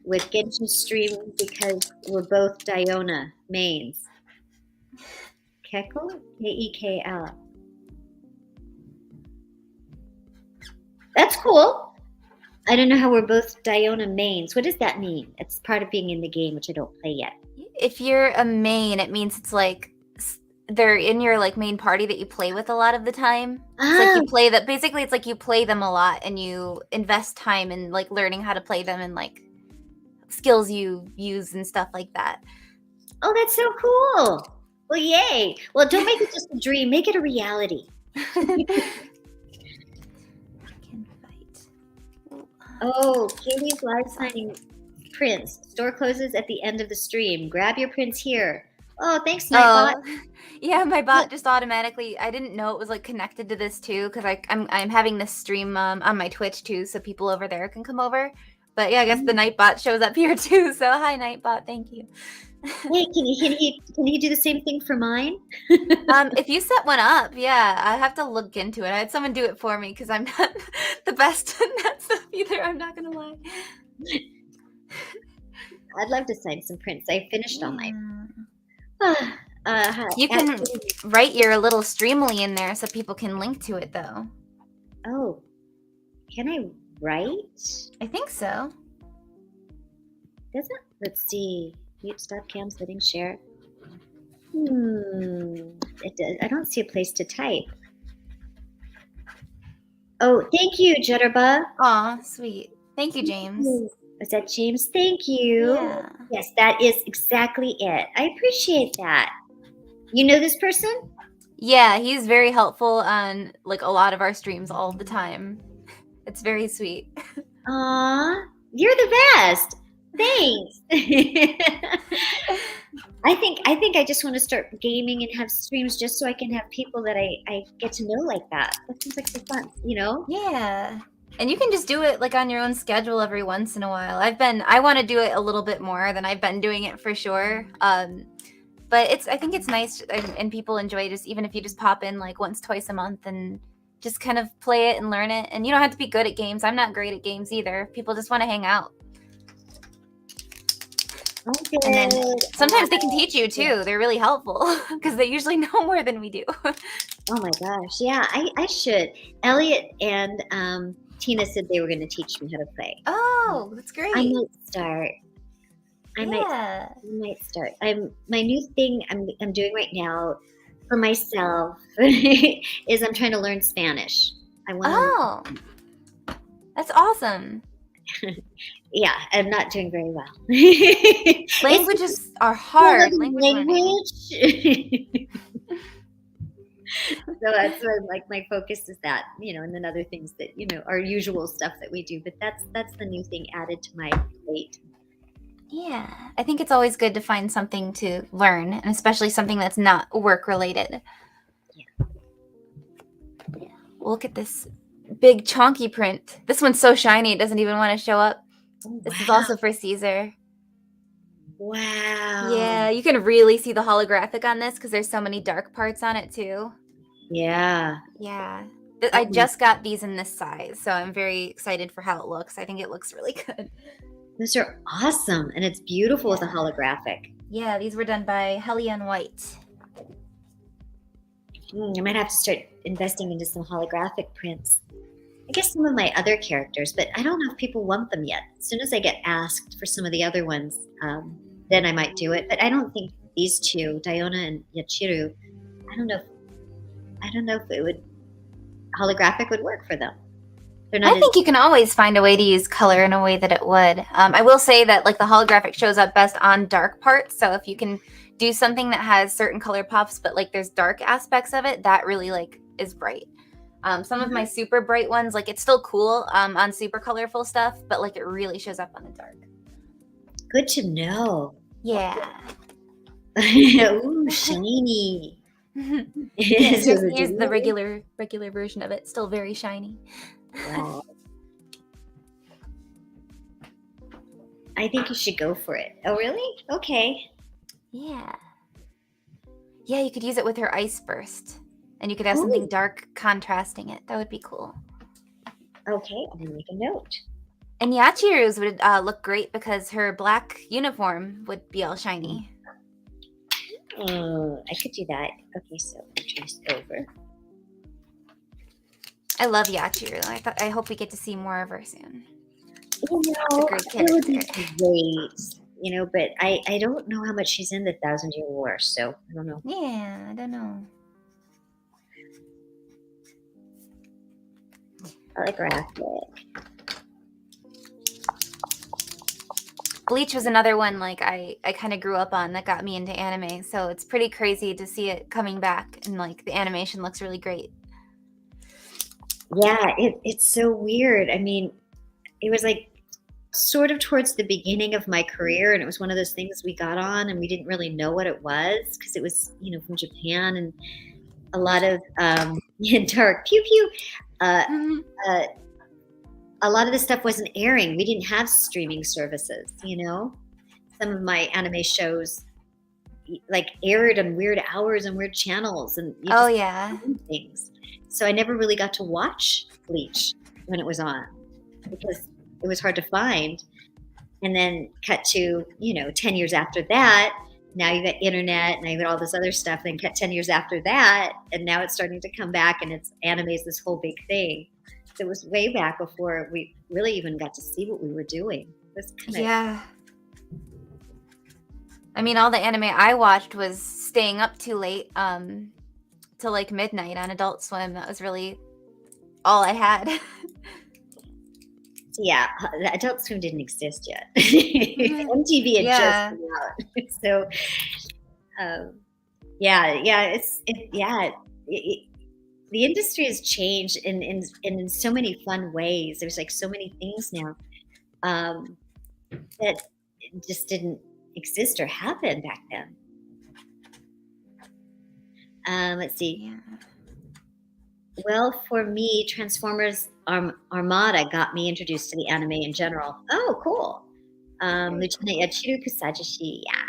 with Genshin Stream because we're both Diona mains. Kekel? K-E-K-L. That's cool. I don't know how we're both Diona mains. What does that mean? It's part of being in the game, which I don't play yet. If you're a main, it means it's like they're in your like main party that you play with a lot of the time. It's like you play that. Basically, it's like you play them a lot and you invest time in like learning how to play them and like skills you use and stuff like that. Oh, that's so cool. Well, yay. Well, don't make it just a dream. Make it a reality. Oh, Katie's live signing prints. Store closes at the end of the stream. Grab your prints here. Oh, thanks, Nightbot. Yeah, my bot just automatically. I didn't know it was like connected to this too because I'm having this stream on my Twitch too, so people over there can come over. But yeah, I guess the Nightbot shows up here too. So hi, Nightbot. Thank you. Hey, can you do the same thing for mine? If you set one up, yeah, I have to look into it. I had someone do it for me because I'm not the best at that stuff either. I'm not gonna lie. I'd love to sign some prints. I finished all mine. You can write your little Streamily in there so people can link to it, though. Oh, can I write? I think so. Does it? Let's see. Mute, stop cam, settings, share. It does. I don't see a place to type. Oh, thank you, Jitterbug. Aw, sweet. Thank you, James. Is that James? Thank you. Yeah. Yes, that is exactly it. I appreciate that. You know this person? Yeah, he's very helpful on like a lot of our streams all the time. It's very sweet. Aw, you're the best. Thanks. I think I just want to start gaming and have streams just so I can have people that I get to know like that. That seems like so fun, Yeah. And you can just do it like on your own schedule every once in a while. I want to do it a little bit more than I've been doing it for sure. But I think it's nice and people enjoy just even if you just pop in like once, twice a month and just kind of play it and learn it. And you don't have to be good at games. I'm not great at games either. People just want to hang out. Okay. And then sometimes they can teach you too. They're really helpful because they usually know more than we do. Oh my gosh. Yeah, I should. Elliot and Tina said they were going to teach me how to play. Oh, that's great. I might start. I might start. My new thing I'm doing right now for myself is I'm trying to learn Spanish. That's awesome. Yeah, I'm not doing very well. Languages are hard. Language. So that's where like my focus is that, and then other things that, are usual stuff that we do. But that's the new thing added to my plate. Yeah, I think it's always good to find something to learn, and especially something that's not work related. Yeah. Look at this big chonky print. This one's so shiny it doesn't even want to show up. Oh, this is also for Caesar. Wow. Yeah, you can really see the holographic on this because there's so many dark parts on it too. Yeah. Yeah. I just got these in this size, so I'm very excited for how it looks. I think it looks really good. Those are awesome, and it's beautiful with a holographic. Yeah, these were done by Hellion White. I might have to start investing into some holographic prints. I guess some of my other characters, but I don't know if people want them yet. As soon as I get asked for some of the other ones, then I might do it. But I don't think these two, Diona and Yachiru, I don't know if it would holographic would work for them. I think you can always find a way to use color in a way that it would. I will say that like the holographic shows up best on dark parts. So if you can do something that has certain color pops, but like there's dark aspects of it, that really like is bright. Some of my super bright ones, like it's still cool on super colorful stuff, but like it really shows up on the dark. Good to know. Yeah. Ooh, shiny. Here's the regular version of it. Still very shiny. Wow. I think you should go for it. Oh, really? Okay. Yeah. Yeah, you could use it with her ice burst. And you could have something dark contrasting it. That would be cool. Okay, I'm going to make a note. And Yachiru's would look great because her black uniform would be all shiny. I could do that. Okay, so trace over. I love Yachiru. I hope we get to see more of her soon. It would be great. But I don't know how much she's in the 1,000-Year War, so I don't know. Yeah, I don't know. Holographic. Bleach was another one like I kind of grew up on that got me into anime, so it's pretty crazy to see it coming back and like the animation looks really great. Yeah, it's so weird. I mean, it was like sort of towards the beginning of my career, and it was one of those things we got on and we didn't really know what it was because it was, from Japan and a lot of dark pew pew. A lot of this stuff wasn't airing. We didn't have streaming services, Some of my anime shows like aired on weird hours and weird channels and things. So I never really got to watch Bleach when it was on because it was hard to find. And then cut to, 10 years after that, now you got internet, now you got all this other stuff, then cut 10 years after that, and now it's starting to come back and it's anime is this whole big thing. It was way back before we really even got to see what we were doing. Yeah. I mean, all the anime I watched was staying up too late, till like midnight on Adult Swim. That was really all I had. Yeah, the Adult Swim didn't exist yet. MTV had just come out. So, the industry has changed in so many fun ways. There's like so many things now that just didn't exist or happen back then. Let's see. Yeah. Well, for me, Transformers Armada got me introduced to the anime in general. Oh, cool. Lieutenant Yachiru Kusajishi, yeah.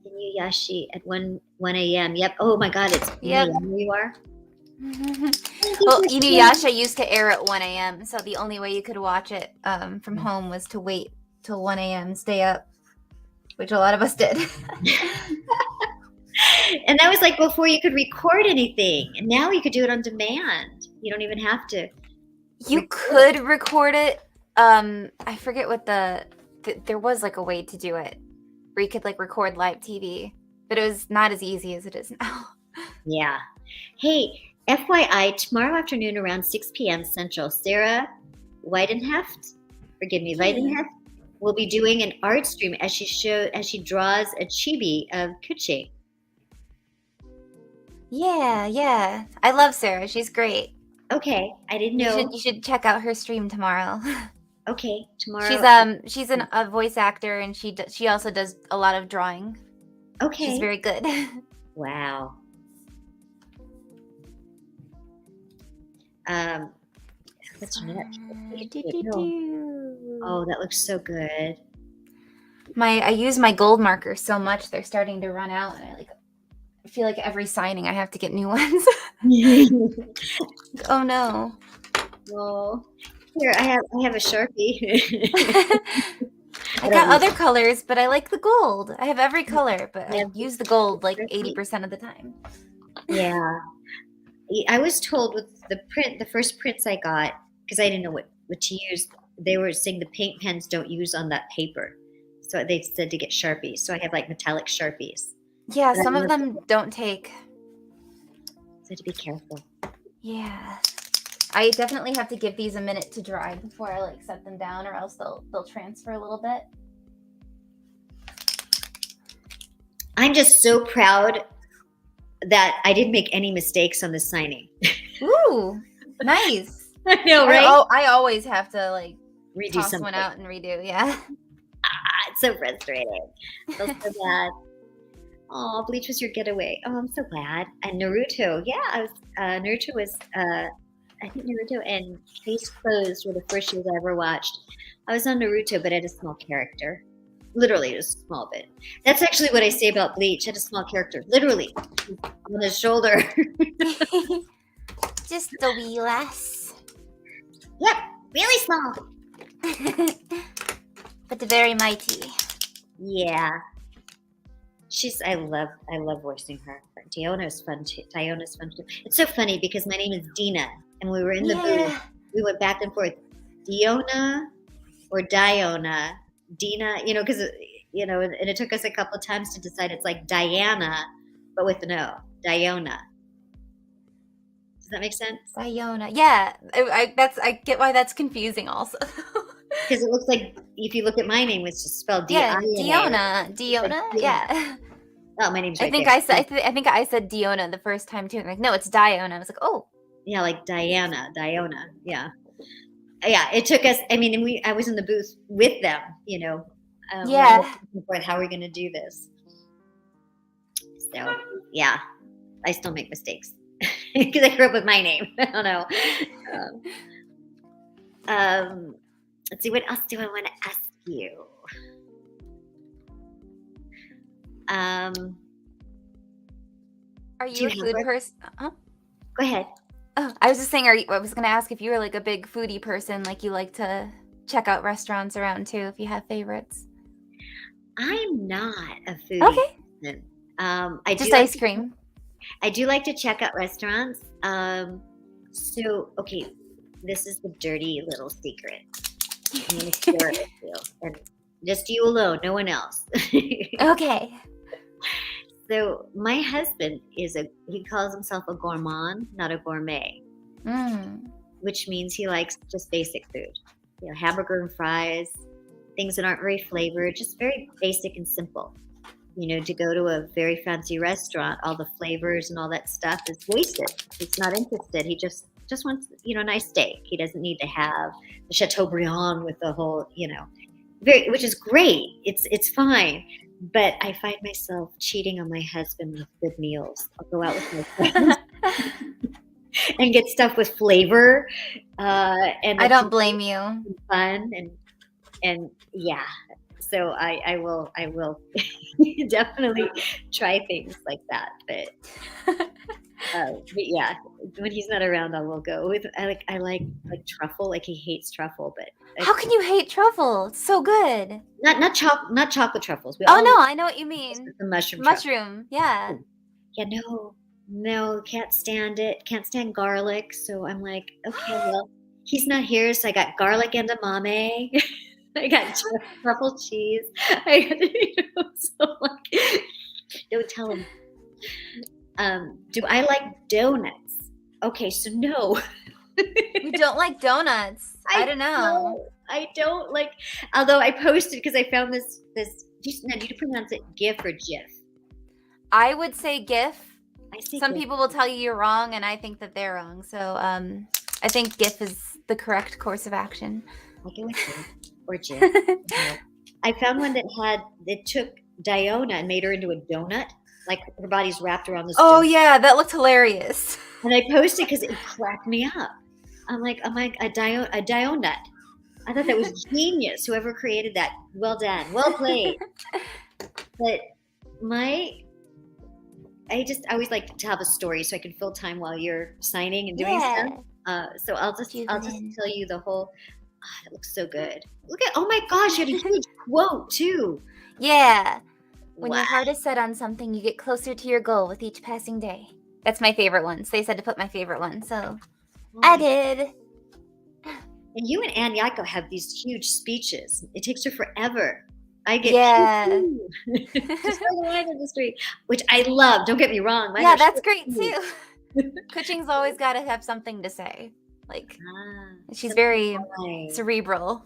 Inuyasha at 1 a.m. Yep. Oh my God, it's 1 a.m. where you are? Well, Inuyasha used to air at 1 a.m., so the only way you could watch it from home was to wait till 1 a.m., stay up, which a lot of us did. And that was like before you could record anything. And now you could do it on demand. You don't even have to. You could record it. I forget what there was like a way to do it where you could like record live TV, but it was not as easy as it is now. Yeah. Hey, FYI, tomorrow afternoon around 6 p.m. Central, Sarah Weidenheft, will be doing an art stream as she draws a chibi of Kuchi. Yeah. I love Sarah. She's great. Okay, I didn't know. You should check out her stream tomorrow. Okay, tomorrow. She's a voice actor, and she also does a lot of drawing. Okay. She's very good. Wow. What's next? Oh, that looks so good. I use my gold markers so much they're starting to run out, and I feel like every signing I have to get new ones. Oh no. Well, here I have a Sharpie. I got other colors, but I like the gold. I have every color, but I use the gold like 80% of the time. Yeah. I was told with the first prints I got, because I didn't know what to use, they were saying the paint pens don't use on that paper. So they said to get Sharpies. So I have like metallic Sharpies. Yeah, some of them don't take. So to be careful. Yeah. I definitely have to give these a minute to dry before I set them down, or else they'll transfer a little bit. I'm just so proud that I didn't make any mistakes on this signing. Ooh, nice. I know, right? I always have to redo toss something. One out and redo. Yeah. It's so frustrating. Feels so bad. Oh, Bleach was your getaway. Oh, I'm so glad. And Naruto, yeah, Naruto was. I think Naruto and Case Closed were the first shows I ever watched. I was on Naruto, but I had a small character. Literally, just a small bit. That's actually what I say about Bleach. I had a small character. Literally, on his shoulder. Just a wee less. Yep, really small. But very mighty. Yeah. I love voicing her. Diona's fun too. It's so funny because my name is Dina, and we were in the booth. We went back and forth, Diona or Diona, Dina. Because and it took us a couple of times to decide. It's like Diana, but with an O, Diona. Does that make sense? Diona, yeah. I get why that's confusing also. Because it looks like if you look at my name, it's just spelled Diona. Yeah. Oh, my name's right I think there. I think I said Diona the first time too. I'm like, no, it's Diona. I was like, oh. Yeah, like Diona. Yeah. Yeah, it took us. I mean, I was in the booth with them. Yeah. How are we going to do this? So yeah, I still make mistakes because I grew up with my name. I don't know. Let's see, what else do I want to ask you? Are you a food person? Huh? Go ahead. Oh, I was just saying, I was going to ask if you were a big foodie person, you like to check out restaurants around too, if you have favorites. I'm not a foodie person. I just ice cream. I do like to check out restaurants. Okay, this is the dirty little secret. I'm going to share it with you. And just you alone, no one else. Okay. So my husband he calls himself a gourmand, not a gourmet. Which means he likes just basic food. Hamburger and fries, things that aren't very flavored, just very basic and simple. to go to a very fancy restaurant, all the flavors and all that stuff is wasted. He's not interested. He just wants, a nice steak. He doesn't need to have the Chateaubriand with the whole, which is great. It's fine. But I find myself cheating on my husband with good meals. I'll go out with my friends and get stuff with flavor. And I don't blame you. Fun and yeah. So I will definitely try things like that. But yeah, when he's not around, I will go with. I like truffle. Like he hates truffle, but how can you hate truffle? It's so good. Not chocolate truffles. Oh no, I know what you mean. The mushroom. Yeah. Yeah, no, can't stand it. Can't stand garlic. So I'm like, okay, well, he's not here, so I got garlic and edamame. I got truffle cheese. So like, don't tell him. Do I like donuts? Okay, so no. You don't like donuts. I don't know. I don't like. Although I posted because I found this. Now, do you pronounce it GIF or GIF? I would say GIF. Some GIF. people will tell you you're wrong, and I think that they're wrong. So I think GIF is the correct course of action. I'll go with GIF or GIF. I found one that took Diona and made her into a donut. Like her body's wrapped around this. Oh donut. Yeah, that looked hilarious. And I posted because it cracked me up. I'm like a Dionut. I thought that was genius. Whoever created that, well done, well played. But I always like to have a story so I can fill time while you're signing and doing stuff. So I'll just tell you the whole. Oh, it looks so good. Look at, oh my gosh, you had a huge quote too. Yeah. When your heart is set on something, you get closer to your goal with each passing day. That's my favorite one. So they said to put my favorite one, so I did. And you and Ann Yaiko have these huge speeches. It takes her forever. I get just like the wine industry, which I love. Don't get me wrong. Yeah, that's great too. Kuching's always got to have something to say. Like she's very cerebral.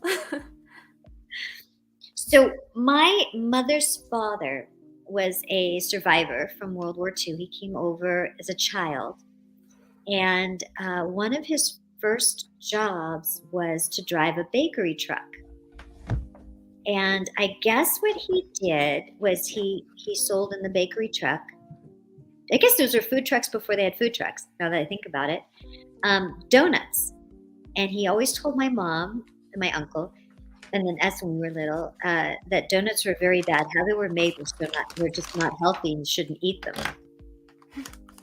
So my mother's father was a survivor from World War II. He came over as a child, and one of his first jobs was to drive a bakery truck. And I guess what he did was he sold in the bakery truck. I guess those were food trucks before they had food trucks, now that I think about it. Donuts. And he always told my mom and my uncle, and then us when we were little, that donuts were very bad. How they were made were just not healthy and you shouldn't eat them.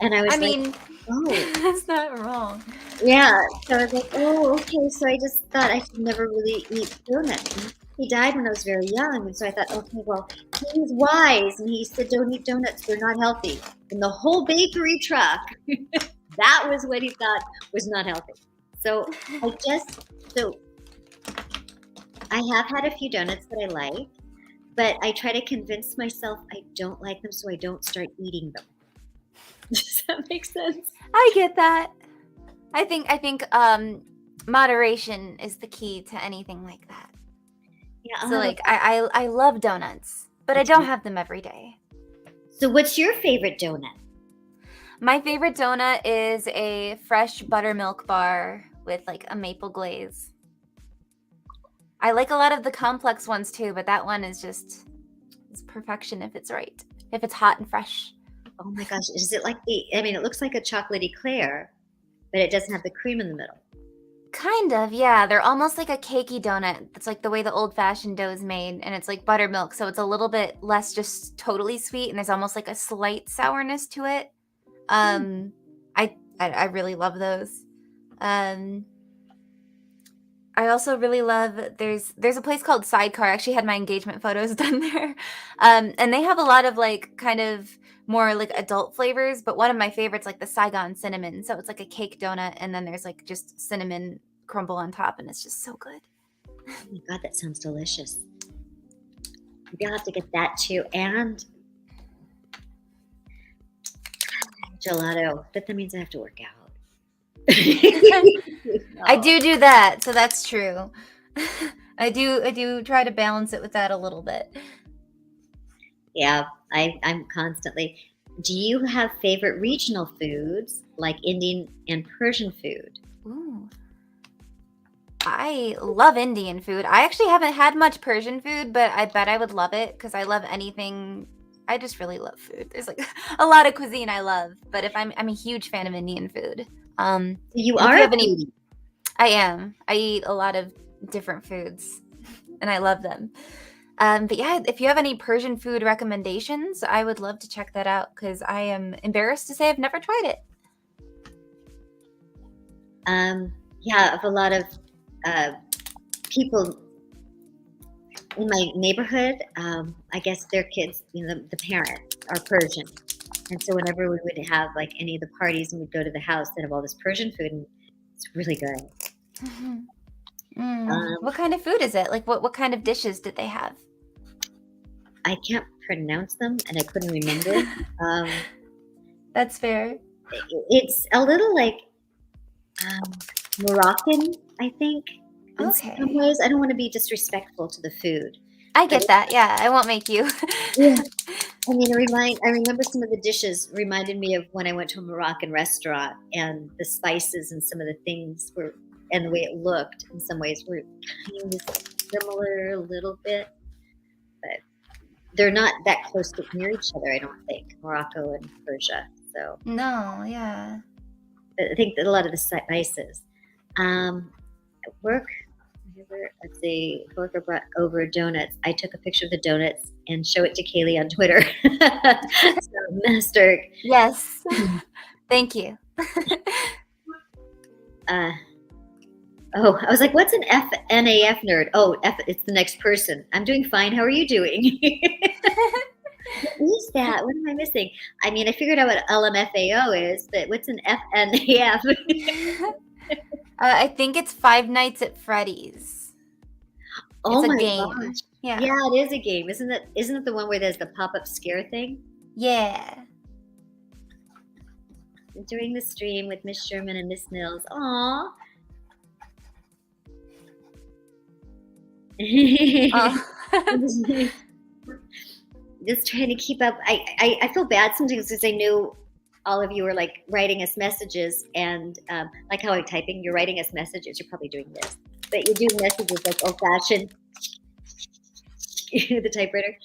And I mean, oh. That's not wrong. Yeah. So I was like, oh, okay. So I just thought I could never really eat donuts. And he died when I was very young. And so I thought, okay, well, he was wise. And he said, don't eat donuts. They're not healthy. And the whole bakery truck, that was what he thought was not healthy. So I have had a few donuts that I like, but I try to convince myself I don't like them so I don't start eating them. Does that make sense? I get that. I think moderation is the key to anything like that. Yeah. So like I love donuts, but I don't have them every day. So what's your favorite donut? My favorite donut is a fresh buttermilk bar with like a maple glaze. I like a lot of the complex ones too, but that one is it's perfection if it's right. If it's hot and fresh. Oh my gosh, is it like it looks like a chocolatey Claire, but it doesn't have the cream in the middle. Kind of, yeah. They're almost like a cakey donut. It's like the way the old-fashioned dough is made, and it's like buttermilk, so it's a little bit less just totally sweet, and there's almost like a slight sourness to it. I really love those. I also really love, there's a place called Sidecar. I actually had my engagement photos done there. And they have a lot of like kind of more like adult flavors, but one of my favorites, like the Saigon cinnamon. So it's like a cake donut and then there's like just cinnamon crumble on top and it's just so good. Oh my God, that sounds delicious. Maybe I'll have to get that too. And gelato, but that means I have to work out. I do that, so that's true. I do try to balance it with that a little bit. Yeah, I'm constantly. Do you have favorite regional foods like Indian and Persian food? Ooh. I love Indian food. I actually haven't had much Persian food, but I bet I would love it because I love anything. I just really love food. There's like a lot of cuisine I love, but if I'm a huge fan of Indian food. You if are you a have any, foodie. I am. I eat a lot of different foods, and I love them. But yeah, if you have any Persian food recommendations, I would love to check that out because I am embarrassed to say I've never tried it. Yeah, of a lot of people in my neighborhood. I guess their kids, the parents are Persian, and so whenever we would have like any of the parties and we'd go to the house, they'd have all this Persian food, and it's really good. What kind of food is it? Like what kind of dishes did they have? I can't pronounce them, and I couldn't remember. That's fair. It's a little like Moroccan, I think. In some ways, I don't want to be disrespectful to the food. I get that. Yeah, I won't make you. Yeah. I mean, I remember some of the dishes reminded me of when I went to a Moroccan restaurant, and the spices and some of the things were, and the way it looked in some ways were kind of similar a little bit, but they're not that close to near each other, I don't think, Morocco and Persia. So no, yeah. I think that a lot of the spices. At work, let's see, a coworker brought over donuts. I took a picture of the donuts and show it to Kaylee on Twitter. So, master. Yes. Thank you. I was like, what's an FNAF nerd? Oh, it's the next person. I'm doing fine. How are you doing? What is that? What am I missing? I mean, I figured out what LMFAO is, but what's an FNAF? I think it's Five Nights at Freddy's. Oh, it's a my game. gosh. Yeah, it is a game. Isn't it the one where there's the pop-up scare thing? Yeah. During the stream with Miss Sherman and Miss Mills. Aww. Just trying to keep up. I feel bad sometimes because I knew all of you were like writing us messages, and like how I'm typing, you're writing us messages. You're probably doing this, but you're doing messages like old-fashioned, the typewriter.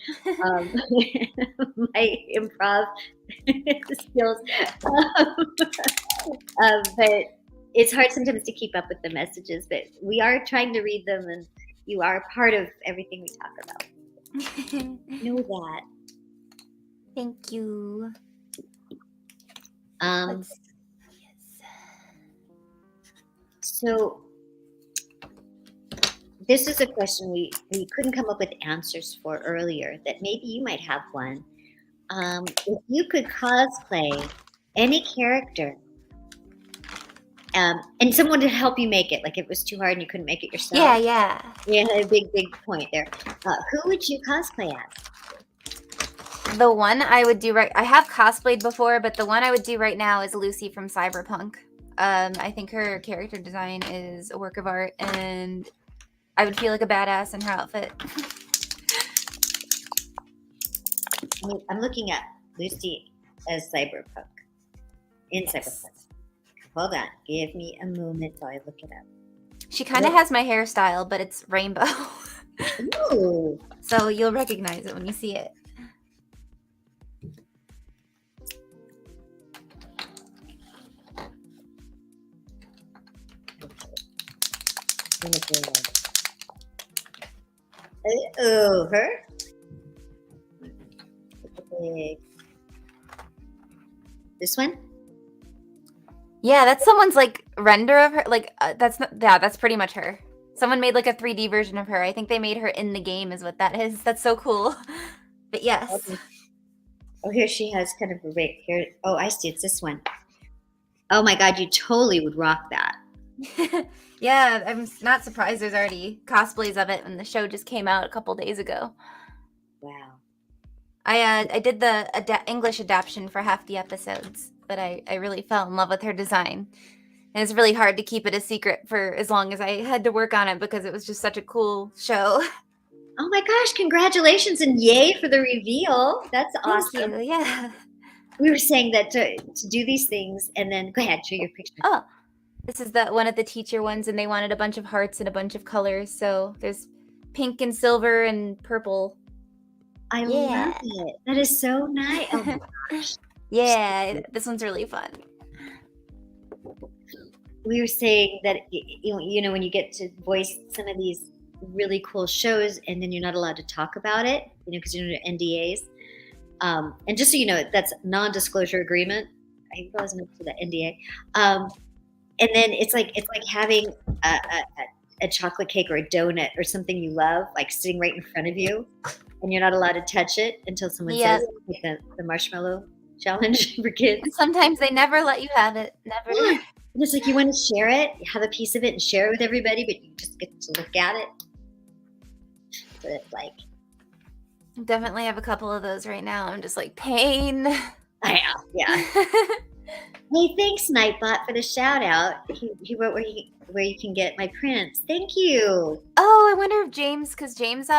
My improv skills, but it's hard sometimes to keep up with the messages. But we are trying to read them, and you are part of everything we talk about. Know that. Thank you. So this is a question we couldn't come up with answers for earlier, that maybe you might have one. If you could cosplay any character, and someone to help you make it, like if it was too hard and you couldn't make it yourself. Yeah, a big point there. Who would you cosplay as? The one I would do I have cosplayed before, but the one I would do right now is Lucy from Cyberpunk. I think her character design is a work of art, and I would feel like a badass in her outfit. I'm looking at Lucy as Cyberpunk. In Cyberpunk. Hold on. Give me a moment while I look it up. She kind of has my hairstyle, but it's rainbow. Ooh. So you'll recognize it when you see it. Oh, her? This one? Yeah, that's someone's like render of her. Like that's pretty much her. Someone made like a 3D version of her. I think they made her in the game is what that is. That's so cool. But yes. Okay. Oh, here she has kind of a right here. Oh, I see. It's this one. Oh my God, you totally would rock that. Yeah, I'm not surprised there's already cosplays of it, and the show just came out a couple days ago. Wow. I did the English adaptation for half the episodes, but I really fell in love with her design. And it's really hard to keep it a secret for as long as I had to work on it because it was just such a cool show. Oh my gosh, congratulations and yay for the reveal. That's awesome. Thank you. Yeah. We were saying that to do these things and then go ahead, show your picture. Oh, this is the one of the teacher ones, and they wanted a bunch of hearts and a bunch of colors. So there's pink and silver and purple. I love it. That is so nice. Oh my gosh. Yeah, this one's really fun. We were saying that, you know, when you get to voice some of these really cool shows and then you're not allowed to talk about it, you know, because you're under NDAs. And just so you know, that's non-disclosure agreement. I wasn't up to the NDA. And then it's like having a chocolate cake or a donut or something you love, like sitting right in front of you, and you're not allowed to touch it until someone says it, like the marshmallow challenge for kids. And sometimes they never let you have it. Never. Yeah. And it's like you want to share it, have a piece of it and share it with everybody, but you just get to look at it. So it's like, definitely have a couple of those right now. I'm just like, pain. I know, yeah. Hey, thanks, Nightbot, for the shout out. He wrote where you can get my prints. Thank you. Oh, I wonder if James, because James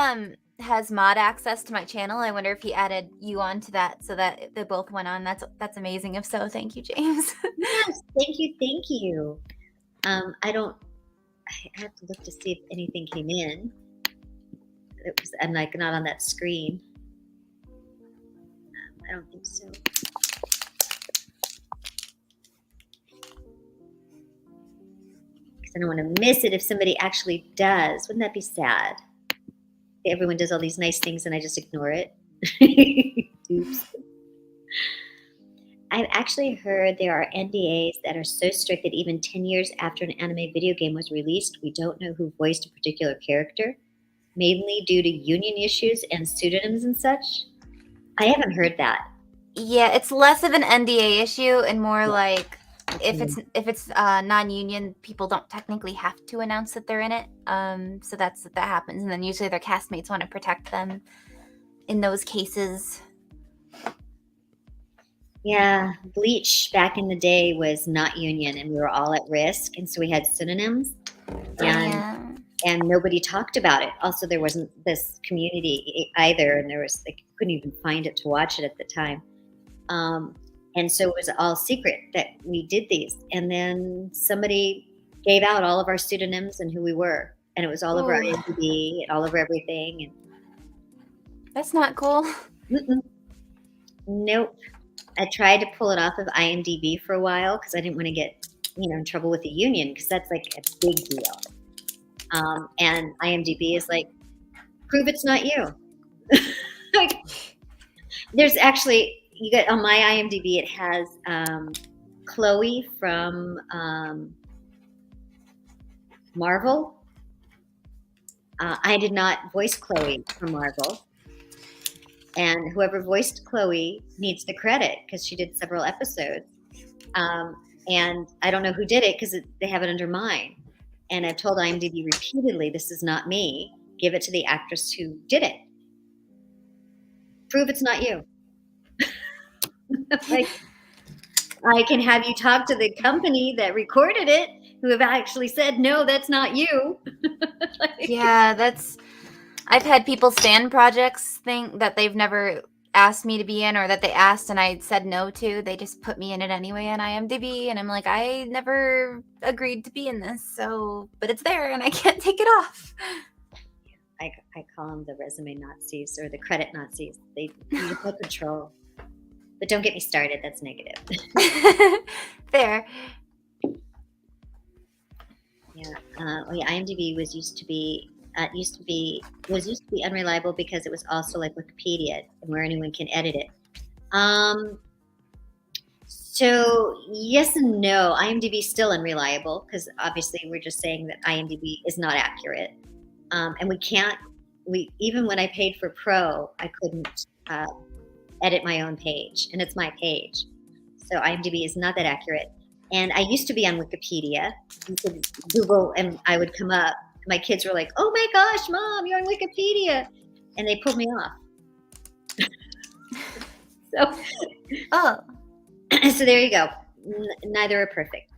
has mod access to my channel. I wonder if he added you onto that so that they both went on. That's amazing. If so, thank you, James. Yes, thank you. I have to look to see if anything came in. I'm like not on that screen. I don't think so. Because I don't want to miss it if somebody actually does. Wouldn't that be sad? Everyone does all these nice things and I just ignore it. Oops. I've actually heard there are NDAs that are so strict that even 10 years after an anime video game was released, we don't know who voiced a particular character, mainly due to union issues and pseudonyms and such. I haven't heard that. Yeah, it's less of an NDA issue and more like if it's non-union, people don't technically have to announce that they're in it. So that happens, and then usually their castmates want to protect them in those cases. Yeah, Bleach back in the day was not union, and we were all at risk, and so we had synonyms, and nobody talked about it. Also, there wasn't this community either, and there was couldn't even find it to watch it at the time. And so it was all secret that we did these. And then somebody gave out all of our pseudonyms and who we were. And it was all over IMDb and all over everything. And that's not cool. Nope. I tried to pull it off of IMDb for a while because I didn't want to get, in trouble with the union because that's like a big deal. And IMDb is like, prove it's not you. There's actually... You get on my IMDb, it has Chloe from Marvel. I did not voice Chloe from Marvel. And whoever voiced Chloe needs the credit because she did several episodes. And I don't know who did it because they have it under mine. And I've told IMDb repeatedly, this is not me. Give it to the actress who did it. Prove it's not you. Like, I can have you talk to the company that recorded it, who have actually said, no, that's not you. Yeah, I've had people stand projects think that they've never asked me to be in, or that they asked and I said no to. They just put me in it anyway on IMDb, and I'm like, I never agreed to be in this, but it's there and I can't take it off. I call them the resume Nazis or the credit Nazis. They need to put control. But don't get me started. That's negative. Fair. Yeah. IMDb used to be unreliable because it was also like Wikipedia, and where anyone can edit it. So yes and no. IMDb is still unreliable because obviously we're just saying that IMDb is not accurate, and we can't. Even when I paid for Pro, I couldn't. Edit my own page, and it's my page. So IMDb is not that accurate. And I used to be on Wikipedia. You could Google and I would come up. My kids were like, oh my gosh, Mom, you're on Wikipedia. And they pulled me off. So there you go. Neither are perfect.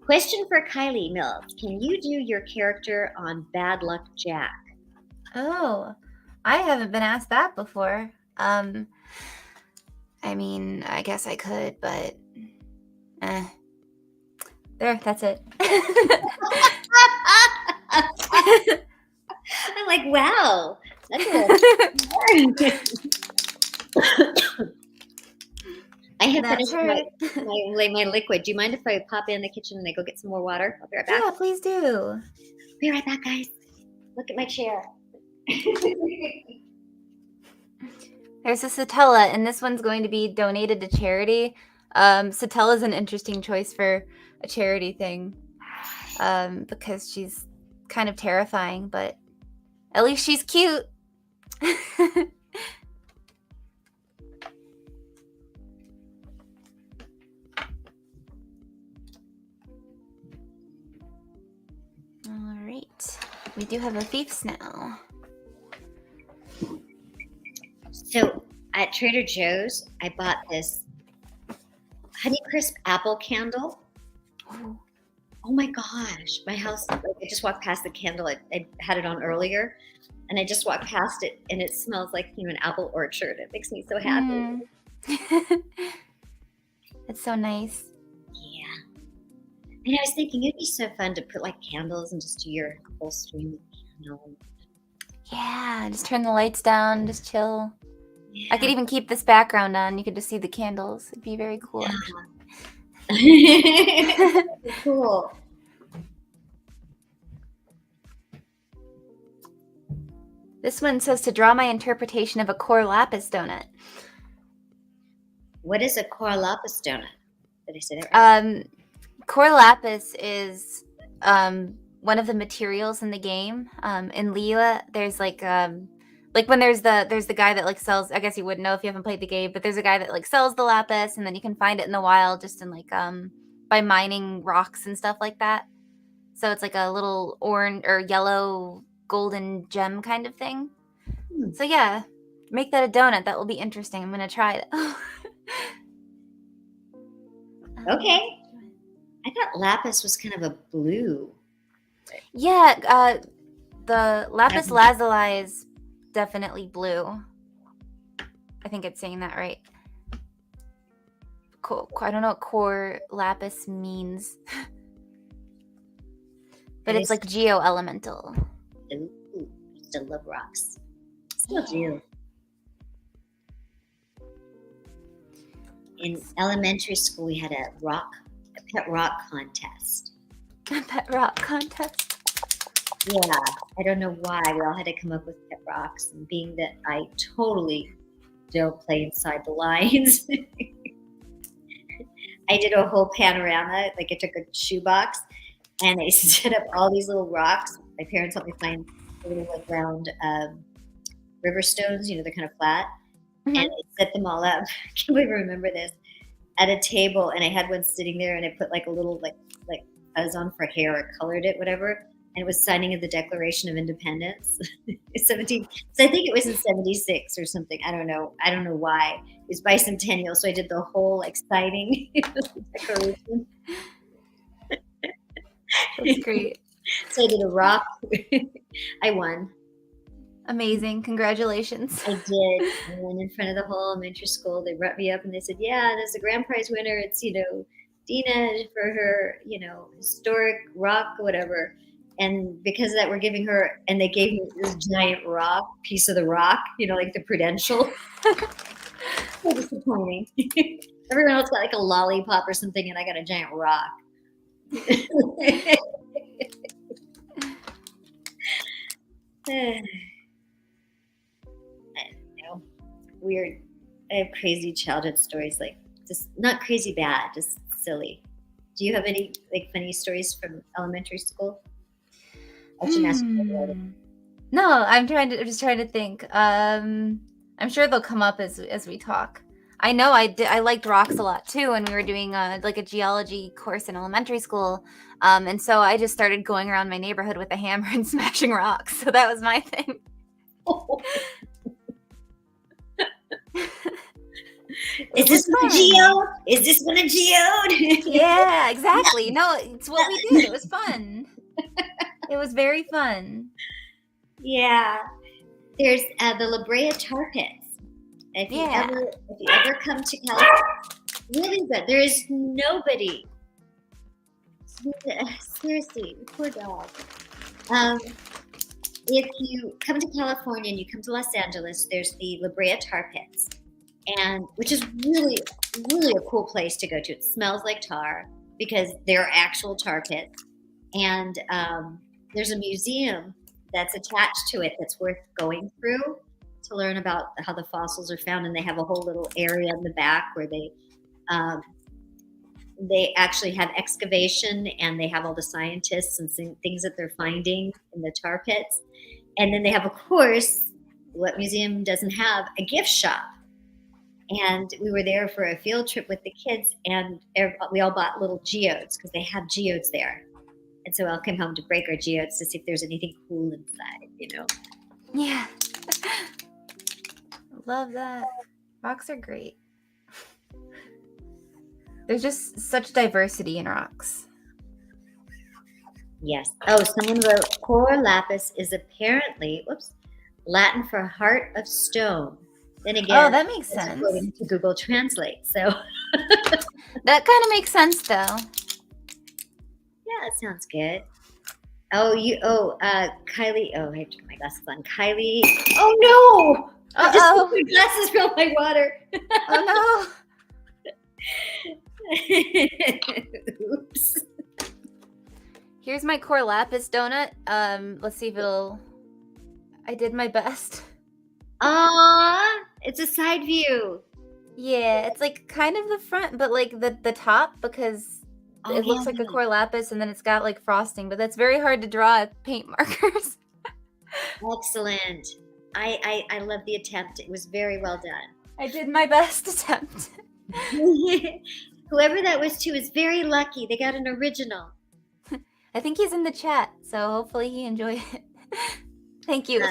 Question for Kaylee Mills. Can you do your character on Bad Luck Jack? Oh, I haven't been asked that before. I mean, I guess I could, but there, that's it. I'm like, wow, that's a little I have finished my liquid. Do you mind if I pop in the kitchen and I go get some more water? I'll be right back. Yeah, please do. Be right back, guys. Look at my chair. There's a Satella, and this one's going to be donated to charity. Satella is an interesting choice for a charity thing because she's kind of terrifying, but at least she's cute. All right. We do have a Fiefs now. So at Trader Joe's, I bought this Honeycrisp apple candle. Oh my gosh, my house, like, I just walked past the candle. I had it on earlier, and I just walked past it, and it smells like, an apple orchard. It makes me so happy. It's so nice. Yeah. And I was thinking it'd be so fun to put like candles and just do your whole stream of candles. Yeah, just turn the lights down, just chill. Yeah. I could even keep this background on. You could just see the candles. It'd be very cool. Yeah. Cool. This one says to draw my interpretation of a core lapis donut. What is a core lapis donut? Did I say that right? Core lapis is one of the materials in the game. In Liyue, there's like when there's the guy that like sells. I guess you wouldn't know if you haven't played the game, but there's a guy that like sells the lapis, and then you can find it in the wild just in like by mining rocks and stuff like that. So it's like a little orange or yellow golden gem kind of thing. So yeah, make that a donut. That will be interesting. I'm gonna try it. Okay. I thought lapis was kind of a blue. Yeah, the lapis lazuli is definitely blue. I think it's saying that right. I don't know what core lapis means. But it's like geo-elemental. Ooh, still love rocks. Still do. In elementary school, we had a pet rock contest. A pet rock contest? Yeah, I don't know why. We all had to come up with pet rocks. And being that I totally don't play inside the lines, I did a whole panorama. Like I took a shoebox and I set up all these little rocks. My parents helped me find little like round river stones. They're kind of flat. Mm-hmm. And I set them all up. I can't believe I remember this. At a table, and I had one sitting there, and I put like a little like fuzz on for hair, or colored it, whatever. And it was signing of the Declaration of Independence, 17. So I think it was in 76 or something. I don't know why. It was bicentennial, so I did the whole like signing declaration. That's great. So I did a rock. I won. Amazing. Congratulations. I did. I went in front of the whole elementary school. They brought me up and they said, yeah, there's a grand prize winner. It's, Dina for her, historic rock, whatever. And because of that, we're giving her, and they gave me this giant piece of the rock, like the Prudential. So disappointing. Everyone else got like a lollipop or something, and I got a giant rock. Weird. I have crazy childhood stories, like just not crazy bad, just silly. Do you have any like funny stories from elementary school? I should ask you. No, I'm just trying to think. I'm sure they'll come up as we talk. I know I liked rocks a lot too, and we were doing like a geology course in elementary school. And so I just started going around my neighborhood with a hammer and smashing rocks. So that was my thing. Is this one a geo? Is this one a geode? Yeah, exactly. No, it's what we did. It was fun. It was very fun. Yeah. There's the La Brea Tar Pits. If you ever come to California, really good. There is nobody. Seriously, poor dog. If you come to California and you come to Los Angeles, there's the La Brea Tar Pits, and which is really, really a cool place to go to. It smells like tar because they're actual tar pits, and there's a museum that's attached to it that's worth going through to learn about how the fossils are found. And they have a whole little area in the back where they actually have excavation, and they have all the scientists and things that they're finding in the tar pits. And then they have, of course, what museum doesn't have, a gift shop. And we were there for a field trip with the kids, and we all bought little geodes because they have geodes there. And so I'll come home to break our geodes to see if there's anything cool inside, Yeah. Love that. Rocks are great. There's just such diversity in rocks. Yes. Oh, someone wrote, cor lapis is apparently, Latin for heart of stone. Then again, that makes sense. According to Google Translate. So that kind of makes sense, though. Yeah, that sounds good. Kaylee. Oh, I have to put my glasses on. Kaylee. Oh no! I just put my glasses from my water. Oh no! Oops. Here's my core lapis donut. Let's see if it'll. I did my best. It's a side view. Yeah, it's like kind of the front, but like the top, because it looks like a core lapis, and then it's got like frosting, but that's very hard to draw with paint markers. Excellent. I love the attempt. It was very well done. I did my best attempt. Whoever that was to is very lucky. They got an original. I think he's in the chat, so hopefully he enjoyed it. Thank you.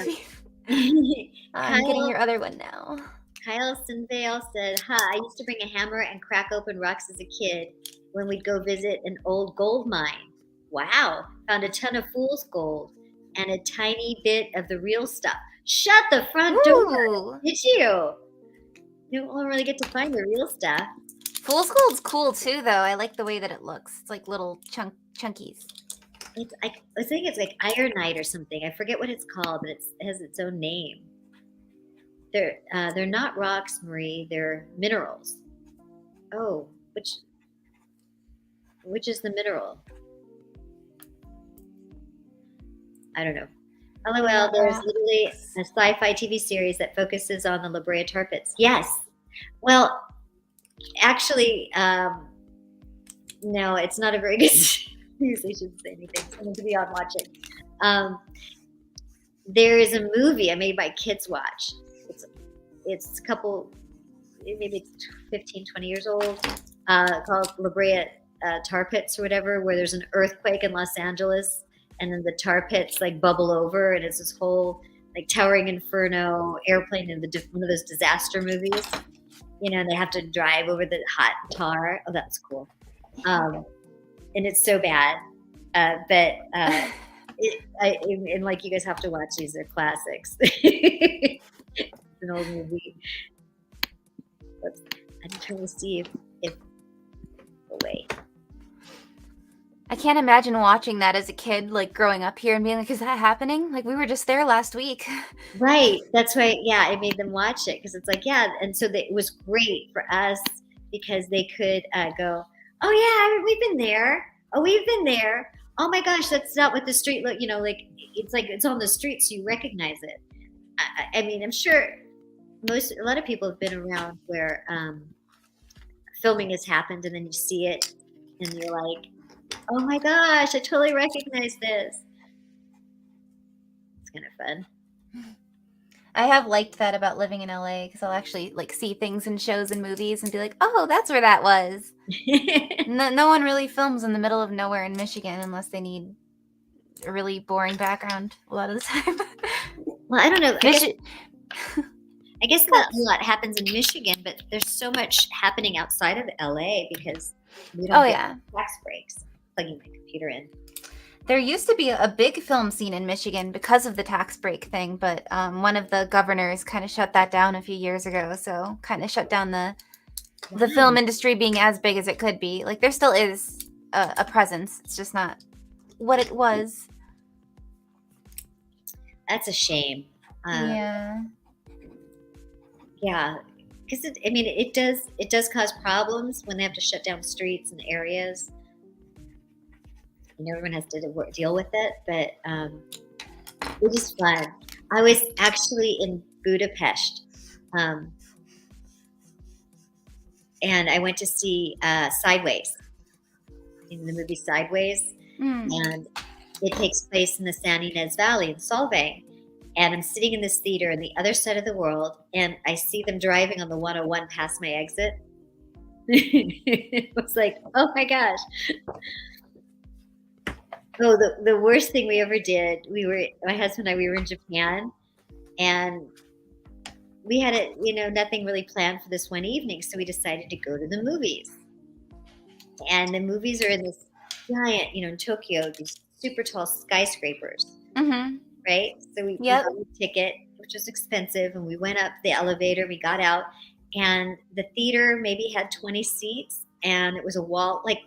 I'm getting your other one now. Kyle Sinvale said, I used to bring a hammer and crack open rocks as a kid when we'd go visit an old gold mine. Wow. Found a ton of fool's gold and a tiny bit of the real stuff. Shut the front door. Did you? You don't really get to find the real stuff. Fool's gold's cool too, though. I like the way that it looks. It's like little chunkies. I think it's like ironite or something. I forget what it's called, but it has its own name. They're not rocks, Marie. They're minerals. Oh, which is the mineral? I don't know. LOL, there's literally a sci-fi TV series that focuses on the La Brea Tar Pits. Yes. Well, actually, no, it's not a very good series. I shouldn't say anything. Something to be on watching. There is a movie I made my kids watch. It's a couple, maybe it's 15, 20 years old, called La Brea Tar Pits or whatever, where there's an earthquake in Los Angeles, and then the tar pits like bubble over, and it's this whole like towering inferno airplane in one of those disaster movies. And they have to drive over the hot tar. Oh, that's cool. And it's so bad, but and like you guys have to watch these. They're classics. It's an old movie. I'm trying to see if wait. I can't imagine watching that as a kid, like growing up here and being like, is that happening? Like, we were just there last week. Right. That's why, I made them watch it because it's like, and so it was great for us because they could go, oh, yeah, we've been there. Oh, we've been there. Oh, my gosh, that's not what the street look, like it's on the street, so you recognize it. I mean, I'm sure a lot of people have been around where filming has happened and then you see it and you're like, oh my gosh, I totally recognize this. It's kind of fun. I have liked that about living in LA because I'll actually like see things in shows and movies and be like, oh, that's where that was. No one really films in the middle of nowhere in Michigan unless they need a really boring background a lot of the time. Well, I don't know. I guess that a lot happens in Michigan, but there's so much happening outside of LA because we don't get tax breaks. Plugging my computer in. There used to be a big film scene in Michigan because of the tax break thing, but one of the governors kind of shut that down a few years ago. So kind of shut down the film industry being as big as it could be. Like there still is a presence. It's just not what it was. That's a shame. Yeah. Yeah, because it does cause problems when they have to shut down streets and areas. And everyone has to deal with it, but it is fun. I was actually in Budapest, and I went to see Sideways, in the movie Sideways, and it takes place in the San Ynez Valley in Solvang. And I'm sitting in this theater on the other side of the world, and I see them driving on the 101 past my exit. It was like, oh my gosh. Oh, the worst thing we ever did, my husband and I, we were in Japan, and we had nothing really planned for this one evening, so we decided to go to the movies. And the movies are in this giant, in Tokyo, these super tall skyscrapers, right? So we bought a ticket, which was expensive, and we went up the elevator, we got out, and the theater maybe had 20 seats. And it was a wall, like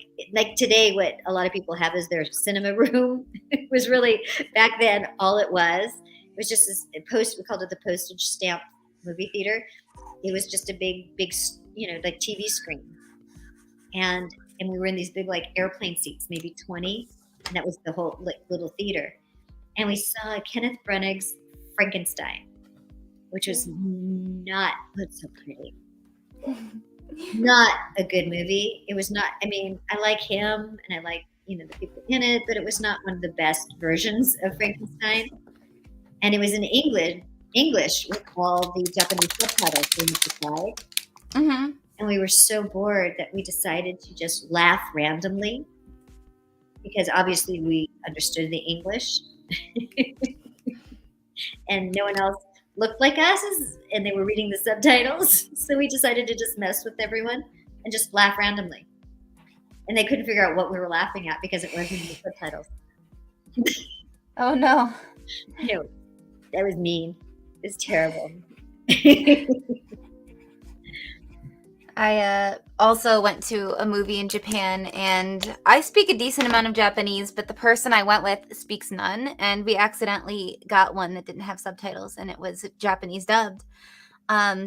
today, what a lot of people have is their cinema room. It was really, back then, all it was. It was just this we called it the postage stamp movie theater. It was just a big, like TV screen. And we were in these big, like, airplane seats, maybe 20. And that was the whole little theater. And we saw Kenneth Branagh's Frankenstein, which was not so pretty. Not a good movie. It was not, I like him and I like, the people in it, but it was not one of the best versions of Frankenstein. And it was in English with all the Japanese subtitles we had to try. And we were so bored that we decided to just laugh randomly because obviously we understood the English and no one else looked like us, and they were reading the subtitles. So we decided to just mess with everyone and just laugh randomly. And they couldn't figure out what we were laughing at because it wasn't in the subtitles. Oh no. That was mean. It's terrible. I also went to a movie in Japan, and I speak a decent amount of Japanese, but the person I went with speaks none, and we accidentally got one that didn't have subtitles, and it was Japanese dubbed.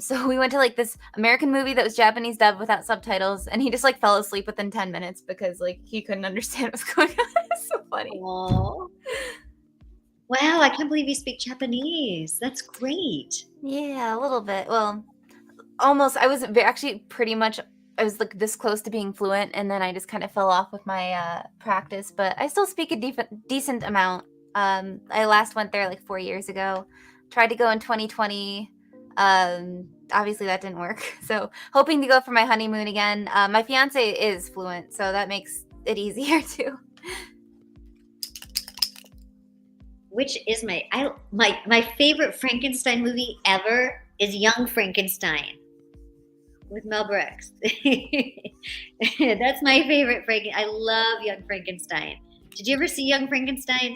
So we went to like this American movie that was Japanese dubbed without subtitles, and he just like fell asleep within 10 minutes because like he couldn't understand what's going on. It's so funny. Aww. Wow, I can't believe you speak Japanese. That's great. Yeah, a little bit. Well, almost. I was actually I was like this close to being fluent, and then I just kind of fell off with my practice, but I still speak a decent amount. I last went there like 4 years ago. Tried to go in 2020. Obviously that didn't work. So hoping to go for my honeymoon again. My fiance is fluent, so that makes it easier too. Which is my favorite Frankenstein movie ever is Young Frankenstein with Mel Brooks. That's my favorite I love Young Frankenstein. Did you ever see Young Frankenstein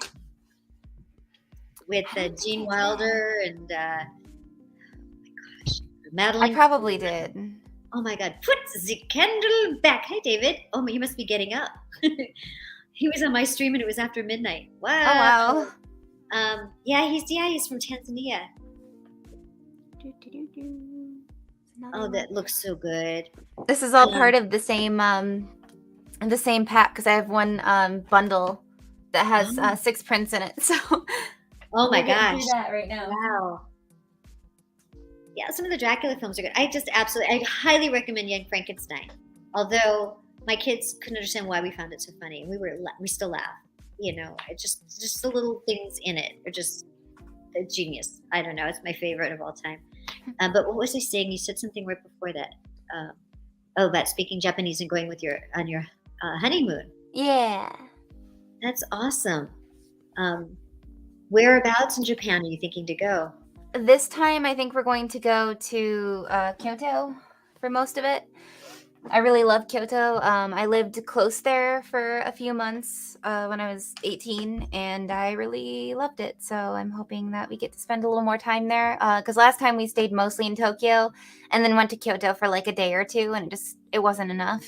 with Gene Wilder and Madeline? I probably did. Oh my God! Put the candle back. Hi, David. Oh, you must be getting up. He was on my stream and it was after midnight. Wow. Oh wow. He's from Tanzania. Oh, that looks so good. This is all part of the same pack because I have one bundle that has 6 prints in it. So. Oh my gosh. Do that right now. Wow. Yeah, some of the Dracula films are good. I highly recommend Young Frankenstein. Although my kids couldn't understand why we found it so funny, and we still laugh. It's just the little things in it are just a genius. I don't know. It's my favorite of all time. But what was I saying? You said something right before that. About speaking Japanese and going on your honeymoon. Yeah. That's awesome. Whereabouts in Japan are you thinking to go? This time, I think we're going to go to Kyoto for most of it. I really love Kyoto. I lived close there for a few months when I was 18, and I really loved it. So I'm hoping that we get to spend a little more time there. Because last time we stayed mostly in Tokyo, and then went to Kyoto for like a day or two, and it wasn't enough.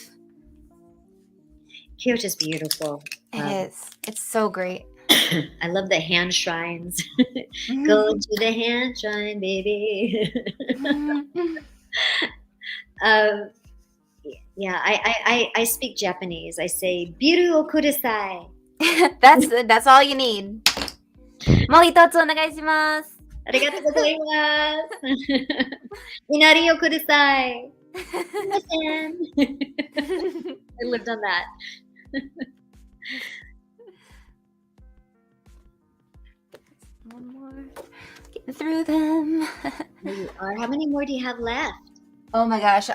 Kyoto's beautiful. It is. It's so great. I love the hand shrines. Go to the hand shrine, baby. Yeah, I speak Japanese. I say biru o kudasai. That's all you need. Mo hitotsu onegaishimasu. Arigatou gozaimasu. Inari o kudasai. I lived on that. One more. Getting through them. There you are. How many more do you have left? Oh my gosh.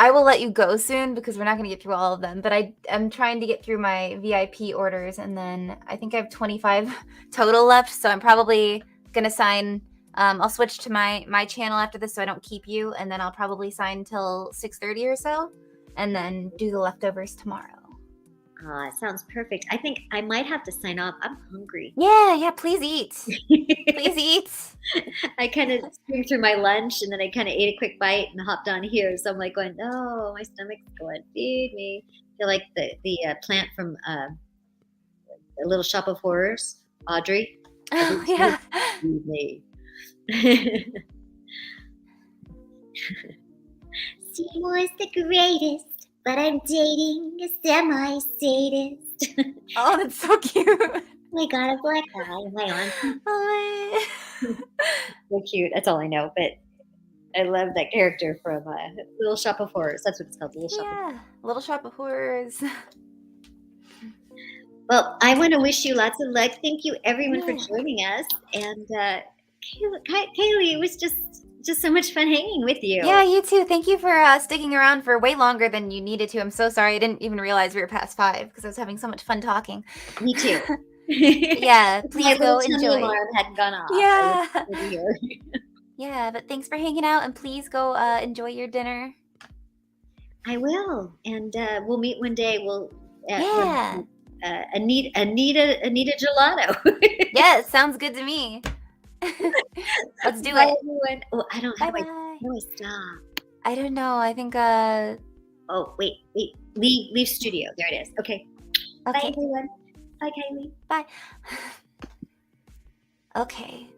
I will let you go soon because we're not going to get through all of them. But I'm trying to get through my VIP orders, and then I think I have 25 total left. So I'm probably going to sign. I'll switch to my channel after this so I don't keep you, and then I'll probably sign till 6:30 or so, and then do the leftovers tomorrow. It sounds perfect. I think I might have to sign off. I'm hungry. Yeah, please eat. Please eat. I kind of screamed through my lunch, and then I kind of ate a quick bite and hopped on here. So I'm like going, no, my stomach's going, feed me. I feel like the plant from A Little Shop of Horrors, Audrey. Oh, yeah. Feed me. Seymour is the greatest. But I'm dating a semi-sadist. Oh, that's so cute. I got a black eye. Am I on? Oh, So cute. That's all I know. But I love that character from Little Shop of Horrors. That's what it's called, Little Shop of Horrors. Little Shop of Horrors. Well, I want to wish you lots of luck. Thank you, everyone, for joining us. And Kaylee, it was just so much fun hanging with you. Yeah, you too. Thank you for sticking around for way longer than you needed to. I'm so sorry. I didn't even realize we were past 5 because I was having so much fun talking. Me too. Yeah, please go enjoy. My alarm hadn't gone off. Yeah. Yeah, but thanks for hanging out, and please go enjoy your dinner. I will, and we'll meet one day. We'll Anita Gelato. Yeah, sounds good to me. Let's do it. Everyone. Oh, I don't have. Bye. How do I stop? I don't know. I think. Oh, wait. Leave studio. There it is. Okay. Bye, everyone. Bye, Kaylee. Bye. Okay.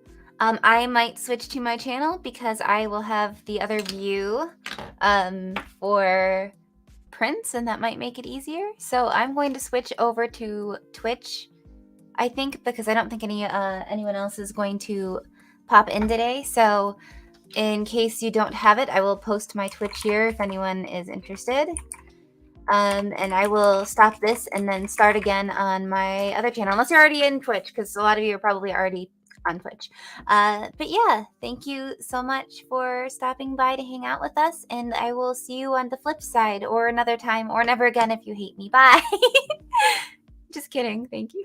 I might switch to my channel because I will have the other view for Prince, and that might make it easier. So I'm going to switch over to Twitch, I think, because I don't think anyone else is going to pop in today. So in case you don't have it, I will post my Twitch here if anyone is interested. And I will stop this and then start again on my other channel, unless you're already in Twitch, because a lot of you are probably already on Twitch. But yeah, thank you so much for stopping by to hang out with us, and I will see you on the flip side, or another time, or never again if you hate me. Bye. Just kidding. Thank you.